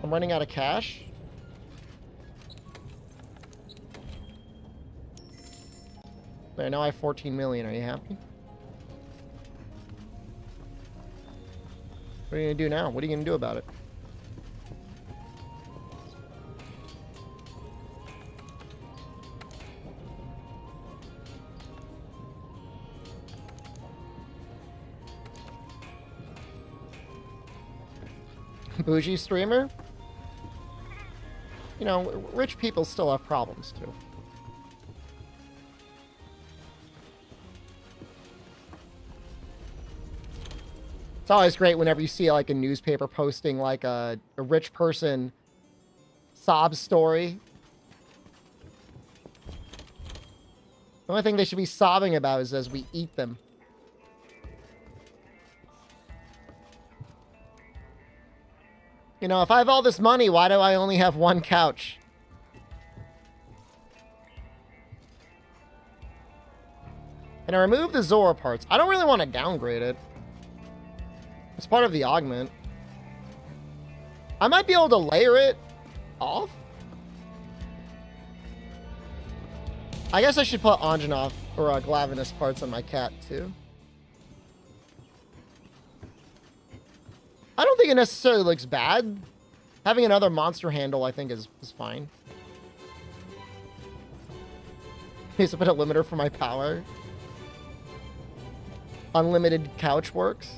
I'm running out of cash. There, now I have 14 million. Are you happy? What are you going to do now? What are you going to do about it? Bougie streamer? You know, rich people still have problems, too. It's always great whenever you see, like, a newspaper posting, like, a rich person sob story. The only thing they should be sobbing about is as we eat them. You know, if I have all this money, why do I only have one couch? And I remove the Zorah parts. I don't really want to downgrade it. It's part of the augment. I might be able to layer it off. I guess I should put Anjanov or Glavinus parts on my cat too. I don't think it necessarily looks bad. Having another monster handle, I think, is fine. Needs to put a limiter for my power. Unlimited couch works.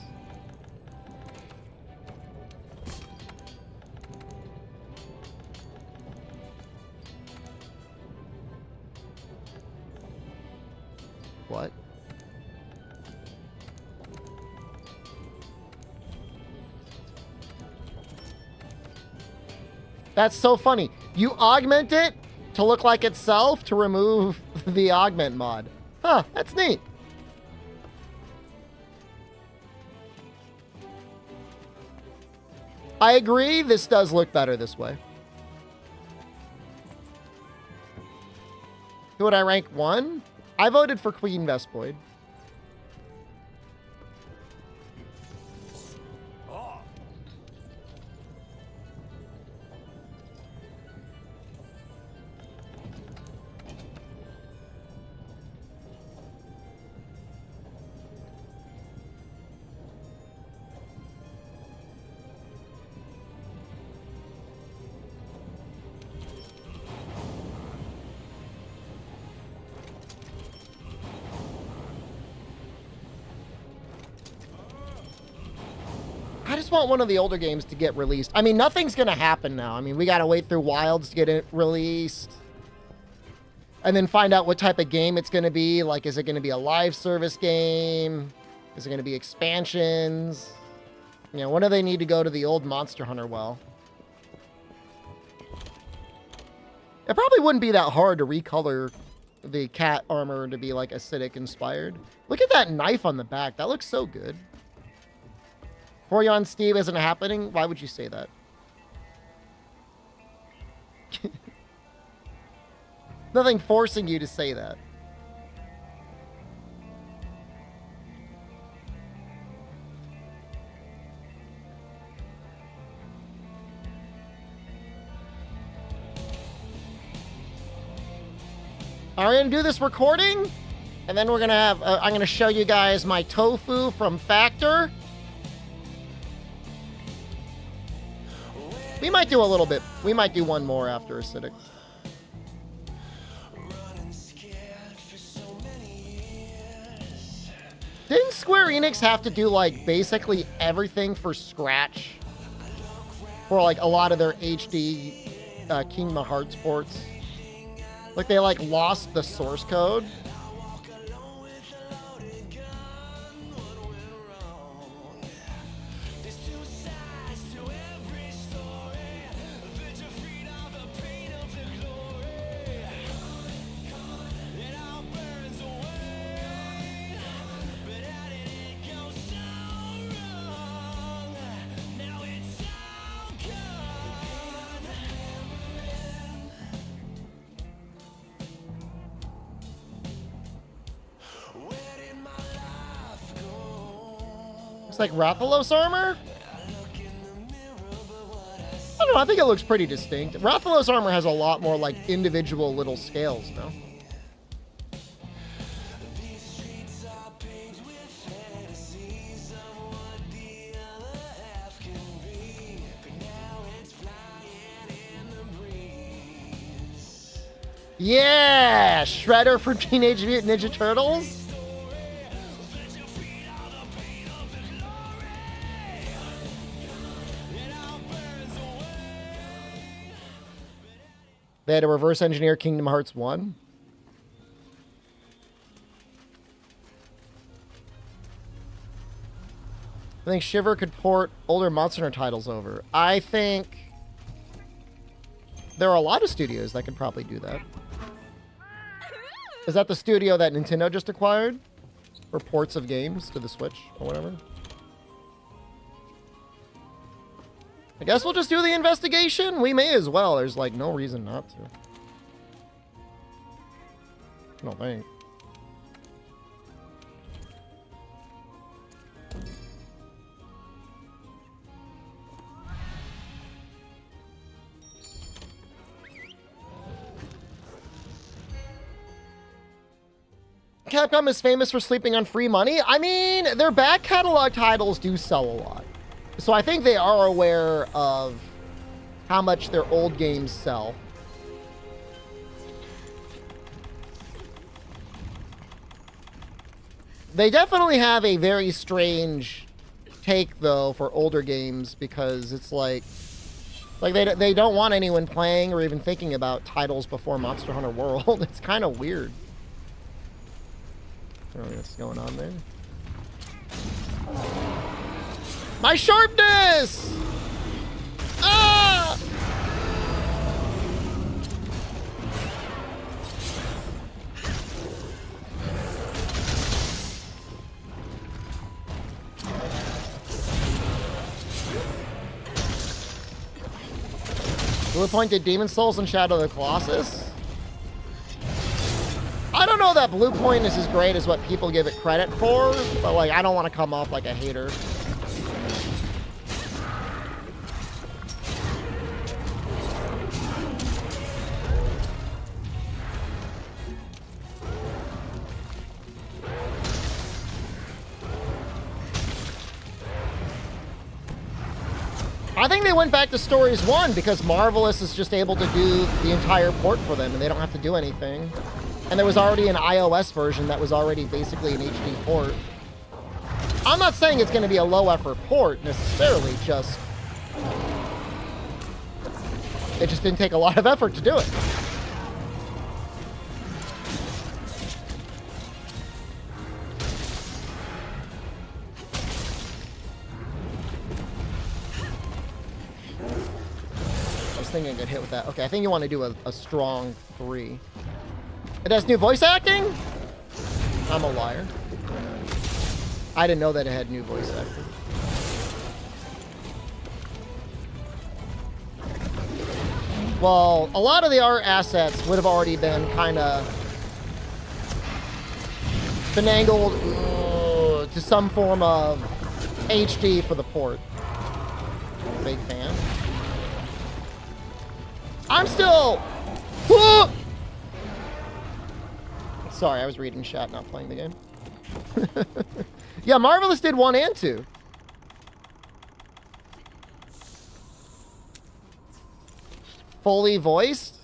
What? That's so funny. You augment it to look like itself to remove the augment mod. Huh, that's neat. I agree, this does look better this way. Who would I rank 1? I voted for Queen Vespoid. I just want one of the older games to get released. I mean, nothing's going to happen now. I mean, we got to wait through Wilds to get it released. And then find out what type of game it's going to be. Like, is it going to be a live service game? Is it going to be expansions? You know, when do they need to go to the old Monster Hunter well? It probably wouldn't be that hard to recolor the cat armor to be, like, acidic inspired. Look at that knife on the back. That looks so good. For you on Steam isn't happening? Why would you say that? Nothing forcing you to say that. Are we gonna do this recording? And then we're gonna have, I'm gonna show you guys my tofu from Factor. We might do a little bit. We might do one more after Acidic. Didn't Square Enix have to do, like, basically everything for scratch? For, like, a lot of their HD Kingdom Hearts ports? Like, they, like, lost the source code? Looks like Rathalos armor? I don't know, I think it looks pretty distinct. Rathalos armor has a lot more, like, individual little scales, no? Yeah! Shredder from Teenage Mutant Ninja Turtles? They had to reverse engineer Kingdom Hearts 1. I think Shiver could port older Monster Hunter titles over. I think there are a lot of studios that could probably do that. Is that the studio that Nintendo just acquired? For ports of games to the Switch or whatever? I guess we'll just do the investigation. We may as well. There's, like, no reason not to. I don't think. Capcom is famous for sleeping on free money? I mean, their back catalog titles do sell a lot. So I think they are aware of how much their old games sell. They definitely have a very strange take, though, for older games, because it's like they don't want anyone playing or even thinking about titles before Monster Hunter World. It's kind of weird. I don't know what's going on there. My sharpness! Ah! Blue Point did Demon Souls and Shadow of the Colossus? I don't know that Blue Point is as great as what people give it credit for, but like I don't want to come off like a hater. I think they went back to Stories 1 because Marvelous is just able to do the entire port for them and they don't have to do anything. And there was already an iOS version that was already basically an HD port. I'm not saying it's going to be a low effort port necessarily, just it just didn't take a lot of effort to do it. I think I get hit with that. Okay, I think you want to do a strong 3. It has new voice acting? I'm a liar. I didn't know that it had new voice acting. Well, a lot of the art assets would have already been kind of finagled to some form of HD for the port. Big fan. I'm still... Whoa! Sorry, I was reading chat, not playing the game. Yeah, Marvelous did 1 and 2. Fully voiced?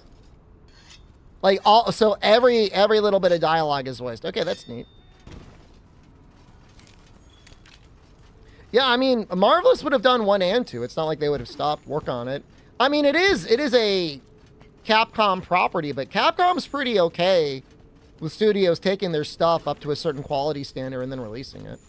Like, all, so every little bit of dialogue is voiced. Okay, that's neat. Yeah, I mean, Marvelous would have done 1 and 2. It's not like they would have stopped work on it. I mean, it is a Capcom property, but Capcom's pretty okay with studios taking their stuff up to a certain quality standard and then releasing it.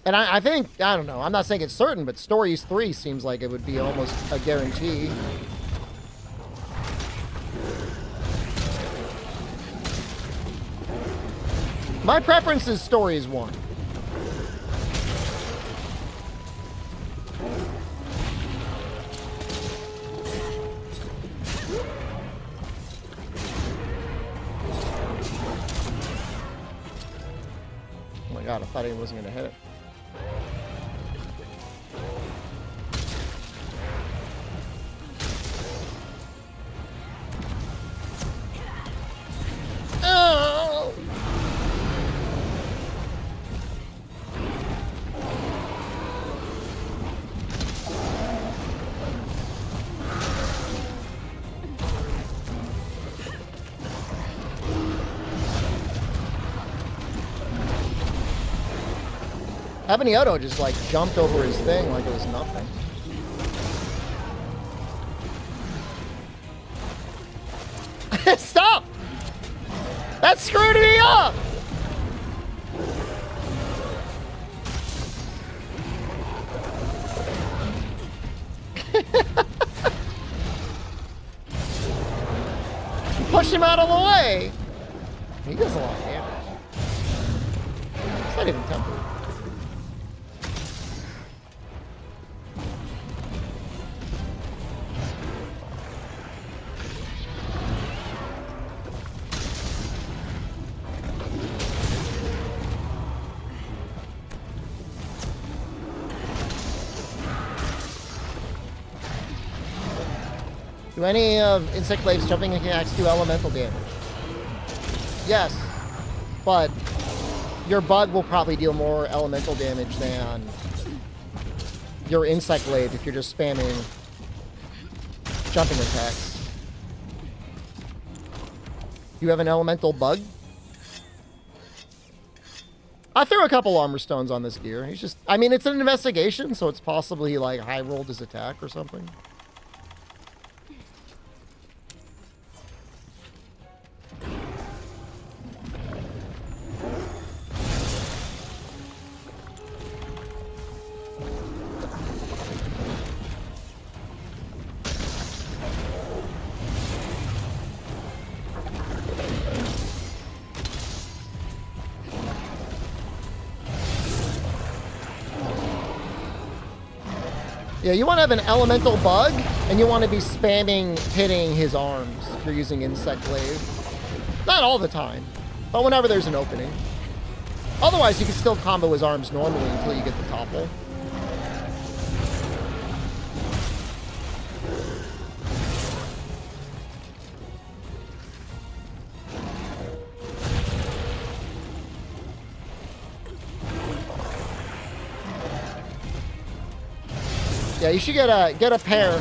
And I think, I don't know, I'm not saying it's certain, but Stories 3 seems like it would be almost a guarantee. My preference is Stories 1. Oh my god, I thought he wasn't going to hit it. Oh! Habanioto just like jumped over his thing like it was nothing. Stop! That screwed me up! Push him out of the way! He does a lot of damage. It's not even tempered. Do any of insect glaives jumping attacks do elemental damage? Yes, but your bug will probably deal more elemental damage than your insect glaive if you're just spamming jumping attacks. You have an elemental bug? I threw a couple armor stones on this gear. He's just, I mean, it's an investigation, so it's possibly like high rolled his attack or something. Yeah, you want to have an elemental bug, and you want to be spamming hitting his arms if you're using Insect Glaive. Not all the time, but whenever there's an opening. Otherwise, you can still combo his arms normally until you get the topple. Yeah, you should get a pair.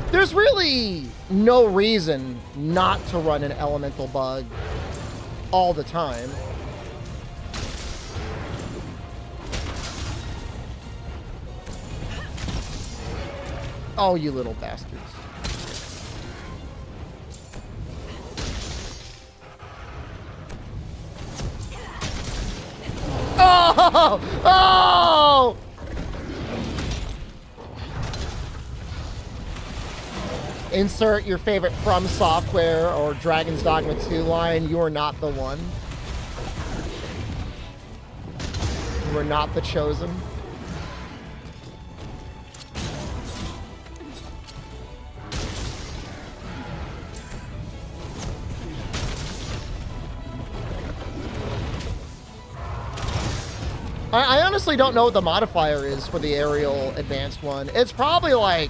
There's really no reason not to run an elemental bug all the time. Oh, you little bastards. Oh! Oh! Insert your favorite From Software or Dragon's Dogma 2 line. You are not the one. You are not the chosen. I honestly don't know what the modifier is for the aerial advanced one. It's probably like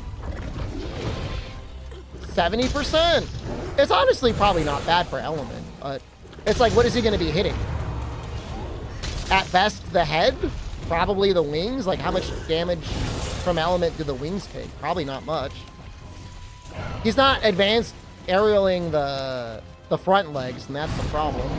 70%. It's honestly probably not bad for element, but it's like, what is he going to be hitting? At best, the head? Probably the wings? Like, how much damage from element do the wings take? Probably not much. He's not advanced aerialing the front legs, and that's the problem.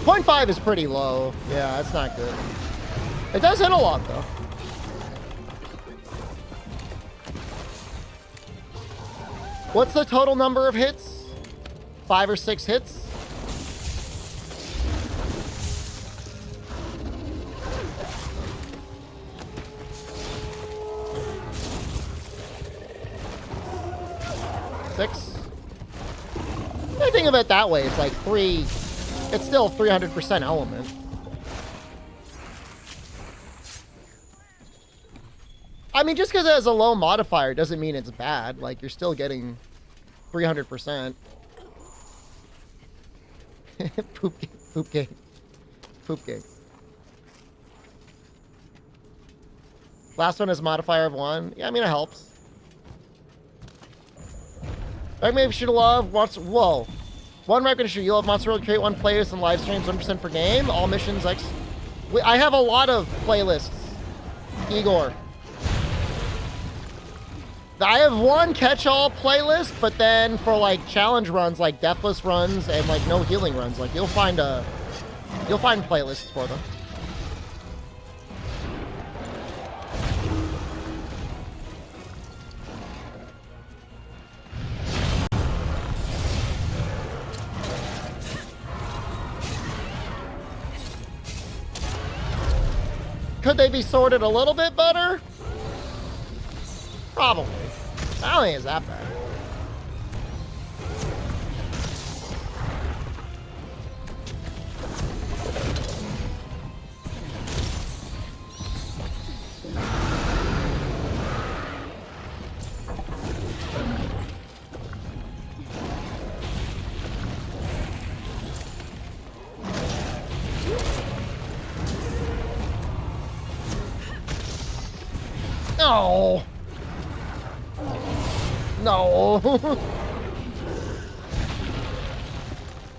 .5 is pretty low. Yeah, that's not good. It does hit a lot, though. What's the total number of hits? 5 or 6 hits? Six? I think of it that way. It's like 3... It's still 300% element. I mean, just because it has a low modifier doesn't mean it's bad. Like, you're still getting 300%. Poop game. Poop game. Poop game. Last one is modifier of 1. Yeah, I mean, it helps. Maybe should love what's... Whoa. One record issue, you love Monster World, create one playlist and live streams 100% per game. All missions, like... I have a lot of playlists, Igor. I have one catch-all playlist, but then for, like, challenge runs, like deathless runs and, like, no healing runs, like, you'll find playlists for them. Could they be sorted a little bit better? Probably. I don't think it's that bad. No. No.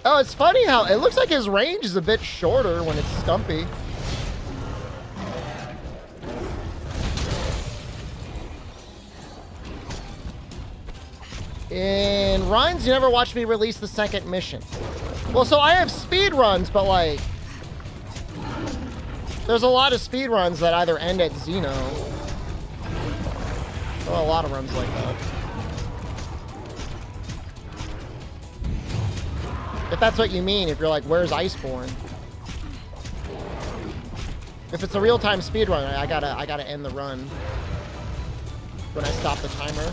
Oh, it's funny how it looks like his range is a bit shorter when it's Stumpy. In runs, you never watched me release the second mission. Well, so I have speed runs, but like, there's a lot of speed runs that either end at Xeno. Well, a lot of runs like that. If that's what you mean, if you're like, where's Iceborne? If it's a real-time speed run, I gotta end the run when I stop the timer.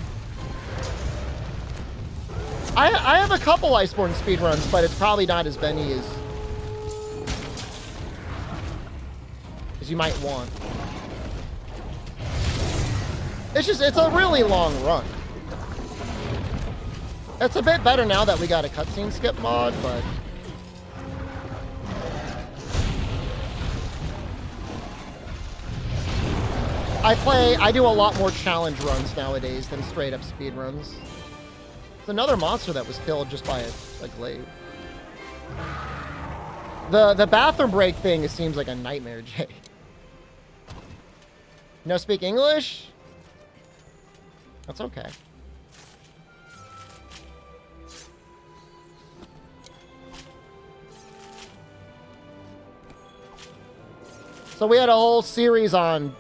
I have a couple Iceborne speedruns, but it's probably not as many as you might want. It's a really long run. It's a bit better now that we got a cutscene skip mod, but I do a lot more challenge runs nowadays than straight up speed runs. It's another monster that was killed just by a glaive. The bathroom break thing, it seems like a nightmare, Jay. No speak English? That's okay. So we had a whole series on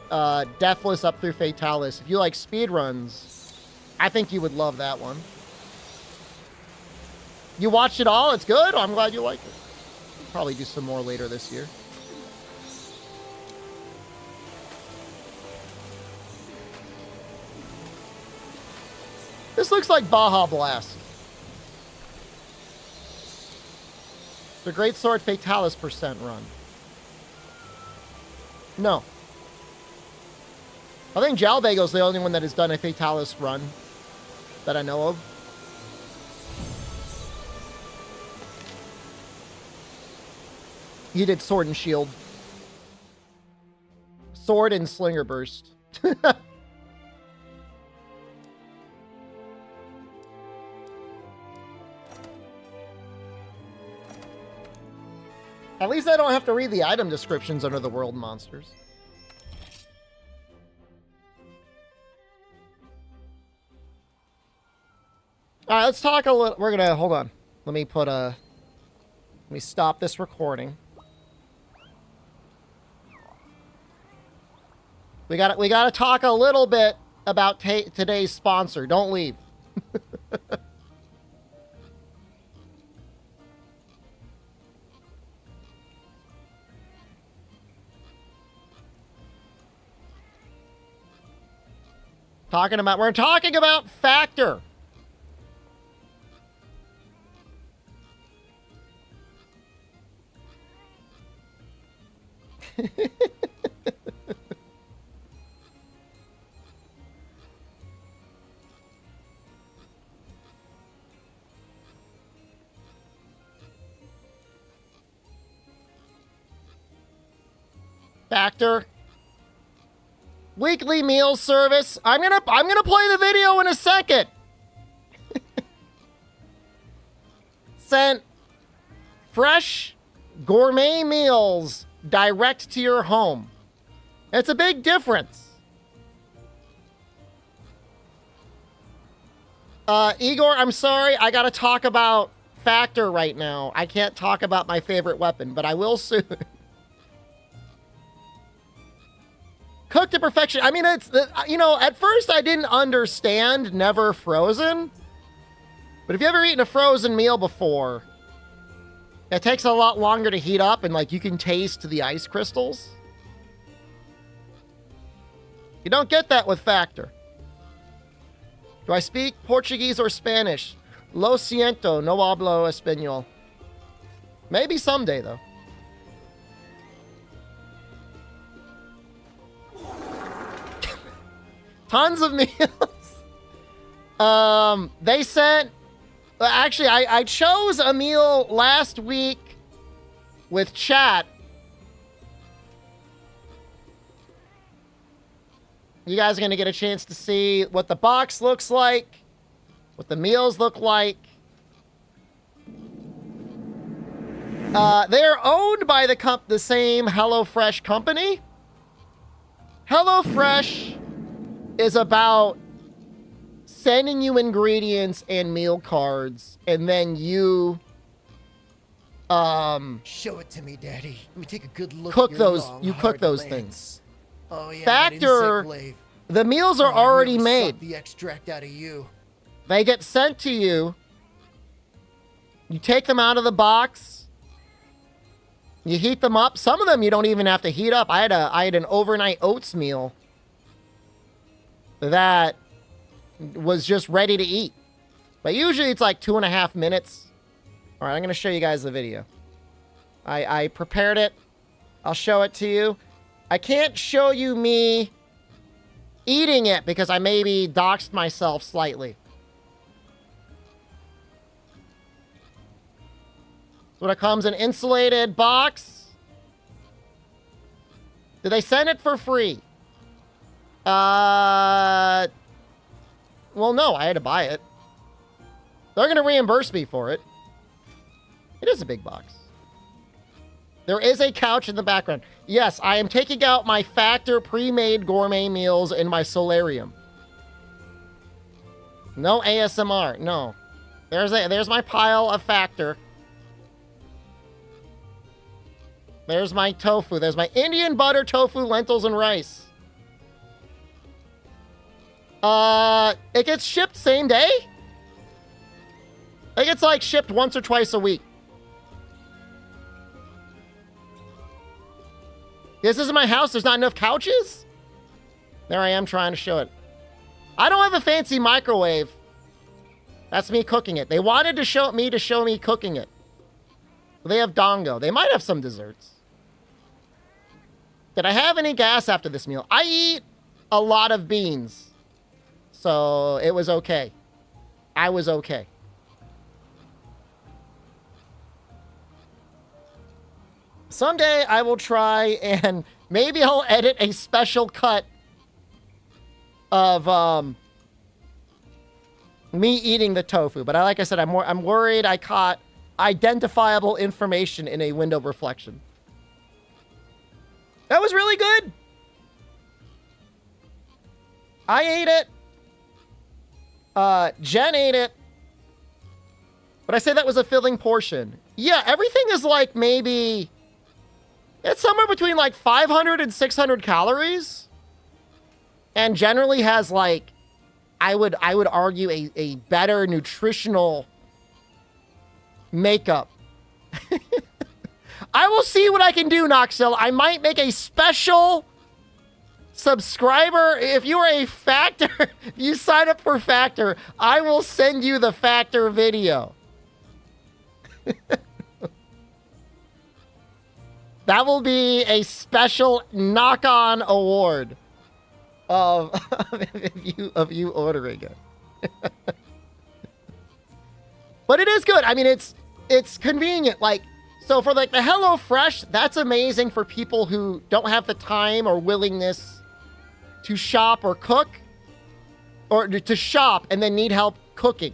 Deathless up through Fatalis. If you like speedruns, I think you would love that one. You watched it all? It's good? I'm glad you liked it. Probably do some more later this year. This looks like Baja Blast. The Great Sword Fatalis % run. No. I think Jalbego's the only one that has done a Fatalis run that I know of. He did Sword and Shield. Sword and Slinger Burst. At least I don't have to read the item descriptions under the world monsters. All right, let's talk a little. We're gonna hold on. Let me stop this recording. We gotta talk a little bit about today's sponsor. Don't leave. We're talking about Factor. Factor. Weekly meal service. I'm gonna play the video in a second. Sent fresh gourmet meals direct to your home. It's a big difference. Igor, I'm sorry. I gotta talk about Factor right now. I can't talk about my favorite weapon, but I will soon. Cooked to perfection. I mean, it's, you know, at first I didn't understand never frozen. But if you ever eaten a frozen meal before, it takes a lot longer to heat up and, like, you can taste the ice crystals. You don't get that with Factor. Do I speak Portuguese or Spanish? Lo siento, no hablo español. Maybe someday, though. Tons of meals. They sent... Actually, I chose a meal last week with chat. You guys are going to get a chance to see what the box looks like, what the meals look like. They're owned by the same HelloFresh company. HelloFresh is about sending you ingredients and meal cards, and then you show it to me, Daddy. Let me take a good look. cook at your those. long, You cook hard those lens. things. Oh yeah. Factor, the meals are already made. The extract out of you. They get sent to you. You take them out of the box. You heat them up. Some of them you don't even have to heat up. I had an overnight oats meal that was just ready to eat. But usually it's like 2.5 minutes. All right, I'm going to show you guys the video. I prepared it. I'll show it to you. I can't show you me eating it because I maybe doxed myself slightly. So it comes in insulated box. Did they send it for free? Well, no, I had to buy it. They're going to reimburse me for it. It is a big box. There is a couch in the background. Yes, I am taking out my Factor pre-made gourmet meals in my solarium. No ASMR. No. There's my pile of Factor. There's my tofu. There's my Indian butter tofu, lentils, and rice. It gets shipped same day? I think it's like shipped once or twice a week. This isn't my house. There's not enough couches? There I am trying to show it. I don't have a fancy microwave. That's me cooking it. They wanted to show me cooking it. They have dongo. They might have some desserts. Did I have any gas after this meal? I eat a lot of beans. So it was okay. I was okay. Someday I will try and maybe I'll edit a special cut of me eating the tofu. But like I said, I'm worried I caught identifiable information in a window reflection. That was really good. I ate it. Jen ate it. But I say that was a filling portion. Yeah, everything is like maybe... It's somewhere between like 500 and 600 calories. And generally has like, I would argue a better nutritional makeup. I will see what I can do, Noxel. I might make a special subscriber. If you are a Factor, if you sign up for Factor, I will send you the Factor video. That will be a special knock-on award of you ordering it. But it is good. I mean, it's convenient. Like, so for like the HelloFresh, that's amazing for people who don't have the time or willingness to shop or cook, or to shop and then need help cooking.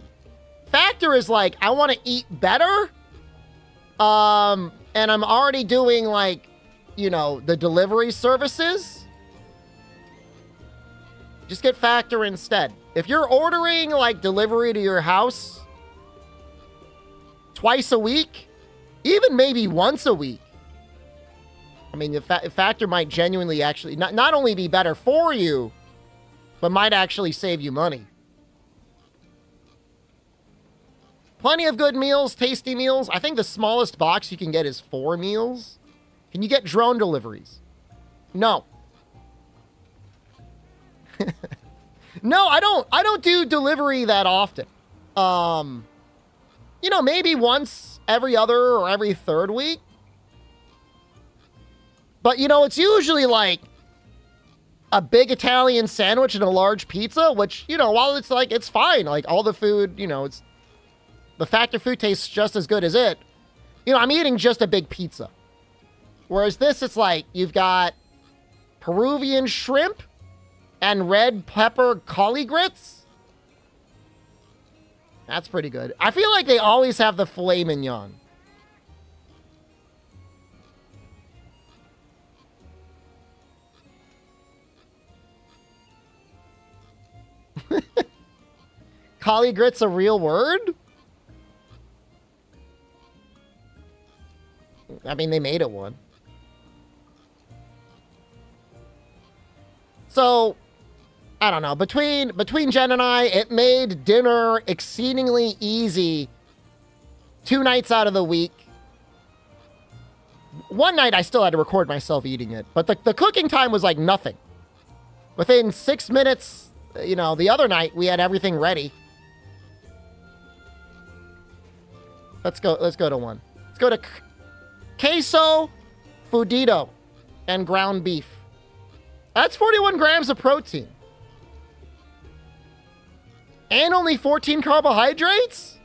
Factor is like, I want to eat better. And I'm already doing like, you know, the delivery services. Just get Factor instead. If you're ordering like delivery to your house twice a week, even maybe once a week, I mean, the Factor might genuinely actually not only be better for you, but might actually save you money. Plenty of good meals, tasty meals. I think the smallest box you can get is 4 meals. Can you get drone deliveries? No. No, I don't do delivery that often. You know, maybe once every other or every third week. But, you know, it's usually like a big Italian sandwich and a large pizza, which, you know, while it's like, it's fine. Like, all the food, you know, it's... The Factor food tastes just as good as it. You know, I'm eating just a big pizza. Whereas this, it's like, you've got Peruvian shrimp and red pepper cauli grits. That's pretty good. I feel like they always have the filet mignon. Cauli grit's a real word? I mean, they made it one. So, I don't know. Between Jen and I, it made dinner exceedingly easy 2 nights out of the week. One night I still had to record myself eating it, but the cooking time was like nothing. Within 6 minutes, you know, the other night we had everything ready. Let's go to one. Let's go to queso fundido and ground beef. That's 41 grams of protein. And only 14 carbohydrates?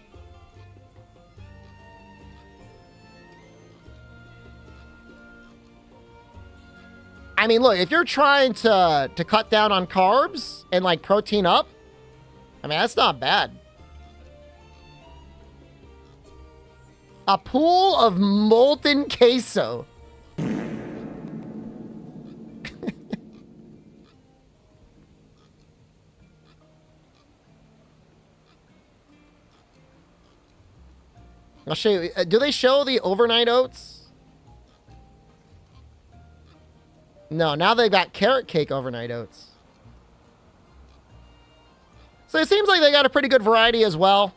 I mean, look, if you're trying to cut down on carbs and like protein up, I mean, that's not bad. A pool of molten queso. I'll show you. Do they show the overnight oats? No, now they've got carrot cake overnight oats. So it seems like they got a pretty good variety as well.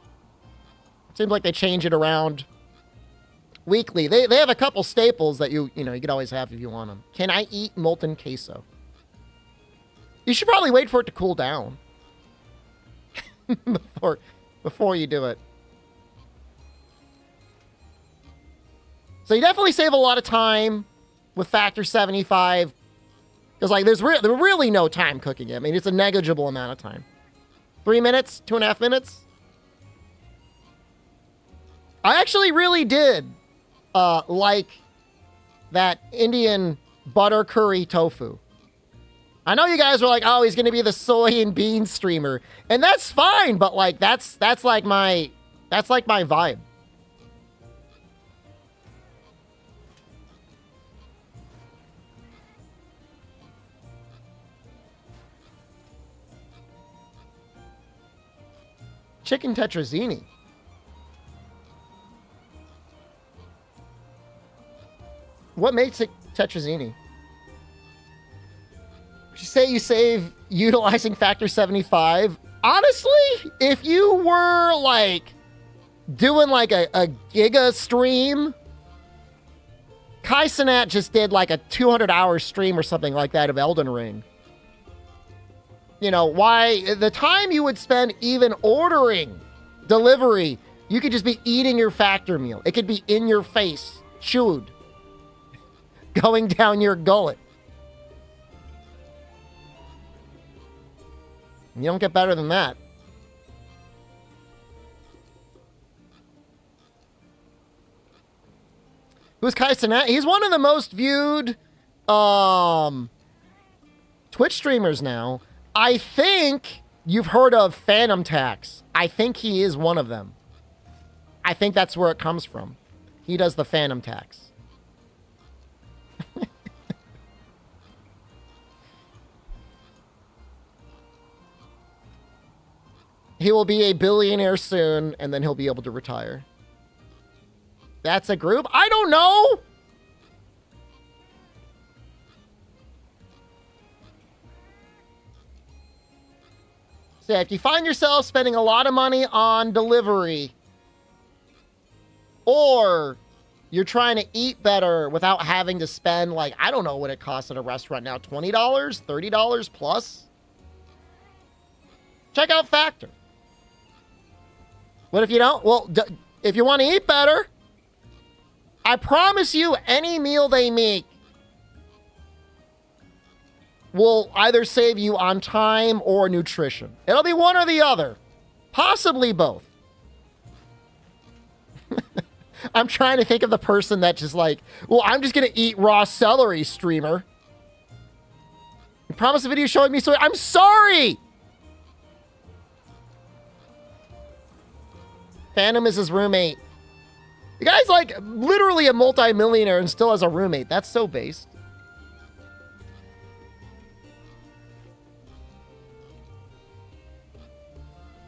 Seems like they change it around weekly. They have a couple staples that you could always have if you want them. Can I eat molten queso? You should probably wait for it to cool down before you do it. So you definitely save a lot of time with Factor 75. Because, like, there's really no time cooking it. I mean, it's a negligible amount of time. 3 minutes? 2.5 minutes? I actually really did like that Indian butter curry tofu. I know you guys were like, oh, he's going to be the soy and bean streamer. And that's fine, but, like, that's like my vibe. Chicken tetrazzini. What makes it tetrazzini? You say you save utilizing Factor 75. Honestly, if you were like doing like a giga stream, Kai Cenat just did like a 200-hour stream or something like that of Elden Ring. You know, why the time you would spend even ordering delivery, you could just be eating your Factor meal. It could be in your face, chewed, going down your gullet. You don't get better than that. Who's Kai Cenat? He's one of the most viewed Twitch streamers now. I think you've heard of Phantom Tax. I think he is one of them. I think that's where it comes from. He does the Phantom Tax. He will be a billionaire soon, and then he'll be able to retire. That's a group? I don't know! So if you find yourself spending a lot of money on delivery, or you're trying to eat better without having to spend, like, I don't know what it costs at a restaurant now, $20, $30 plus? Check out Factor. What if you don't? Well, if you want to eat better, I promise you any meal they make will either save you on time or nutrition. It'll be one or the other. Possibly both. I'm trying to think of the person that just like, well, I'm just going to eat raw celery, streamer. promise a video showing me soy. I'm sorry! Phantom is his roommate. The guy's like literally a multi-millionaire and still has a roommate. That's so based.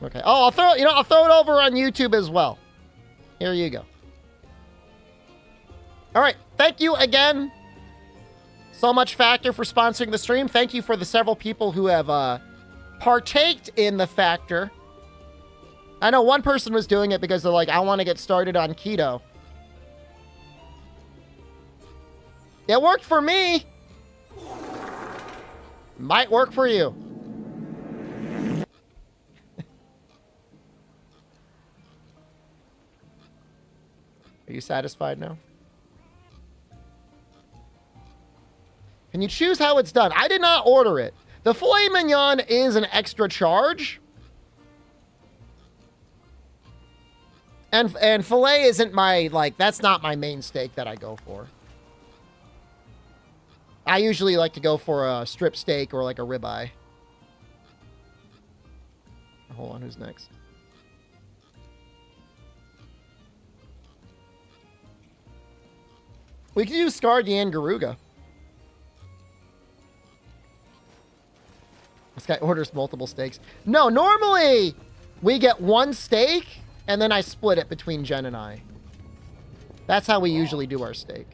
Okay. Oh, I'll throw it over on YouTube as well. Here you go. All right. Thank you again so much, Factor, for sponsoring the stream. Thank you for the several people who have partaked in the Factor. I know one person was doing it because they're like, I want to get started on keto. It worked for me. Might work for you. Are you satisfied now? Can you choose how it's done? I did not order it. The filet mignon is an extra charge. And filet isn't my, like, that's not my main steak that I go for. I usually like to go for a strip steak or like a ribeye. Hold on, who's next? We could use Scarred Yan Garuga. This guy orders multiple steaks. No, normally we get one steak and then I split it between Jen and I. That's how we usually do our steak.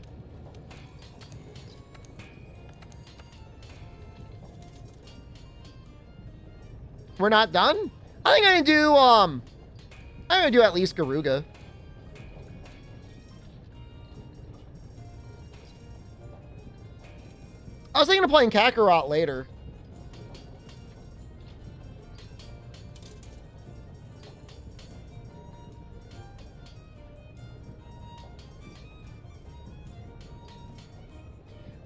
We're not done? I think I'm gonna do at least Garuga. I was thinking of playing Kakarot later.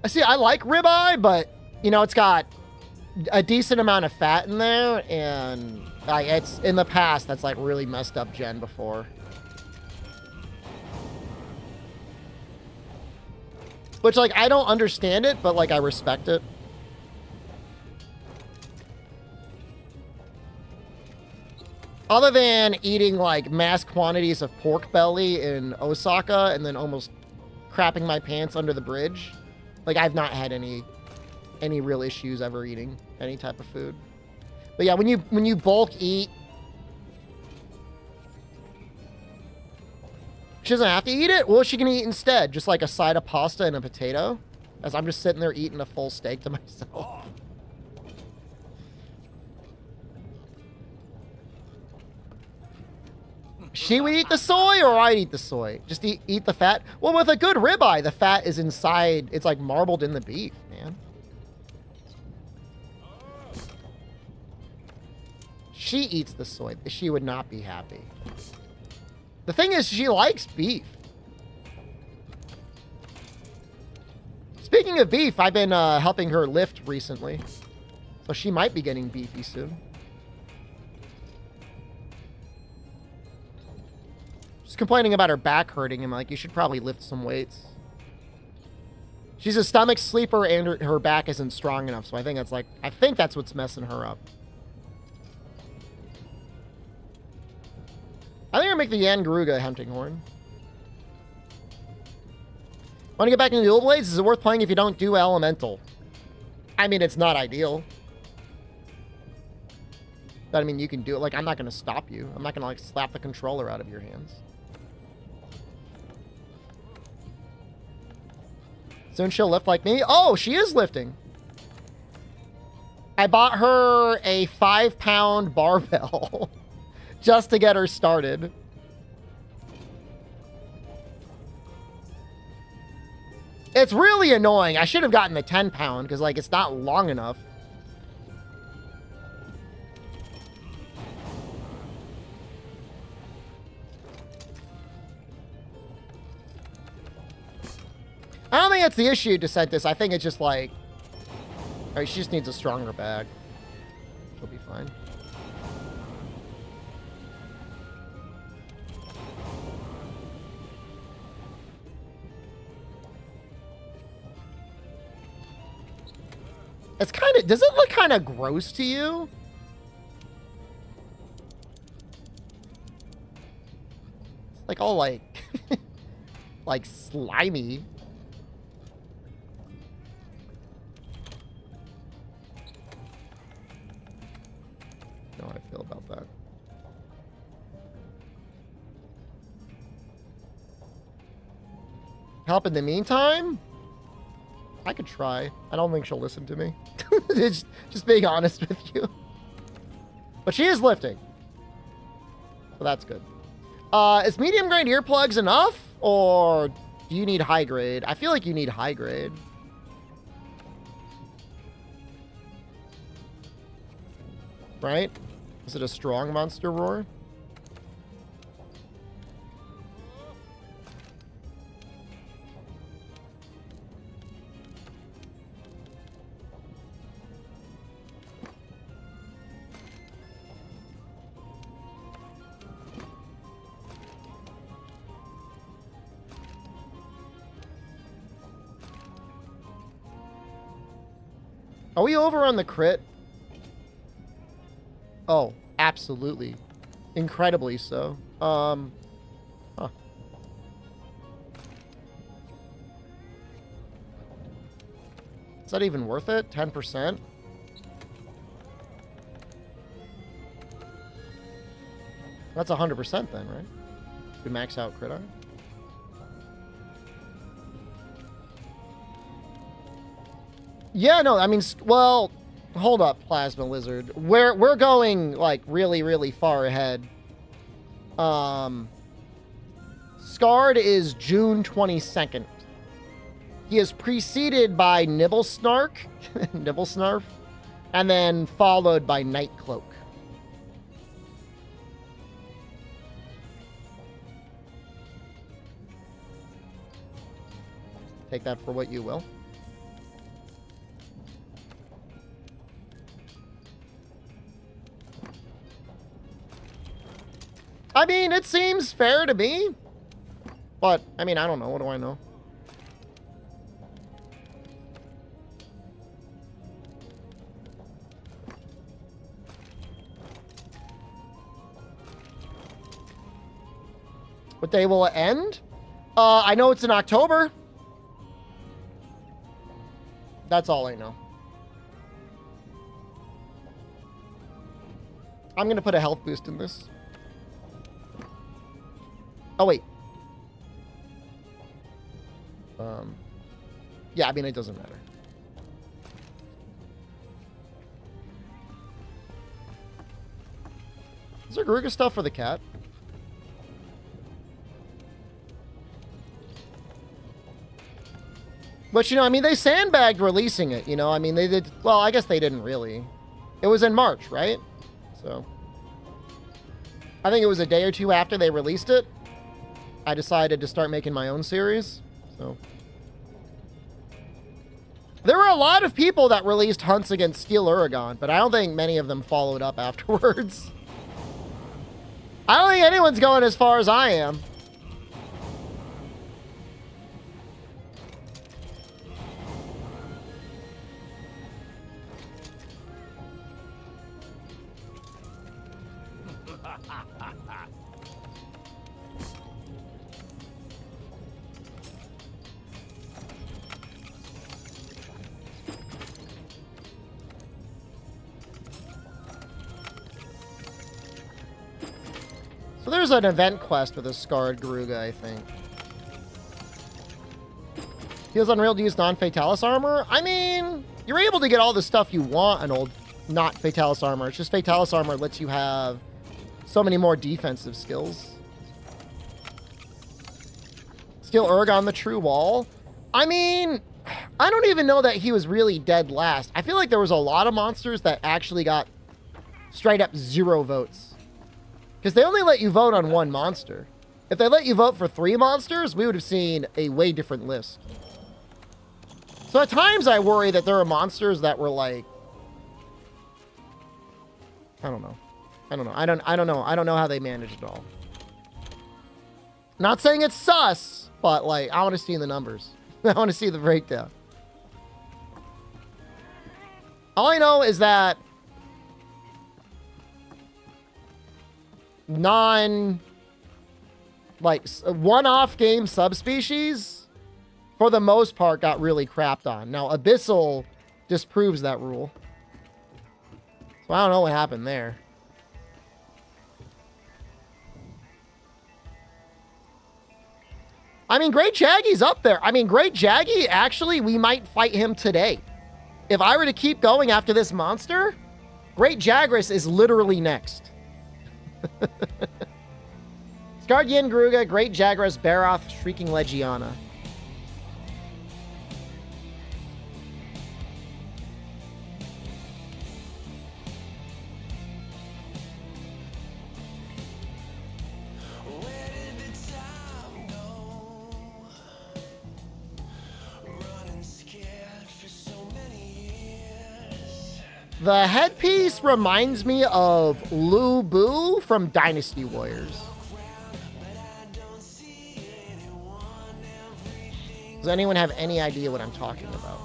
I see, I like ribeye, but, you know, it's got a decent amount of fat in there, and it's in the past that's like really messed up Jen before. Which, like, I don't understand it, but, like, I respect it. Other than eating, like, mass quantities of pork belly in Osaka and then almost crapping my pants under the bridge, like, I've not had any real issues ever eating any type of food. But yeah, when you bulk eat, she doesn't have to eat it. What is she gonna eat instead? Just like a side of pasta and a potato? As I'm just sitting there eating a full steak to myself. She would eat the soy, or I'd eat the soy? Just eat the fat? Well, with a good ribeye, the fat is inside. It's like marbled in the beef, man. She eats the soy. She would not be happy. The thing is, she likes beef. Speaking of beef, I've been helping her lift recently. So she might be getting beefy soon. She's complaining about her back hurting. I'm like, you should probably lift some weights. She's a stomach sleeper and her back isn't strong enough. So I think that's what's messing her up. I think I'll make the Yan Garuga hunting horn. Want to get back into Dual Blades? Is it worth playing if you don't do Elemental? I mean, it's not ideal. But I mean, you can do it. Like, I'm not going to stop you. I'm not going to, like, slap the controller out of your hands. Soon she'll lift like me. Oh, she is lifting. I bought her a 5-pound barbell. Just to get her started. It's really annoying. I should have gotten the 10-pound because, like, it's not long enough. I don't think it's the issue to set this. I think it's just like... Alright, she just needs a stronger bag. She'll be fine. It's kind of, does it look kind of gross to you? Like all like, like slimy. Know how I feel about that. Help in the meantime? I could try. I don't think she'll listen to me. just being honest with you. But she is lifting. So that's good. Is medium grade earplugs enough? Or do you need high grade? I feel like you need high grade. Right? Is it a strong monster roar? Are we over on the crit? Oh, absolutely. Incredibly so. Huh. Is that even worth it? 10%? That's 100% then, right? We max out crit on? Yeah, no, I mean, well, hold up, Plasma Lizard. We're going, like, really, really far ahead. Scarred is June 22nd. He is preceded by Nibblesnark, Nibblesnarf, and then followed by Nightcloak. Take that for what you will. I mean, it seems fair to me. But, I mean, I don't know. What do I know? What day will it end? I know it's in October. That's all I know. I'm going to put a health boost in this. Oh, wait. Yeah, I mean, it doesn't matter. Is there Garuga stuff for the cat? But, you know, I mean, they sandbagged releasing it, you know? I mean, they did... Well, I guess they didn't really. It was in March, right? So... I think it was a day or two after they released it. I decided to start making my own series, so... There were a lot of people that released hunts against Steel Uragon, but I don't think many of them followed up afterwards. I don't think anyone's going as far as I am. So there's an event quest with a Scarred Garuga, I think. Feels unreal to use non-Fatalis armor? I mean, you're able to get all the stuff you want on old not Fatalis armor. It's just Fatalis armor lets you have so many more defensive skills. Steel Uragon, the true wall? I mean, I don't even know that he was really dead last. I feel like there was a lot of monsters that actually got straight up 0 votes. Because they only let you vote on 1 monster. If they let you vote for 3 monsters, we would have seen a way different list. So at times I worry that there are monsters that were like... I don't know. I don't know. I don't know how they managed it all. Not saying it's sus, but like, I want to see the numbers. I want to see the breakdown. All I know is that one-off game subspecies, for the most part, got really crapped on. Now, Abyssal disproves that rule. So I don't know what happened there. I mean, Great Jaggy's up there. I mean, Great Jaggy, actually, we might fight him today. If I were to keep going after this monster, Great Jagras is literally next. Scarred Yin Garuga, Great Jagras, Baroth, Shrieking Legiana. The headpiece reminds me of Lu Bu from Dynasty Warriors. Does anyone have any idea what I'm talking about?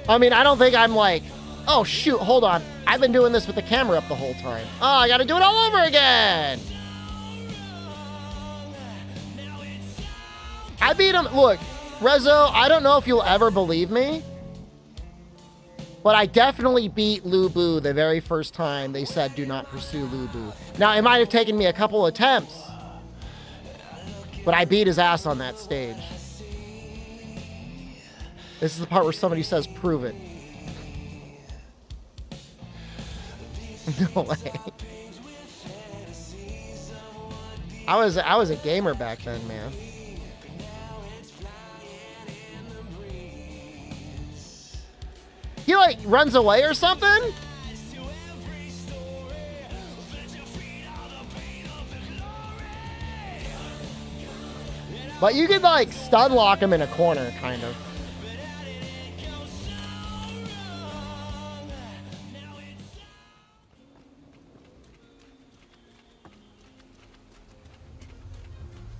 I mean, I don't think I'm like, oh shoot, hold on. I've been doing this with the camera up the whole time. Oh, I gotta do it all over again. I beat him. Look, Rezo, I don't know if you'll ever believe me, but I definitely beat Lu Bu the very first time they said do not pursue Lu Bu. Now, it might have taken me a couple attempts, but I beat his ass on that stage. This is the part where somebody says, prove it. No way. I was a gamer back then, man. He like runs away or something? But you could like stun lock him in a corner, kind of.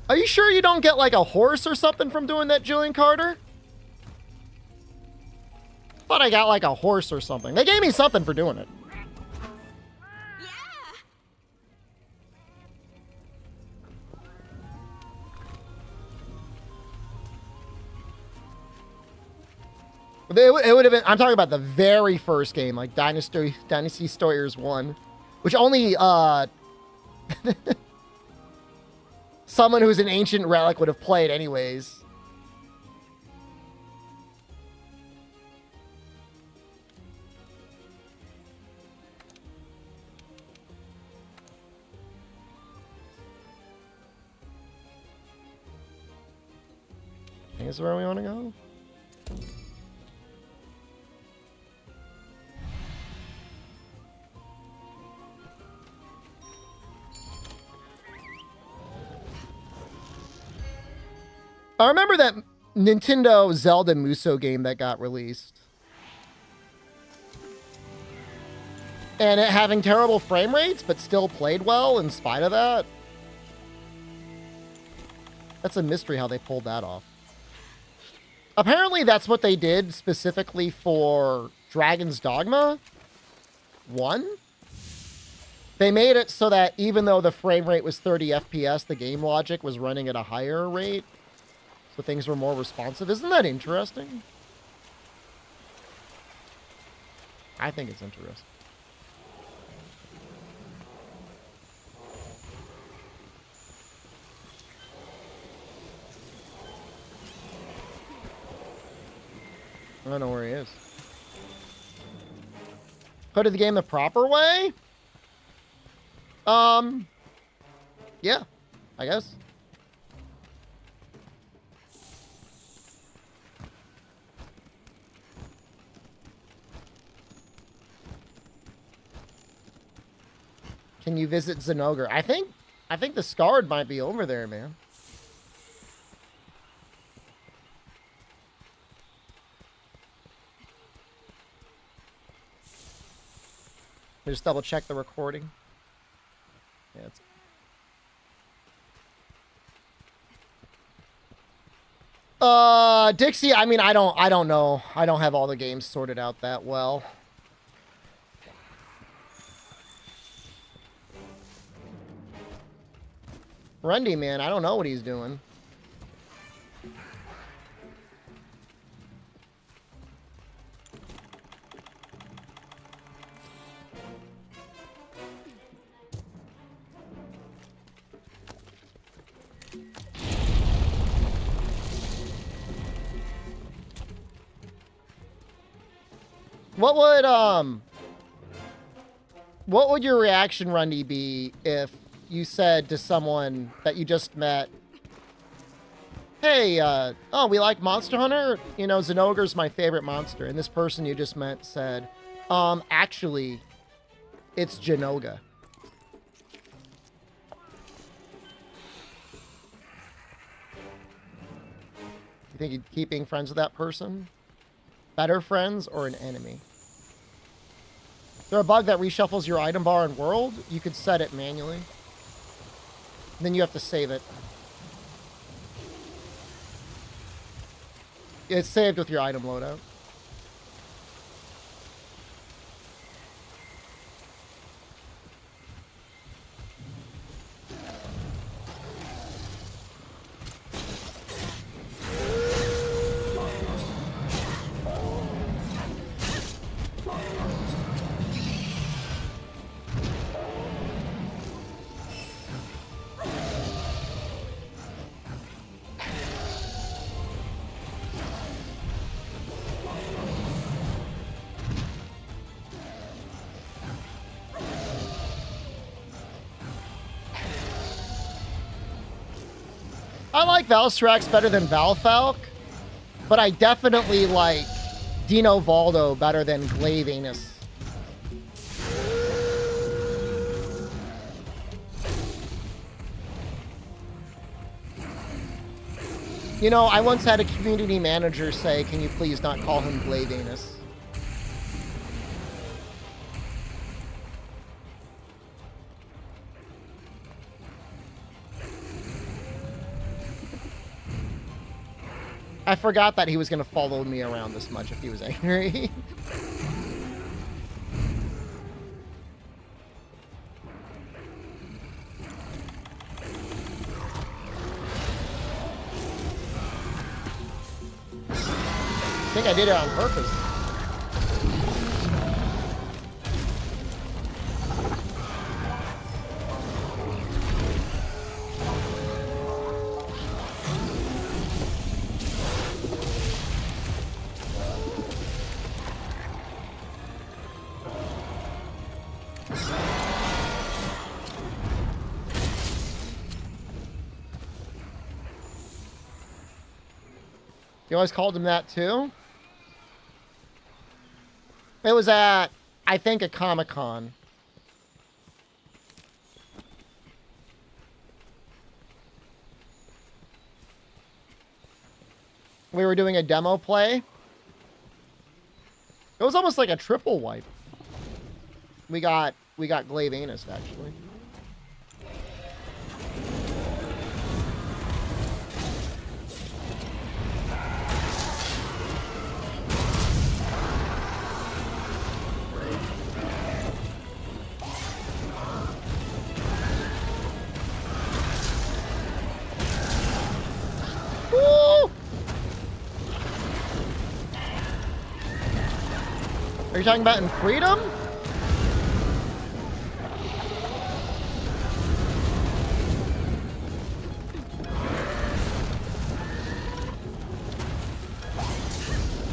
Are you sure you don't get like a horse or something from doing that, Julian Carter? Thought I got like a horse or something. They gave me something for doing it. It would have been, I'm talking about the very first game, like Dynasty Stoyers 1, which only someone who's an ancient relic would have played anyways. I think this is where we want to go. I remember that Nintendo Zelda Musou game that got released. And it having terrible frame rates, but still played well in spite of that. That's a mystery how they pulled that off. Apparently that's what they did specifically for Dragon's Dogma 1. They made it so that even though the frame rate was 30 FPS, the game logic was running at a higher rate. So things were more responsive. Isn't that interesting? I think it's interesting. I don't know where he is. Played the game the proper way? Yeah, I guess. Can you visit Xenoverse? I think the Scarred might be over there, man. me just double check the recording. Yeah, it's... Dixie, I mean, I don't know. I don't have all the games sorted out that well. Rundy, man, I don't know what he's doing. What would your reaction, Rundy, be if you said to someone that you just met, hey, oh, we like Monster Hunter? You know, Xenoverse my favorite monster. And this person you just met said, actually, it's Genoga. You think you'd keep being friends with that person? Better friends or an enemy? Is there a bug that reshuffles your item bar in World? You could set it manually. Then you have to save it. It's saved with your item loadout. I like Valstrax better than Valfalk, but I definitely like Dino Valdo better than Glaive Anus. You know, I once had a community manager say, can you please not call him Glaive Anus? I forgot that he was going to follow me around this much if he was angry. I think I did it on purpose. You always called him that too? It was at, I think, a Comic-Con. We were doing a demo play. It was almost like a triple wipe. We got Glaive Anus, actually. Are you talking about in Freedom?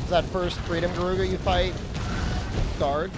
Is that first Freedom Garuga you fight? Guard.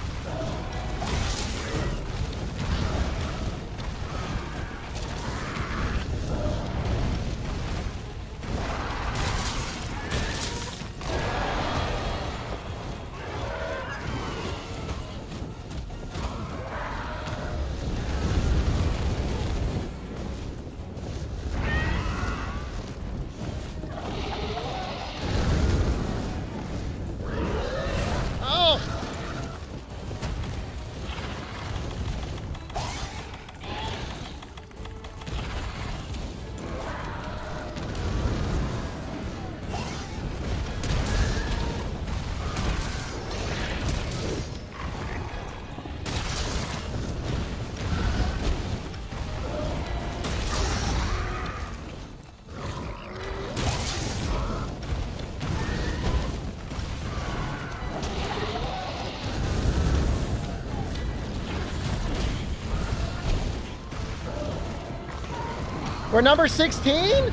We're number 16?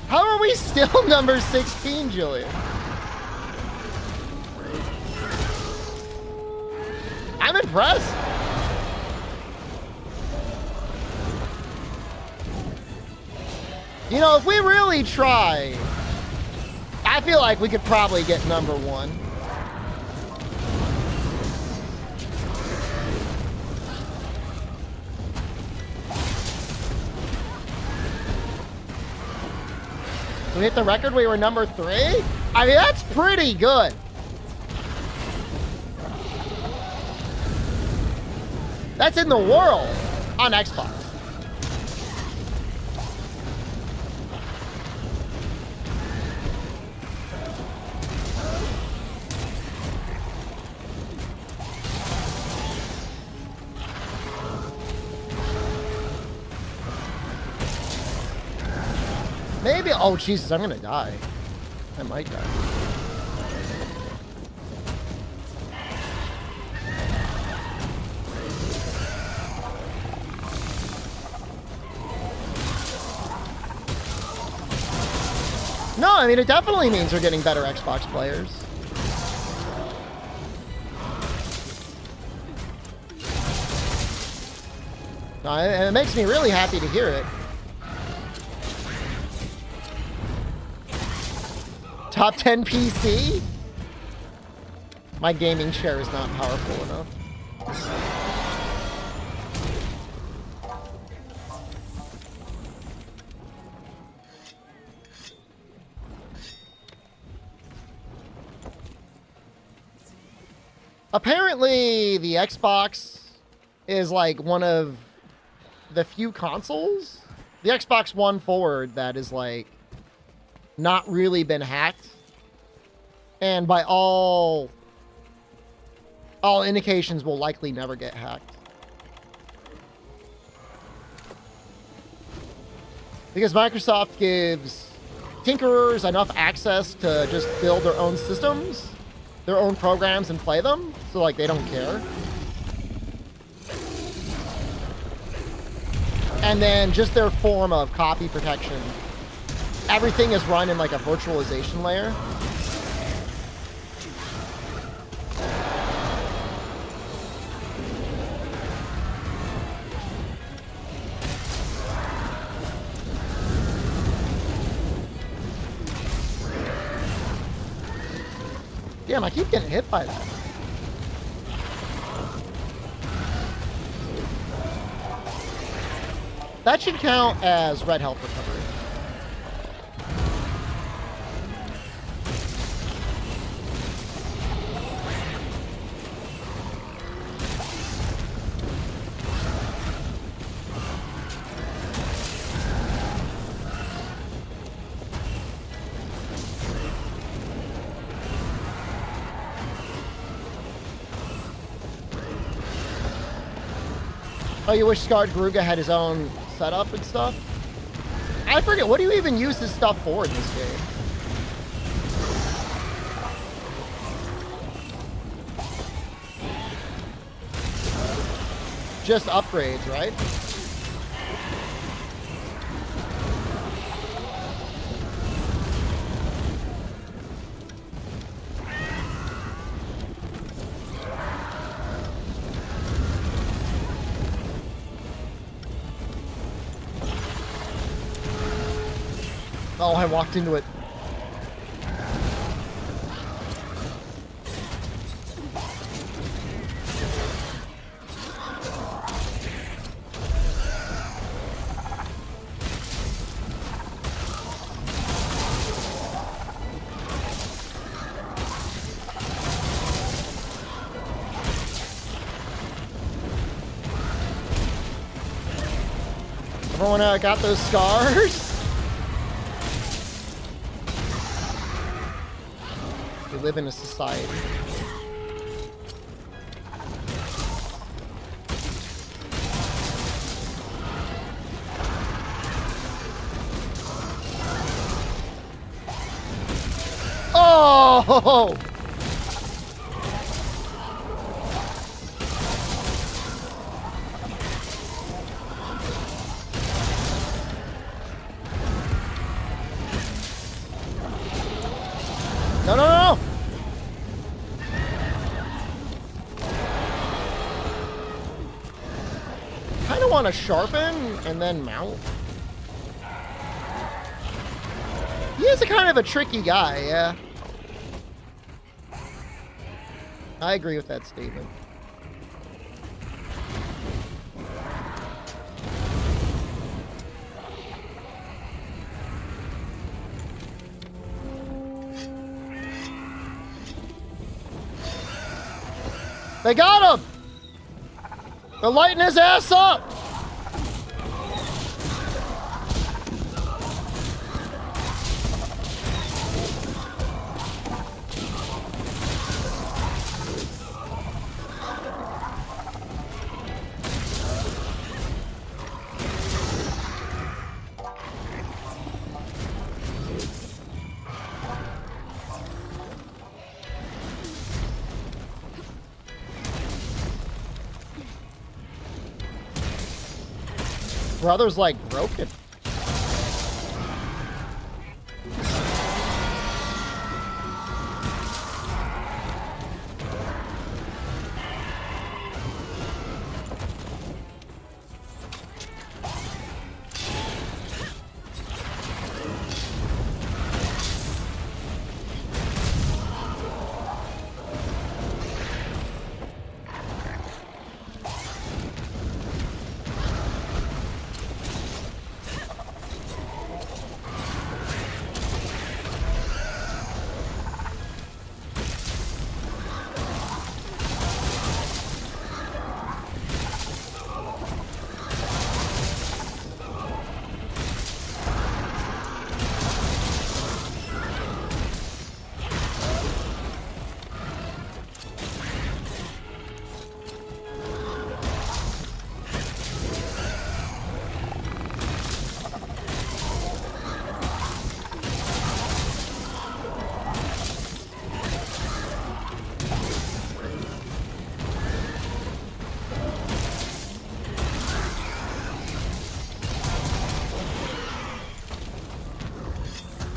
How are we still number 16, Julian? I'm impressed. You know, if we really try, I feel like we could probably get number 1. We hit the record, we were number 3? I mean, that's pretty good. That's in the world on Xbox. Maybe, oh Jesus, I'm gonna die. I might die. No, I mean, it definitely means we're getting better Xbox players. No, and it makes me really happy to hear it. Top 10 PC? My gaming chair is not powerful enough. Apparently, the Xbox is like one of the few consoles, the Xbox One forward, that is like not really been hacked. And by all indications will likely never get hacked. Because Microsoft gives tinkerers enough access to just build their own systems, their own programs, and play them. So, like, they don't care. And then just their form of copy protection. Everything is run in, like, a virtualization layer. Damn, I keep getting hit by that. That should count as red health recovery. Oh, you wish Scarred Garuga had his own setup and stuff? I forget, what do you even use this stuff for in this game? Just upgrades, right? Oh, I walked into it. Everyone got those scars? We live in a society. Oh! No, no, no! Kind of want to sharpen and then mount. He is a kind of a tricky guy, yeah. I agree with that statement. They got him! They're lighting his ass up! Brother's like broken.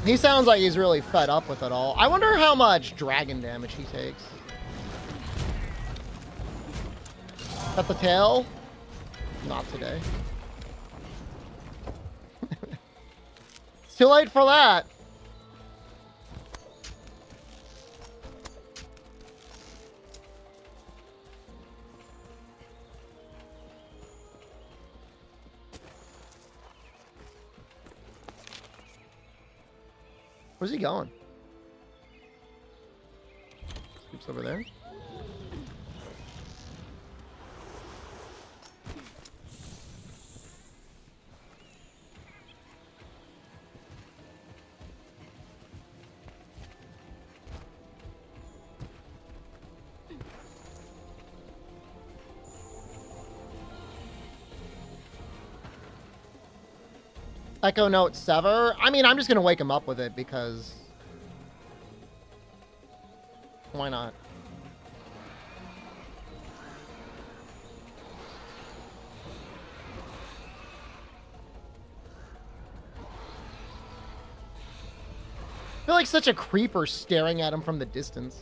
He sounds like he's really fed up with it all. I wonder how much dragon damage he takes. Cut the tail? Not today. It's too late for that. Where's he going? Scoops over there. Echo Note Sever. I mean, I'm just going to wake him up with it because... why not? I feel like such a creeper staring at him from the distance.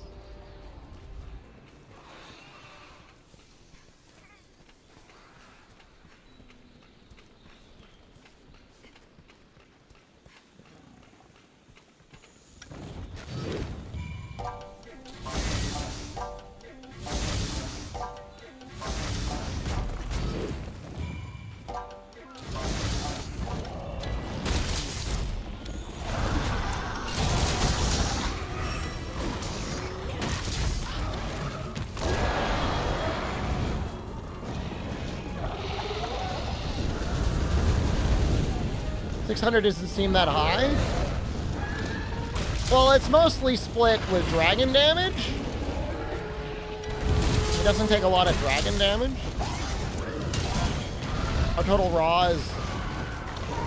$600 doesn't seem that high. Well, it's mostly split with dragon damage. It doesn't take a lot of dragon damage. Our total raw is,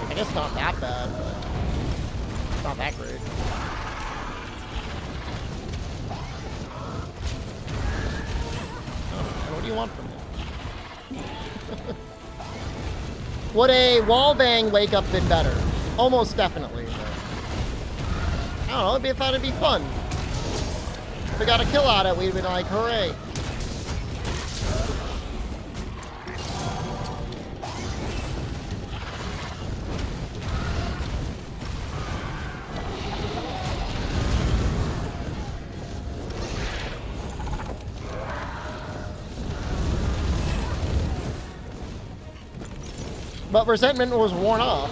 I guess, not that bad, but it's not that great. Oh, what do you want from me? Would a wallbang wake up been better? Almost definitely. But I don't know, I thought it'd be fun. If we got a kill on it, we'd been like, hooray. But resentment was worn off.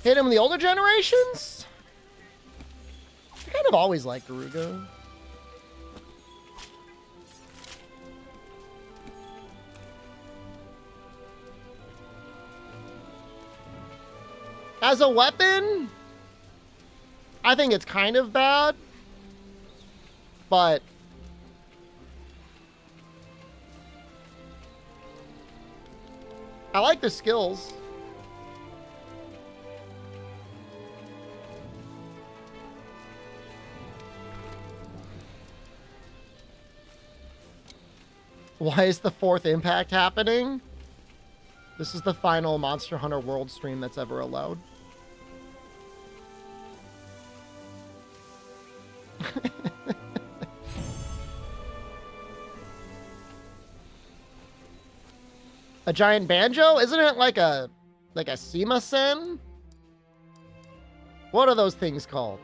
Hit him in the older generations? I kind of always liked Garuga. As a weapon, I think it's kind of bad, but I like the skills. Why is the 4th impact happening? This is the final Monster Hunter World stream that's ever allowed. A giant banjo? Isn't it like a Sima-sen? What are those things called?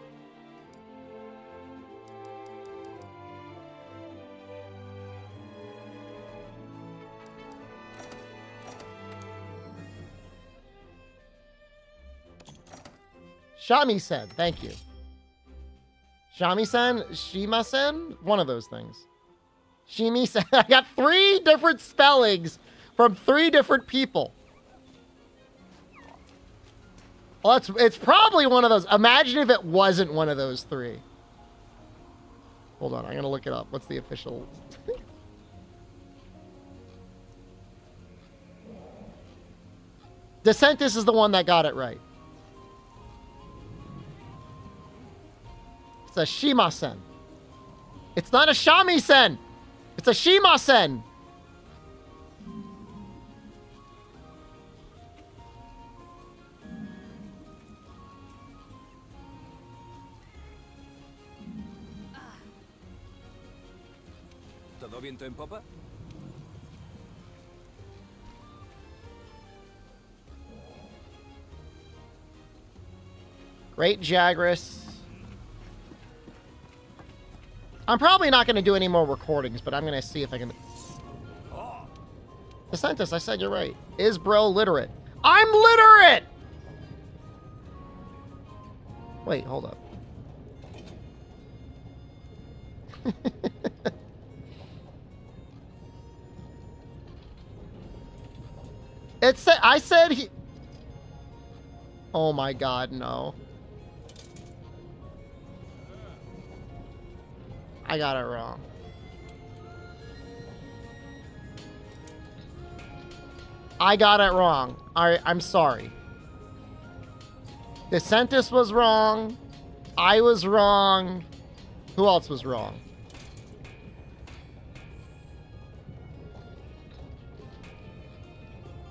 Shamisen, thank you. Shamisen, Shima-sen, one of those things. Shimi-sen. I got 3 different spellings from 3 different people. Well, it's probably one of those. Imagine if it wasn't one of those 3. Hold on, I'm gonna look it up. What's the official? DeSantis is the one that got it right. It's a Shima-sen. It's not a Shami-sen. It's a Shima-sen. ¿Todo viento en popa? Great Jagras. I'm probably not going to do any more recordings, but I'm going to see if I can... DeSantis, I said you're right. Is bro literate? I'm literate! Wait, hold up. I said he... Oh my god, no. I got it wrong. I got it wrong. I'm sorry. DeSantis was wrong. I was wrong. Who else was wrong?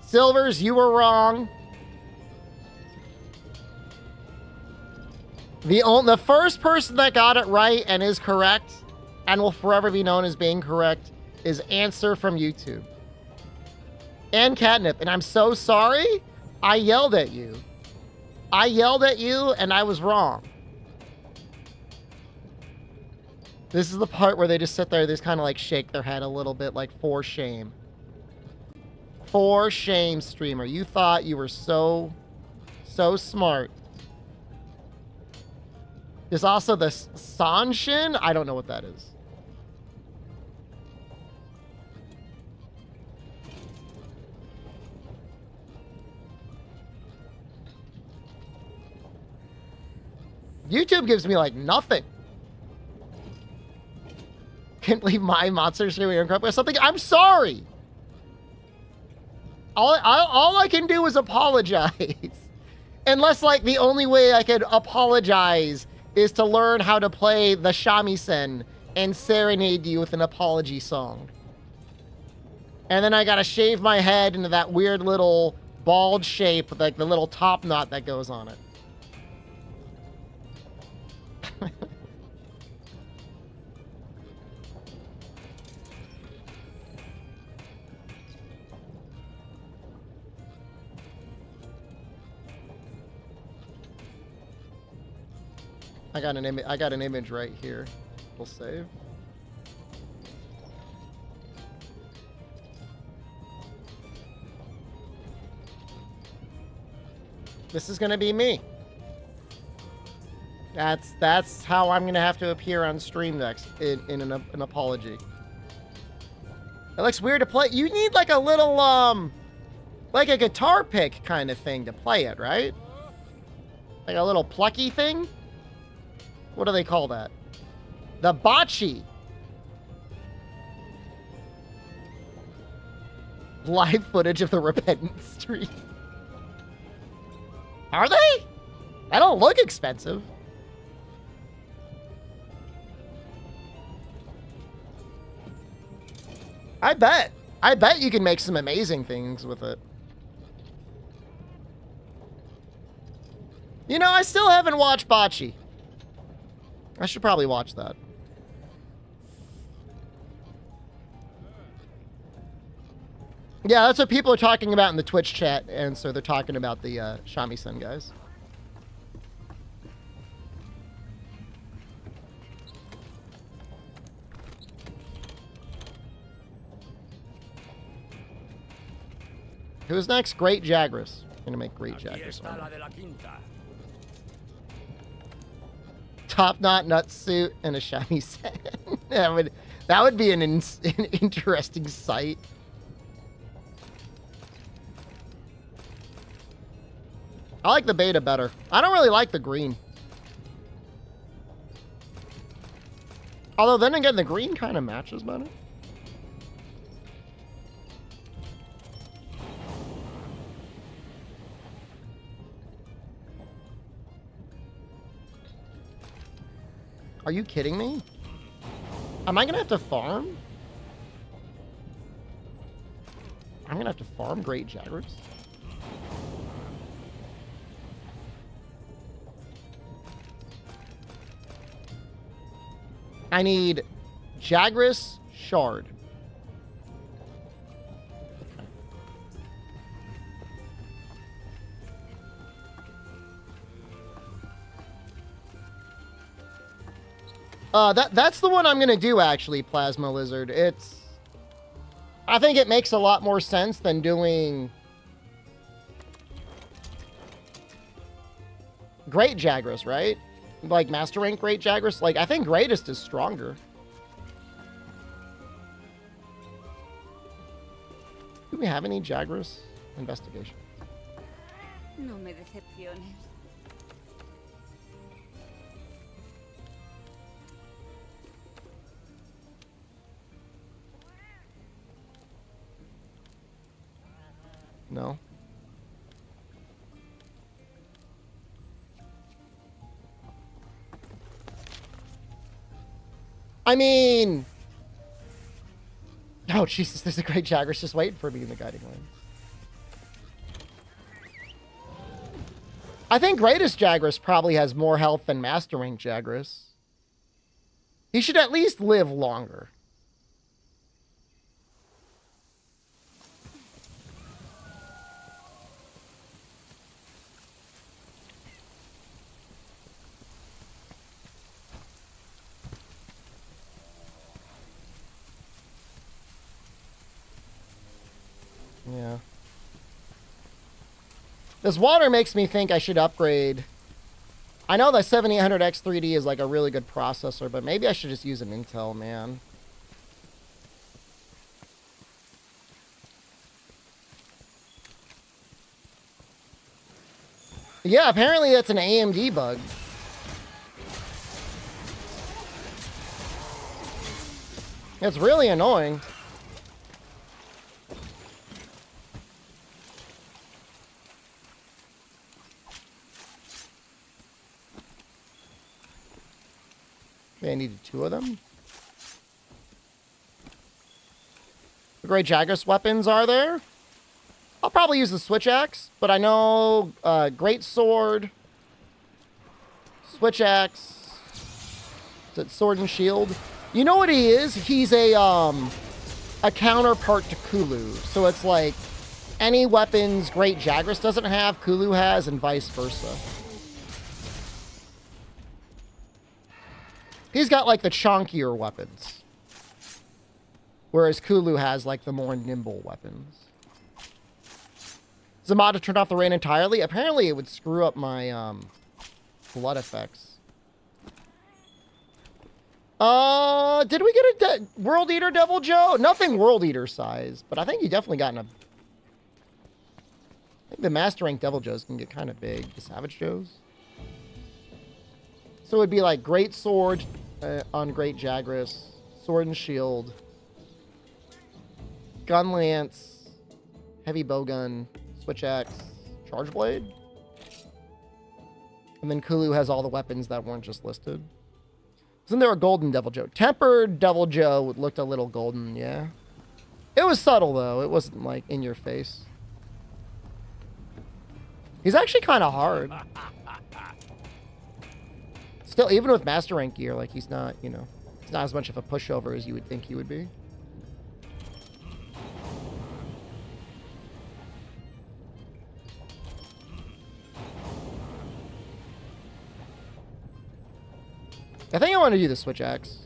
Silvers, you were wrong. The first person that got it right and is correct and will forever be known as being correct is Answer from YouTube. And Catnip. And I'm so sorry. I yelled at you. I yelled at you and I was wrong. This is the part where they just sit there, they just kind of like shake their head a little bit like for shame. For shame, streamer. You thought you were so smart. There's also the Sanshin. I don't know what that is. YouTube gives me like nothing. Can't leave my monster streaming or something. I'm sorry. All I can do is apologize. Unless, like, the only way I could apologize is to learn how to play the shamisen and serenade you with an apology song. And then I gotta shave my head into that weird little bald shape with, like, the little top knot that goes on it. I got an image right here. We'll save. This is gonna be me. That's how I'm gonna have to appear on stream next in an apology. It looks weird to play. You need like a little like a guitar pick kind of thing to play it, right? Like a little plucky thing. What do they call that? The bocce. Live footage of the repentant stream. Are they? That don't look expensive. I bet you can make some amazing things with it. You know, I still haven't watched bocce. I should probably watch that. Yeah, that's what people are talking about in the Twitch chat, and so they're talking about the shamisen guys. Who's next? Great Jagras. Gonna make Great Jagras. Top knot nut suit and a shamisen. that would be an interesting sight. I like the beta better. I don't really like the green. Although then again, the green kind of matches better. Are you kidding me? Am I gonna have to farm? I'm gonna have to farm Great Jagras? I need Jagras Shard. That's the one I'm gonna do, actually, Plasma Lizard. I think it makes a lot more sense than doing Great Jagras, right? Like Master Rank Great Jagras. Like, I think Greatest is stronger. Do we have any Jagras? Investigation. No me decepciones. No. I mean... Oh, Jesus, there's a Great Jagras just waiting for me in the Guiding Lane. I think Greatest Jagras probably has more health than Master Rank Jagras. He should at least live longer. Yeah. This water makes me think I should upgrade. I know the 7800X 3D is like a really good processor, but maybe I should just use an Intel, man. Yeah, apparently that's an AMD bug. It's really annoying. Okay, I needed 2 of them. The Great Jagras weapons are there. I'll probably use the Switch Axe, but I know Great Sword, Switch Axe, is it Sword and Shield? You know what he is? He's a counterpart to Kulu. So it's like any weapons Great Jagras doesn't have, Kulu has, and vice versa. He's got like the chunkier weapons, whereas Kulu has like the more nimble weapons. Is the mod to turn off the rain entirely? Apparently it would screw up my blood effects. Did we get a World Eater Devil Joe? Nothing World Eater size, but I think you definitely gotten a... I think the Master Rank Devil Joes can get kind of big. The Savage Joes. So it would be like Great Sword on Great Jagras, Sword and Shield, Gun Lance, Heavy Bowgun, Switch Axe, Charge Blade. And then Kulu has all the weapons that weren't just listed. Isn't there a golden Devil Joe? Tempered Devil Joe looked a little golden, yeah. It was subtle, though. It wasn't, like, in your face. He's actually kind of hard. Still, even with Master Rank gear, like, he's not, you know, he's not as much of a pushover as you would think he would be. I think I want to do the Switch Axe.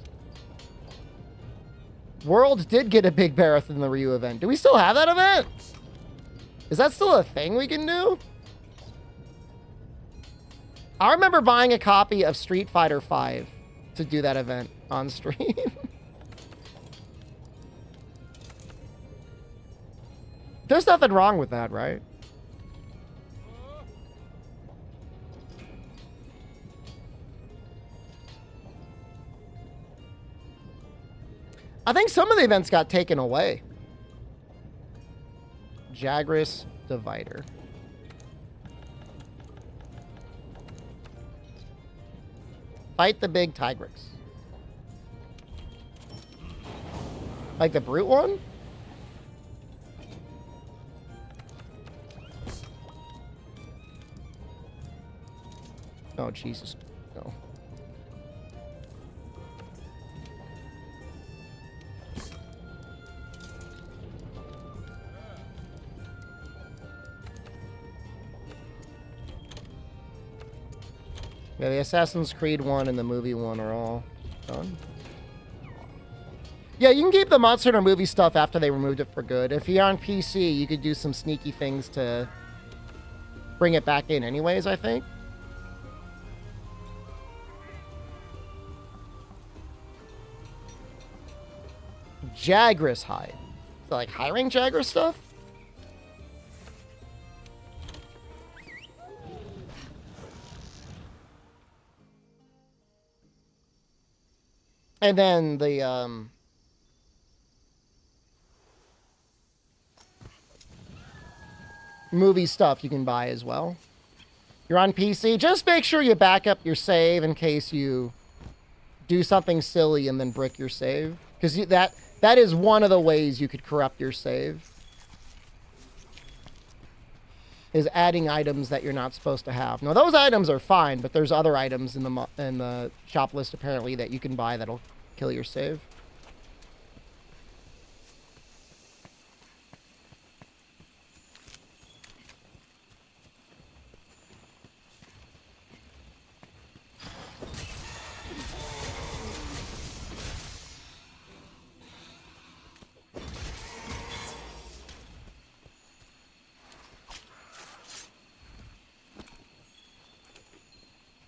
World did get a big Barroth in the Ryu event. Do we still have that event? Is that still a thing we can do? I remember buying a copy of Street Fighter V to do that event on stream. There's nothing wrong with that, right? I think some of the events got taken away. Jagras Divider. Fight the big Tigrex. Like the brute one? Oh, Jesus. No. Yeah, the Assassin's Creed one and the movie one are all done. Yeah, you can keep the Monster Hunter movie stuff after they removed it for good. If you're on PC, you could do some sneaky things to bring it back in anyways, I think. Jagras hide. So, like, high rank Jagras stuff? And then the, movie stuff you can buy as well. You're on PC, just make sure you back up your save in case you do something silly and then brick your save. Because that is one of the ways you could corrupt your save. Is adding items that you're not supposed to have. Now, those items are fine, but there's other items in the shop list, apparently, that you can buy that'll kill your save.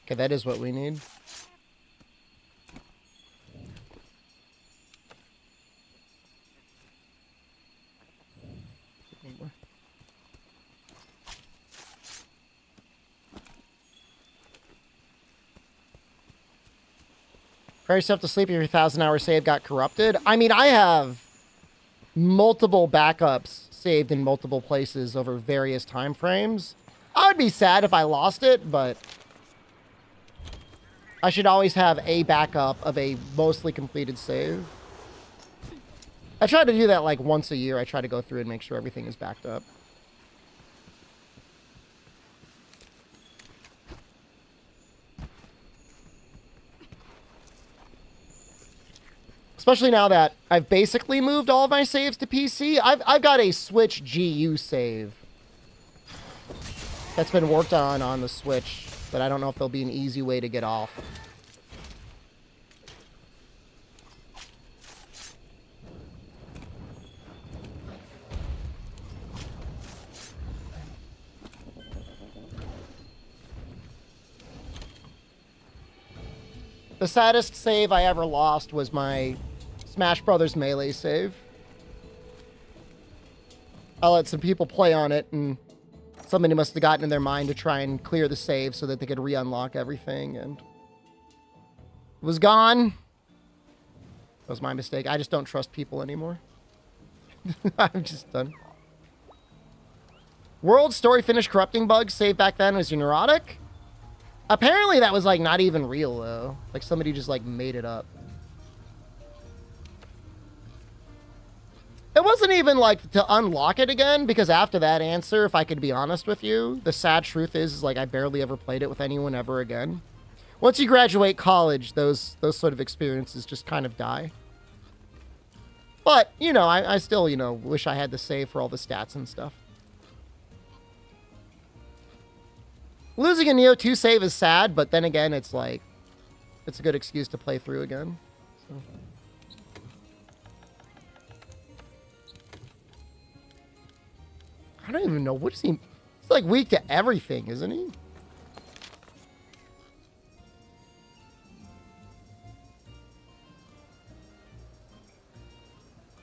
Okay, that is what we need. Prepare yourself to sleep if your 1,000-hour save got corrupted. I mean, I have multiple backups saved in multiple places over various time frames. I would be sad if I lost it, but I should always have a backup of a mostly completed save. I try to do that like once a year. I try to go through and make sure everything is backed up. Especially now that I've basically moved all of my saves to PC. I've got a Switch GU save that's been worked on the Switch, but I don't know if there'll be an easy way to get off. The saddest save I ever lost was my Smash Brothers Melee save. I let some people play on it, and somebody must have gotten in their mind to try and clear the save so that they could re-unlock everything, and it was gone. That was my mistake. I just don't trust people anymore. I'm just done. World story finish corrupting bug save back then was neurotic. Apparently that was like not even real though. Like somebody just like made it up. It wasn't even like to unlock it again, because after that answer, if I could be honest with you, the sad truth is like I barely ever played it with anyone ever again. Once you graduate college, those sort of experiences just kind of die. But, you know, I still, you know, wish I had the save for all the stats and stuff. Losing a Neo 2 save is sad, but then again, it's like, it's a good excuse to play through again. So. I don't even know. What is he? He's like weak to everything, isn't he?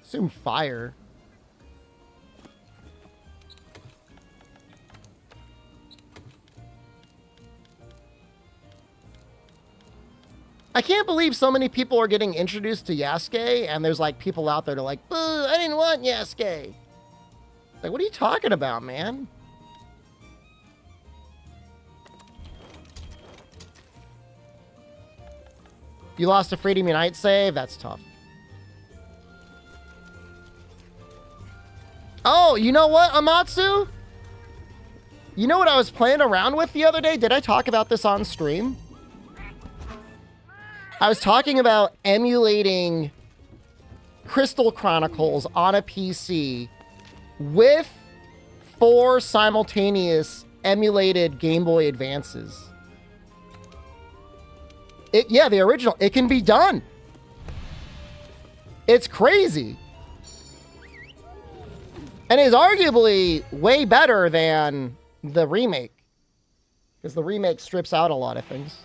Assume fire. I can't believe so many people are getting introduced to Yasuke, and there's like people out there that are like, boo, I didn't want Yasuke. It's like, what are you talking about, man? You lost a Freedom Unite save? That's tough. Oh, you know what, Amatsu? You know what I was playing around with the other day? Did I talk about this on stream? I was talking about emulating Crystal Chronicles on a PC with 4 simultaneous emulated Game Boy Advances. Yeah, the original. It can be done. It's crazy. And is arguably way better than the remake, because the remake strips out a lot of things.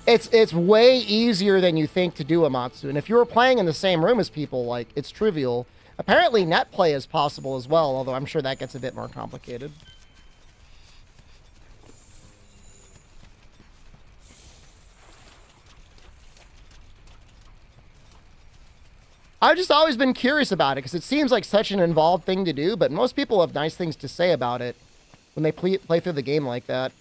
It's way easier than you think to do, Amatsu. And if you were playing in the same room as people, like, it's trivial. Apparently net play is possible as well, although I'm sure that gets a bit more complicated. I've just always been curious about it, because it seems like such an involved thing to do, but most people have nice things to say about it when they play through the game like that.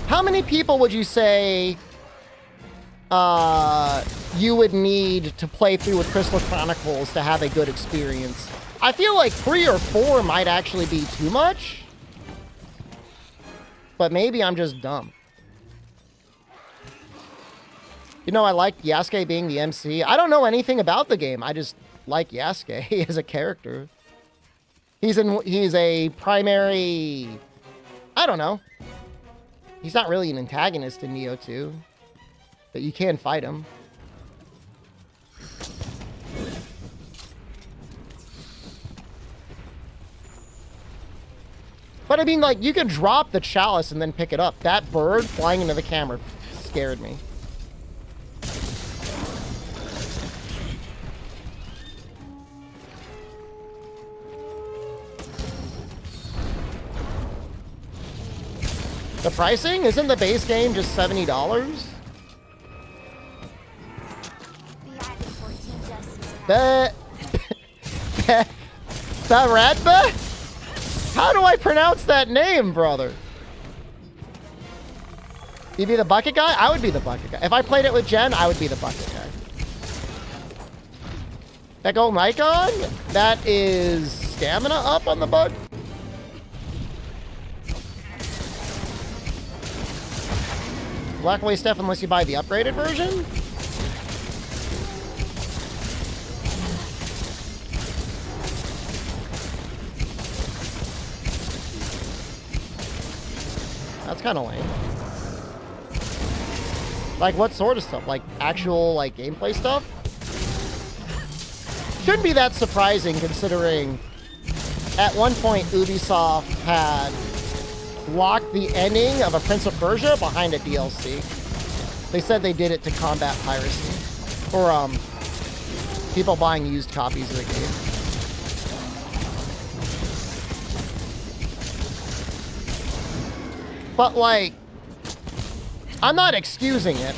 How many people would you say you would need to play through with Crystal Chronicles to have a good experience? I feel like 3 or 4 might actually be too much. But maybe I'm just dumb. You know, I like Yasuke being the MC. I don't know anything about the game. I just like Yasuke as a character. He's a primary... I don't know. He's not really an antagonist in Neo 2. But you can fight him. But I mean, like, you could drop the chalice and then pick it up. That bird flying into the camera scared me. The pricing? Isn't the base game just $70? We added 14 justice. The Radba? How do I pronounce that name, brother? You be the bucket guy? I would be the bucket guy. If I played it with Jen, I would be the bucket guy. That golden icon? That is stamina up on the bug? Black away stuff unless you buy the upgraded version? That's kind of lame. Like, what sort of stuff? Like, actual, like, gameplay stuff? Shouldn't be that surprising, considering at one point Ubisoft had locked the ending of a Prince of Persia behind a DLC. They said they did it to combat piracy. Or, people buying used copies of the game. But, like, I'm not excusing it.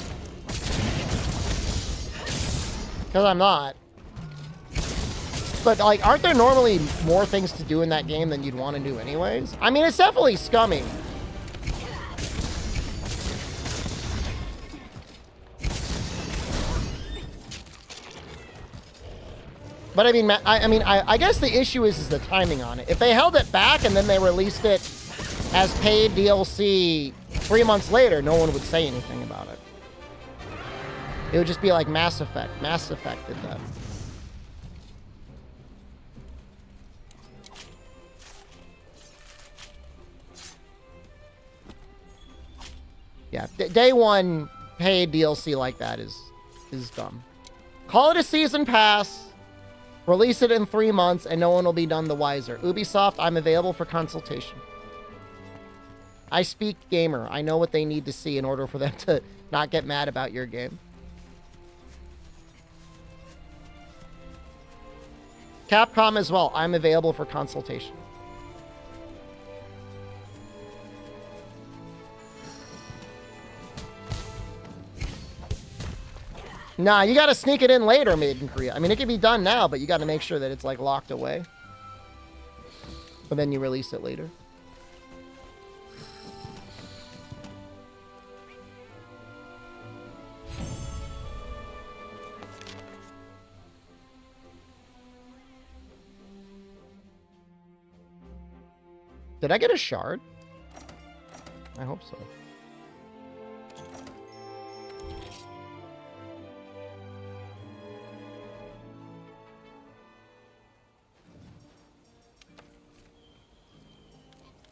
Because I'm not. But, like, aren't there normally more things to do in that game than you'd want to do anyways? I mean, it's definitely scummy. But, I mean, I guess the issue is the timing on it. If they held it back and then they released it as paid DLC 3 months later, no one would say anything about it. It would just be like Mass Effect. Mass Effect did that. Yeah, day one paid DLC like that is dumb. Call it a season pass, release it in 3 months, and no one will be none the wiser. Ubisoft, I'm available for consultation. I speak gamer. I know what they need to see in order for them to not get mad about your game. Capcom as well. I'm available for consultation. Nah, you gotta sneak it in later, Made in Korea. I mean, it can be done now, but you gotta make sure that it's, like, locked away. And then you release it later. Did I get a shard? I hope so.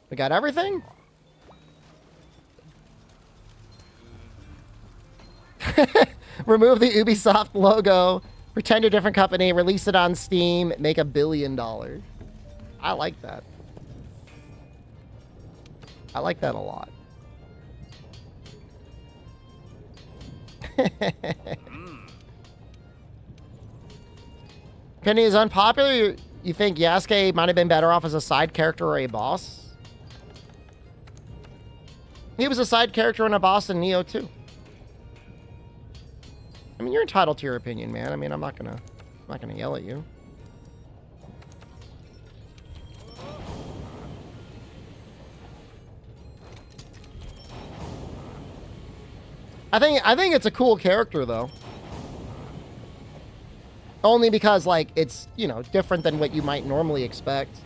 We got everything? Remove the Ubisoft logo, pretend a different company, release it on Steam, make $1 billion. I like that. I like that a lot. Penny is unpopular. You think Yasuke might have been better off as a side character or a boss? He was a side character and a boss in Neo too. I mean, you're entitled to your opinion, man. I mean, I'm not gonna yell at you. I think it's a cool character though. Only because, like, it's, you know, different than what you might normally expect.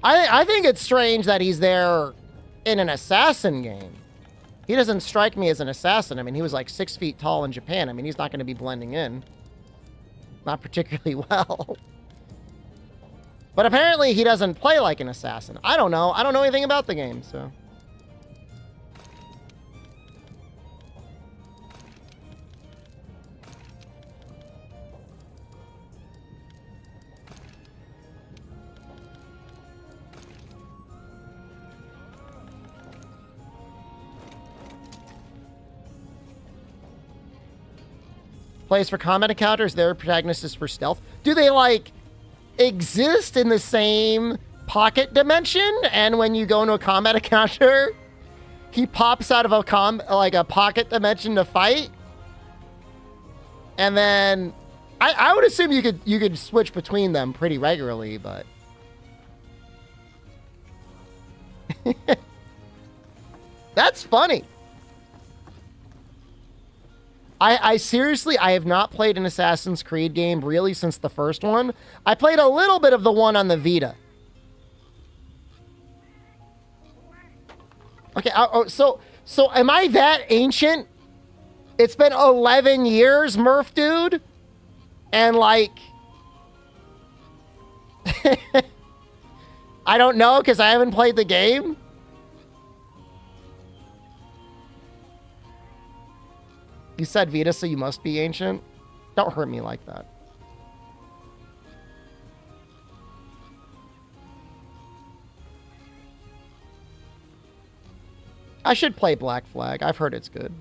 I think it's strange that he's there in an assassin game. He doesn't strike me as an assassin. I mean, he was like 6 feet tall in Japan. I mean, he's not going to be blending in. Not particularly well. But apparently he doesn't play like an assassin. I don't know. I don't know anything about the game, so. Plays for combat encounters, their protagonist is for stealth. Do they, like, exist in the same pocket dimension, and when you go into a combat encounter, he pops out of a pocket dimension to fight. And then I would assume you could switch between them pretty regularly, but that's funny. I seriously, I have not played an Assassin's Creed game really since the first one. I played a little bit of the one on the Vita. Okay, so am I that ancient? It's been 11 years, Murph dude? And like... I don't know, because I haven't played the game. You said Vita, so you must be ancient. Don't hurt me like that. I should play Black Flag. I've heard it's good.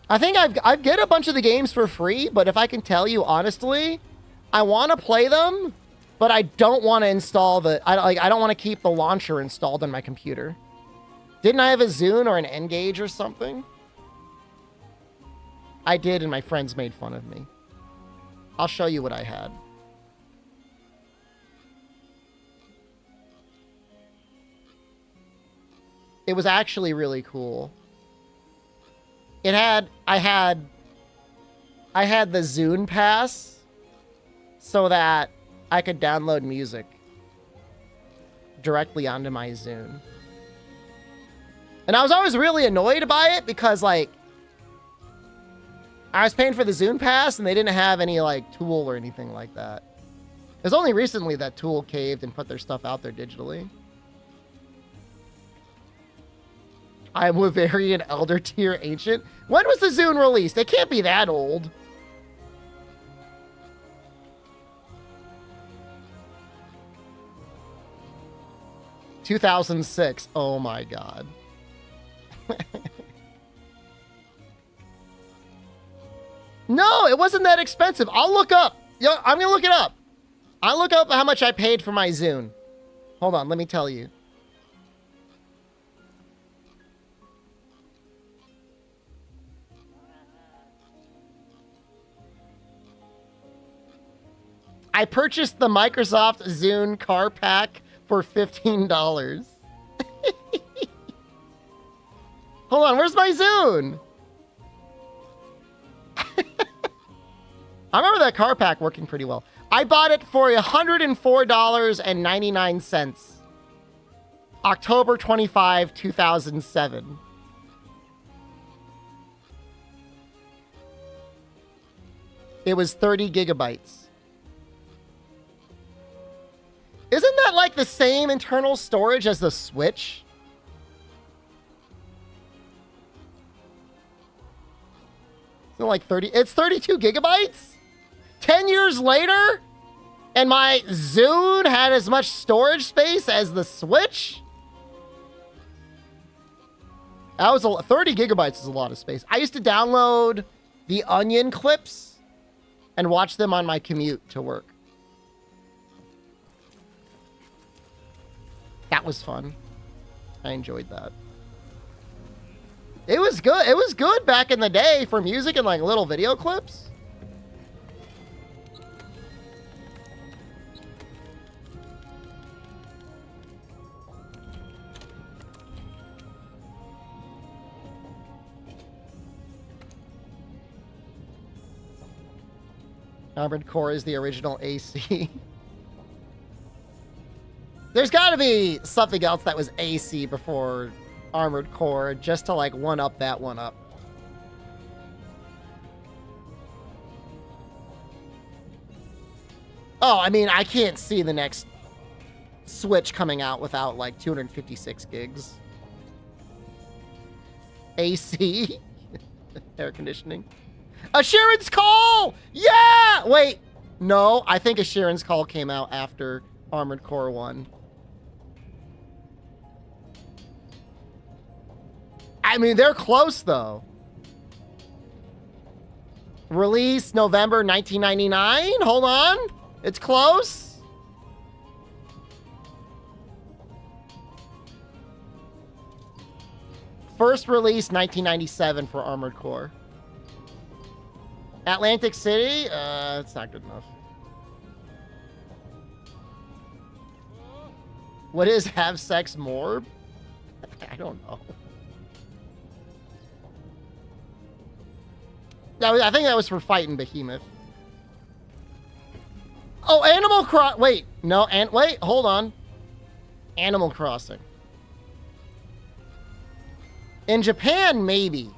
I think I get a bunch of the games for free, but if I can tell you honestly, I want to play them, but I don't want to install the... I don't want to keep the launcher installed on my computer. Didn't I have a Zune or an N-Gage or something? I did, and my friends made fun of me. I'll show you what I had. It was actually really cool. I had the Zune Pass so that I could download music directly onto my Zune. And I was always really annoyed by it because, like, I was paying for the Zune Pass and they didn't have any, like, Tool or anything like that. It was only recently that Tool caved and put their stuff out there digitally. I'm Laverian Elder Tier Ancient. When was the Zune released? It can't be that old. ...2006. Oh my god. No, it wasn't that expensive. I'll look up. Yo, I'm gonna look it up. I'll look up how much I paid for my Zune. Hold on, let me tell you. I purchased the Microsoft Zune car pack for $15. Hold on, where's my Zune? I remember that car pack working pretty well. I bought it for $104.99. October 25, 2007. It was 30 gigabytes. Isn't that like the same internal storage as the Switch? Isn't it like 30? It's 32 gigabytes? 10 years later? And my Zune had as much storage space as the Switch? That was 30 gigabytes is a lot of space. I used to download the Onion clips and watch them on my commute to work. That was fun. I enjoyed that. It was good. It was good back in the day for music and like little video clips. Armored Core is the original AC. There's got to be something else that was AC before Armored Core, just to like one-up that one-up. Oh, I mean, I can't see the next Switch coming out without like 256 gigs. AC? Air conditioning. Asheron's Call! Yeah! Wait, no, I think Asheron's Call came out after Armored Core 1. I mean, they're close, though. Release November 1999? Hold on. It's close. First release 1997 for Armored Core. Atlantic City? It's not good enough. What is Have Sex Morb? I don't know. I think that was for fighting Behemoth. Oh, Animal Crossing. Wait, no, wait, hold on. Animal Crossing. In Japan, maybe.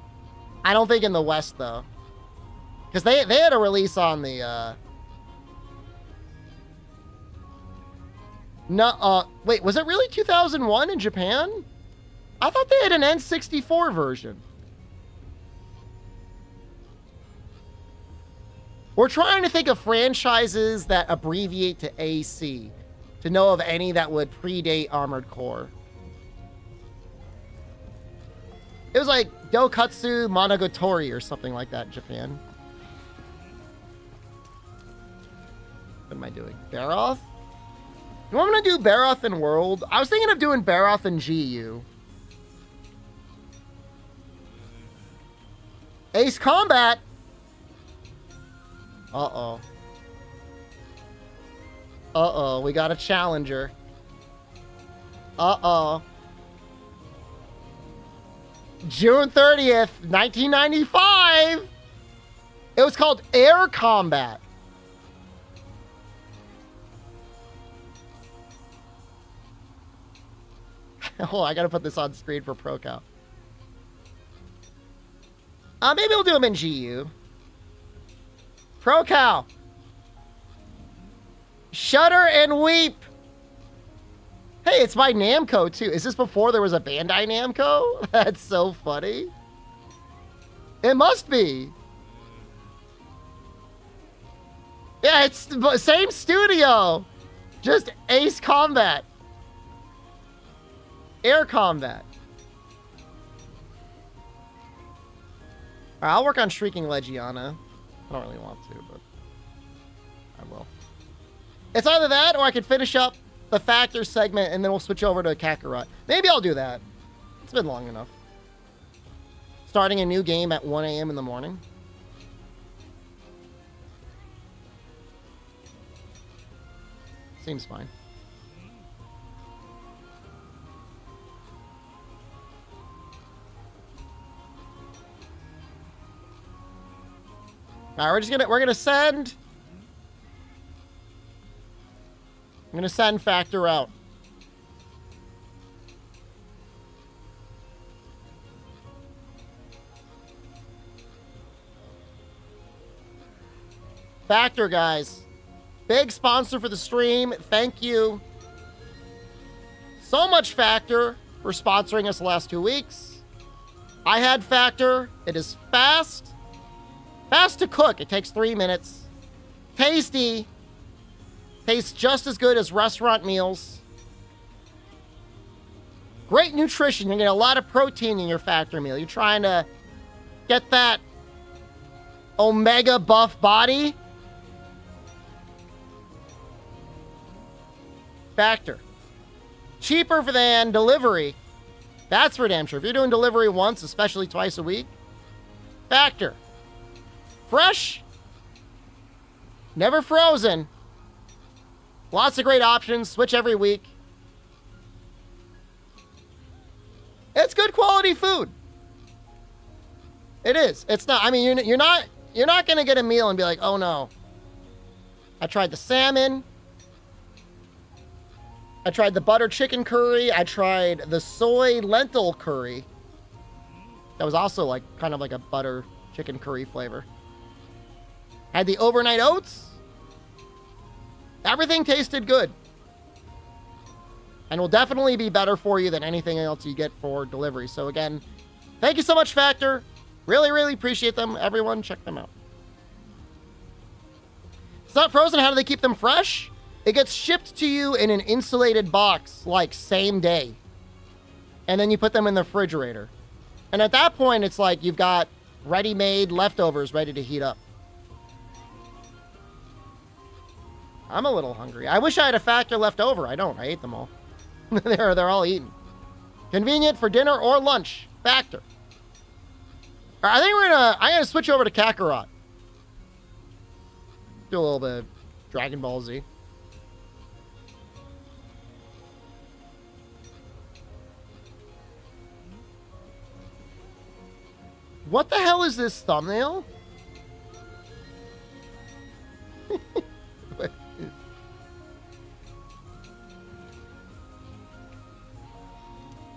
I don't think in the West, though. Because they had a release on the, No, wait, was it really 2001 in Japan? I thought they had an N64 version. We're trying to think of franchises that abbreviate to AC, to know of any that would predate Armored Core. It was like Dokatsu Monogatari or something like that in Japan. What am I doing? Baroth? You want me to do Baroth and World? I was thinking of doing Baroth and GU. Ace Combat! Uh-oh. Uh-oh, we got a challenger. Uh-oh. June 30th, 1995! It was called Air Combat. Oh, I gotta put this on screen for ProCal. Maybe we'll do them in GU. ProCal. Shudder and Weep. Hey, it's by Namco, too. Is this before there was a Bandai Namco? That's so funny. It must be. Yeah, it's the same studio. Just Ace Combat. Air Combat. Alright, I'll work on Shrieking Legiana. I don't really want to, but I will. It's either that or I could finish up the Factor segment and then we'll switch over to Kakarot. Maybe I'll do that. It's been long enough. Starting a new game at 1 a.m. in the morning. Seems fine. All right, we're gonna send. I'm gonna send Factor out. Factor, guys. Big sponsor for the stream. Thank you so much, Factor, for sponsoring us the last 2 weeks. I had Factor. It is fast. Fast to cook. It takes 3 minutes. Tasty. Tastes just as good as restaurant meals. Great nutrition. You're getting a lot of protein in your Factor meal. You're trying to get that omega buff body. Factor. Cheaper than delivery. That's for damn sure. If you're doing delivery once, especially twice a week, Factor. Fresh. Never frozen. Lots of great options. Switch every week. It's good quality food. It is. It's not. I mean, you're not gonna get a meal and be like, oh no. I tried the salmon. I tried the butter chicken curry. I tried the soy lentil curry. That was also like kind of like a butter chicken curry flavor. Had the overnight oats. Everything tasted good. And will definitely be better for you than anything else you get for delivery. So again, thank you so much, Factor. Really, really appreciate them. Everyone, check them out. It's not frozen. How do they keep them fresh? It gets shipped to you in an insulated box, like same day. And then you put them in the refrigerator. And at that point, it's like you've got ready-made leftovers ready to heat up. I'm a little hungry. I wish I had a factor left over. I don't. I ate them all. they're all eaten. Convenient for dinner or lunch. Factor. All right, I think I'm gonna switch over to Kakarot. Do a little bit of Dragon Ball Z. What the hell is this thumbnail?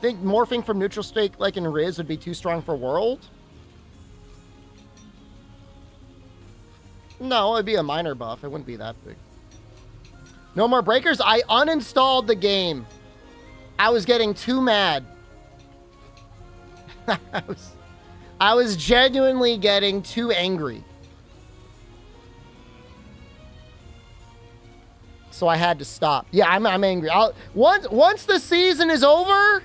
Think morphing from neutral state like in Riz would be too strong for World? No, it'd be a minor buff. It wouldn't be that big. No more breakers? I uninstalled the game. I was getting too mad. I was genuinely getting too angry. So I had to stop. Yeah, I'm angry. Once the season is over,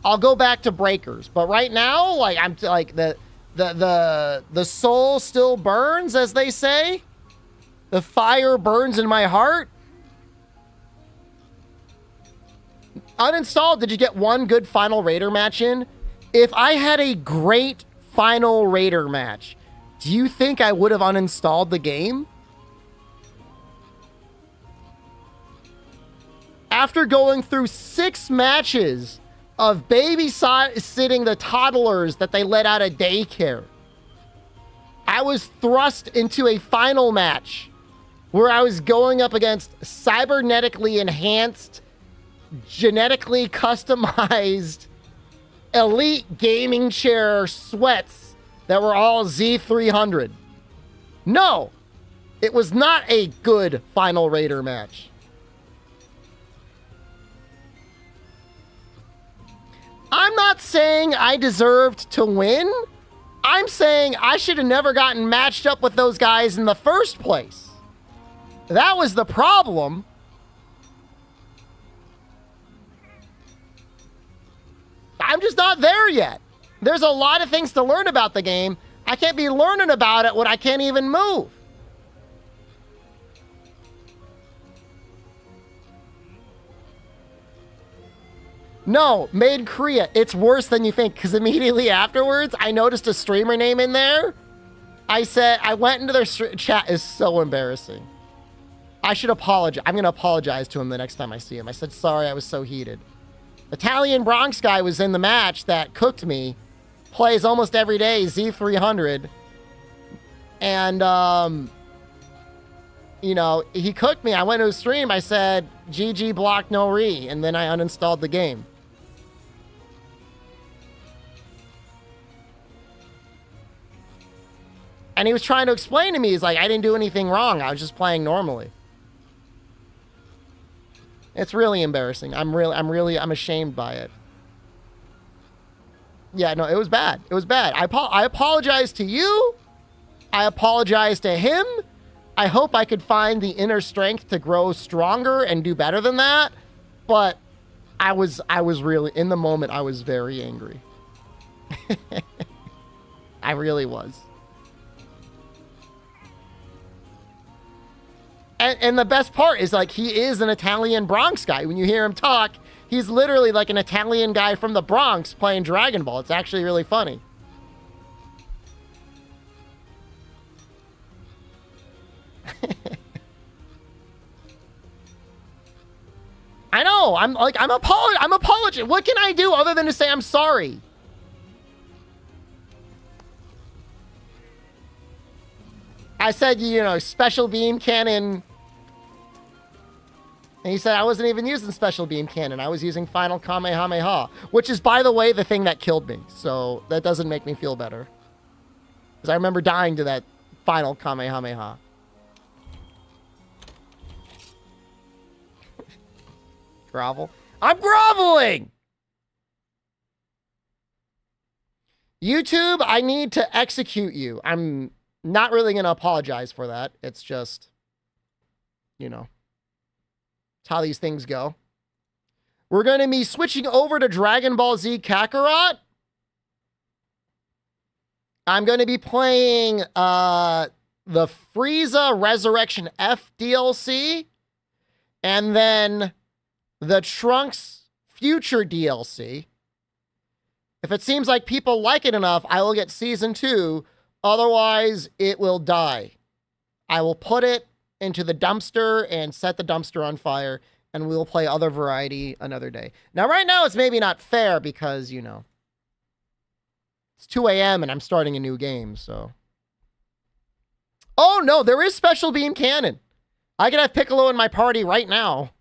I'll go back to breakers. But right now, like I'm like the soul still burns, as they say. The fire burns in my heart. Uninstalled. Did you get one good final Raider match in? If I had a great final Raider match, do you think I would have uninstalled the game? After going through 6 matches of babysitting the toddlers that they let out of daycare, I was thrust into a final match where I was going up against cybernetically enhanced, genetically customized, elite gaming chair sweats that were all Z300. No, it was not a good final Raider match. I'm not saying I deserved to win. I'm saying I should have never gotten matched up with those guys in the first place. That was the problem. I'm just not there yet. There's a lot of things to learn about the game. I can't be learning about it when I can't even move. No, made in Korea. It's worse than you think, because immediately afterwards, I noticed a streamer name in there. I went into their chat. Is so embarrassing. I should apologize. I'm going to apologize to him the next time I see him. I said, sorry, I was so heated. Italian Bronx guy was in the match that cooked me. Plays almost every day, Z300. And, you know, he cooked me. I went to his stream. I said, GG block no re. And then I uninstalled the game. And he was trying to explain to me, he's like, I didn't do anything wrong. I was just playing normally. It's really embarrassing. I'm ashamed by it. Yeah, no, it was bad. It was bad. I apologize to you. I apologize to him. I hope I could find the inner strength to grow stronger and do better than that. But I was really, in the moment, I was very angry. I really was. And the best part is, like, he is an Italian Bronx guy. When you hear him talk, he's literally like an Italian guy from the Bronx playing Dragon Ball. It's actually really funny. I know. I'm apologizing. What can I do other than to say I'm sorry? I said, you know, special beam cannon. And he said I wasn't even using special beam cannon. I was using final Kamehameha, which is, by the way, the thing that killed me. So that doesn't make me feel better. Because I remember dying to that final Kamehameha. Grovel. I'm groveling! YouTube, I need to execute you. I'm not really going to apologize for that. It's just, you know, it's how these things go. We're going to be switching over to Dragon Ball Z Kakarot. I'm going to be playing the Frieza Resurrection F DLC, and then the Trunks Future DLC. If it seems like people like it enough, I will get Season 2. Otherwise, it will die. I will put it into the dumpster and set the dumpster on fire, and we will play other variety another day. Now, right now, it's maybe not fair because, you know, it's 2 a.m. and I'm starting a new game, so. Oh, no, there is Special Bean Cannon. I can have Piccolo in my party right now.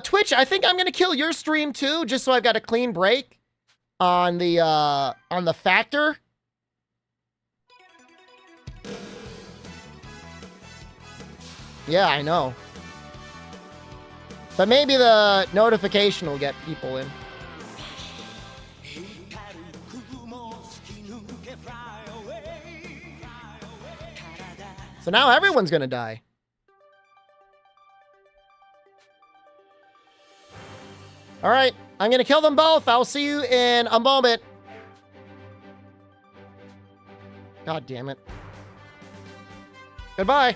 Twitch, I think I'm going to kill your stream too, just so I've got a clean break on the factor. Yeah, I know. But maybe the notification will get people in. So now everyone's gonna die. All right, I'm gonna kill them both. I'll see you in a moment. God damn it. Goodbye.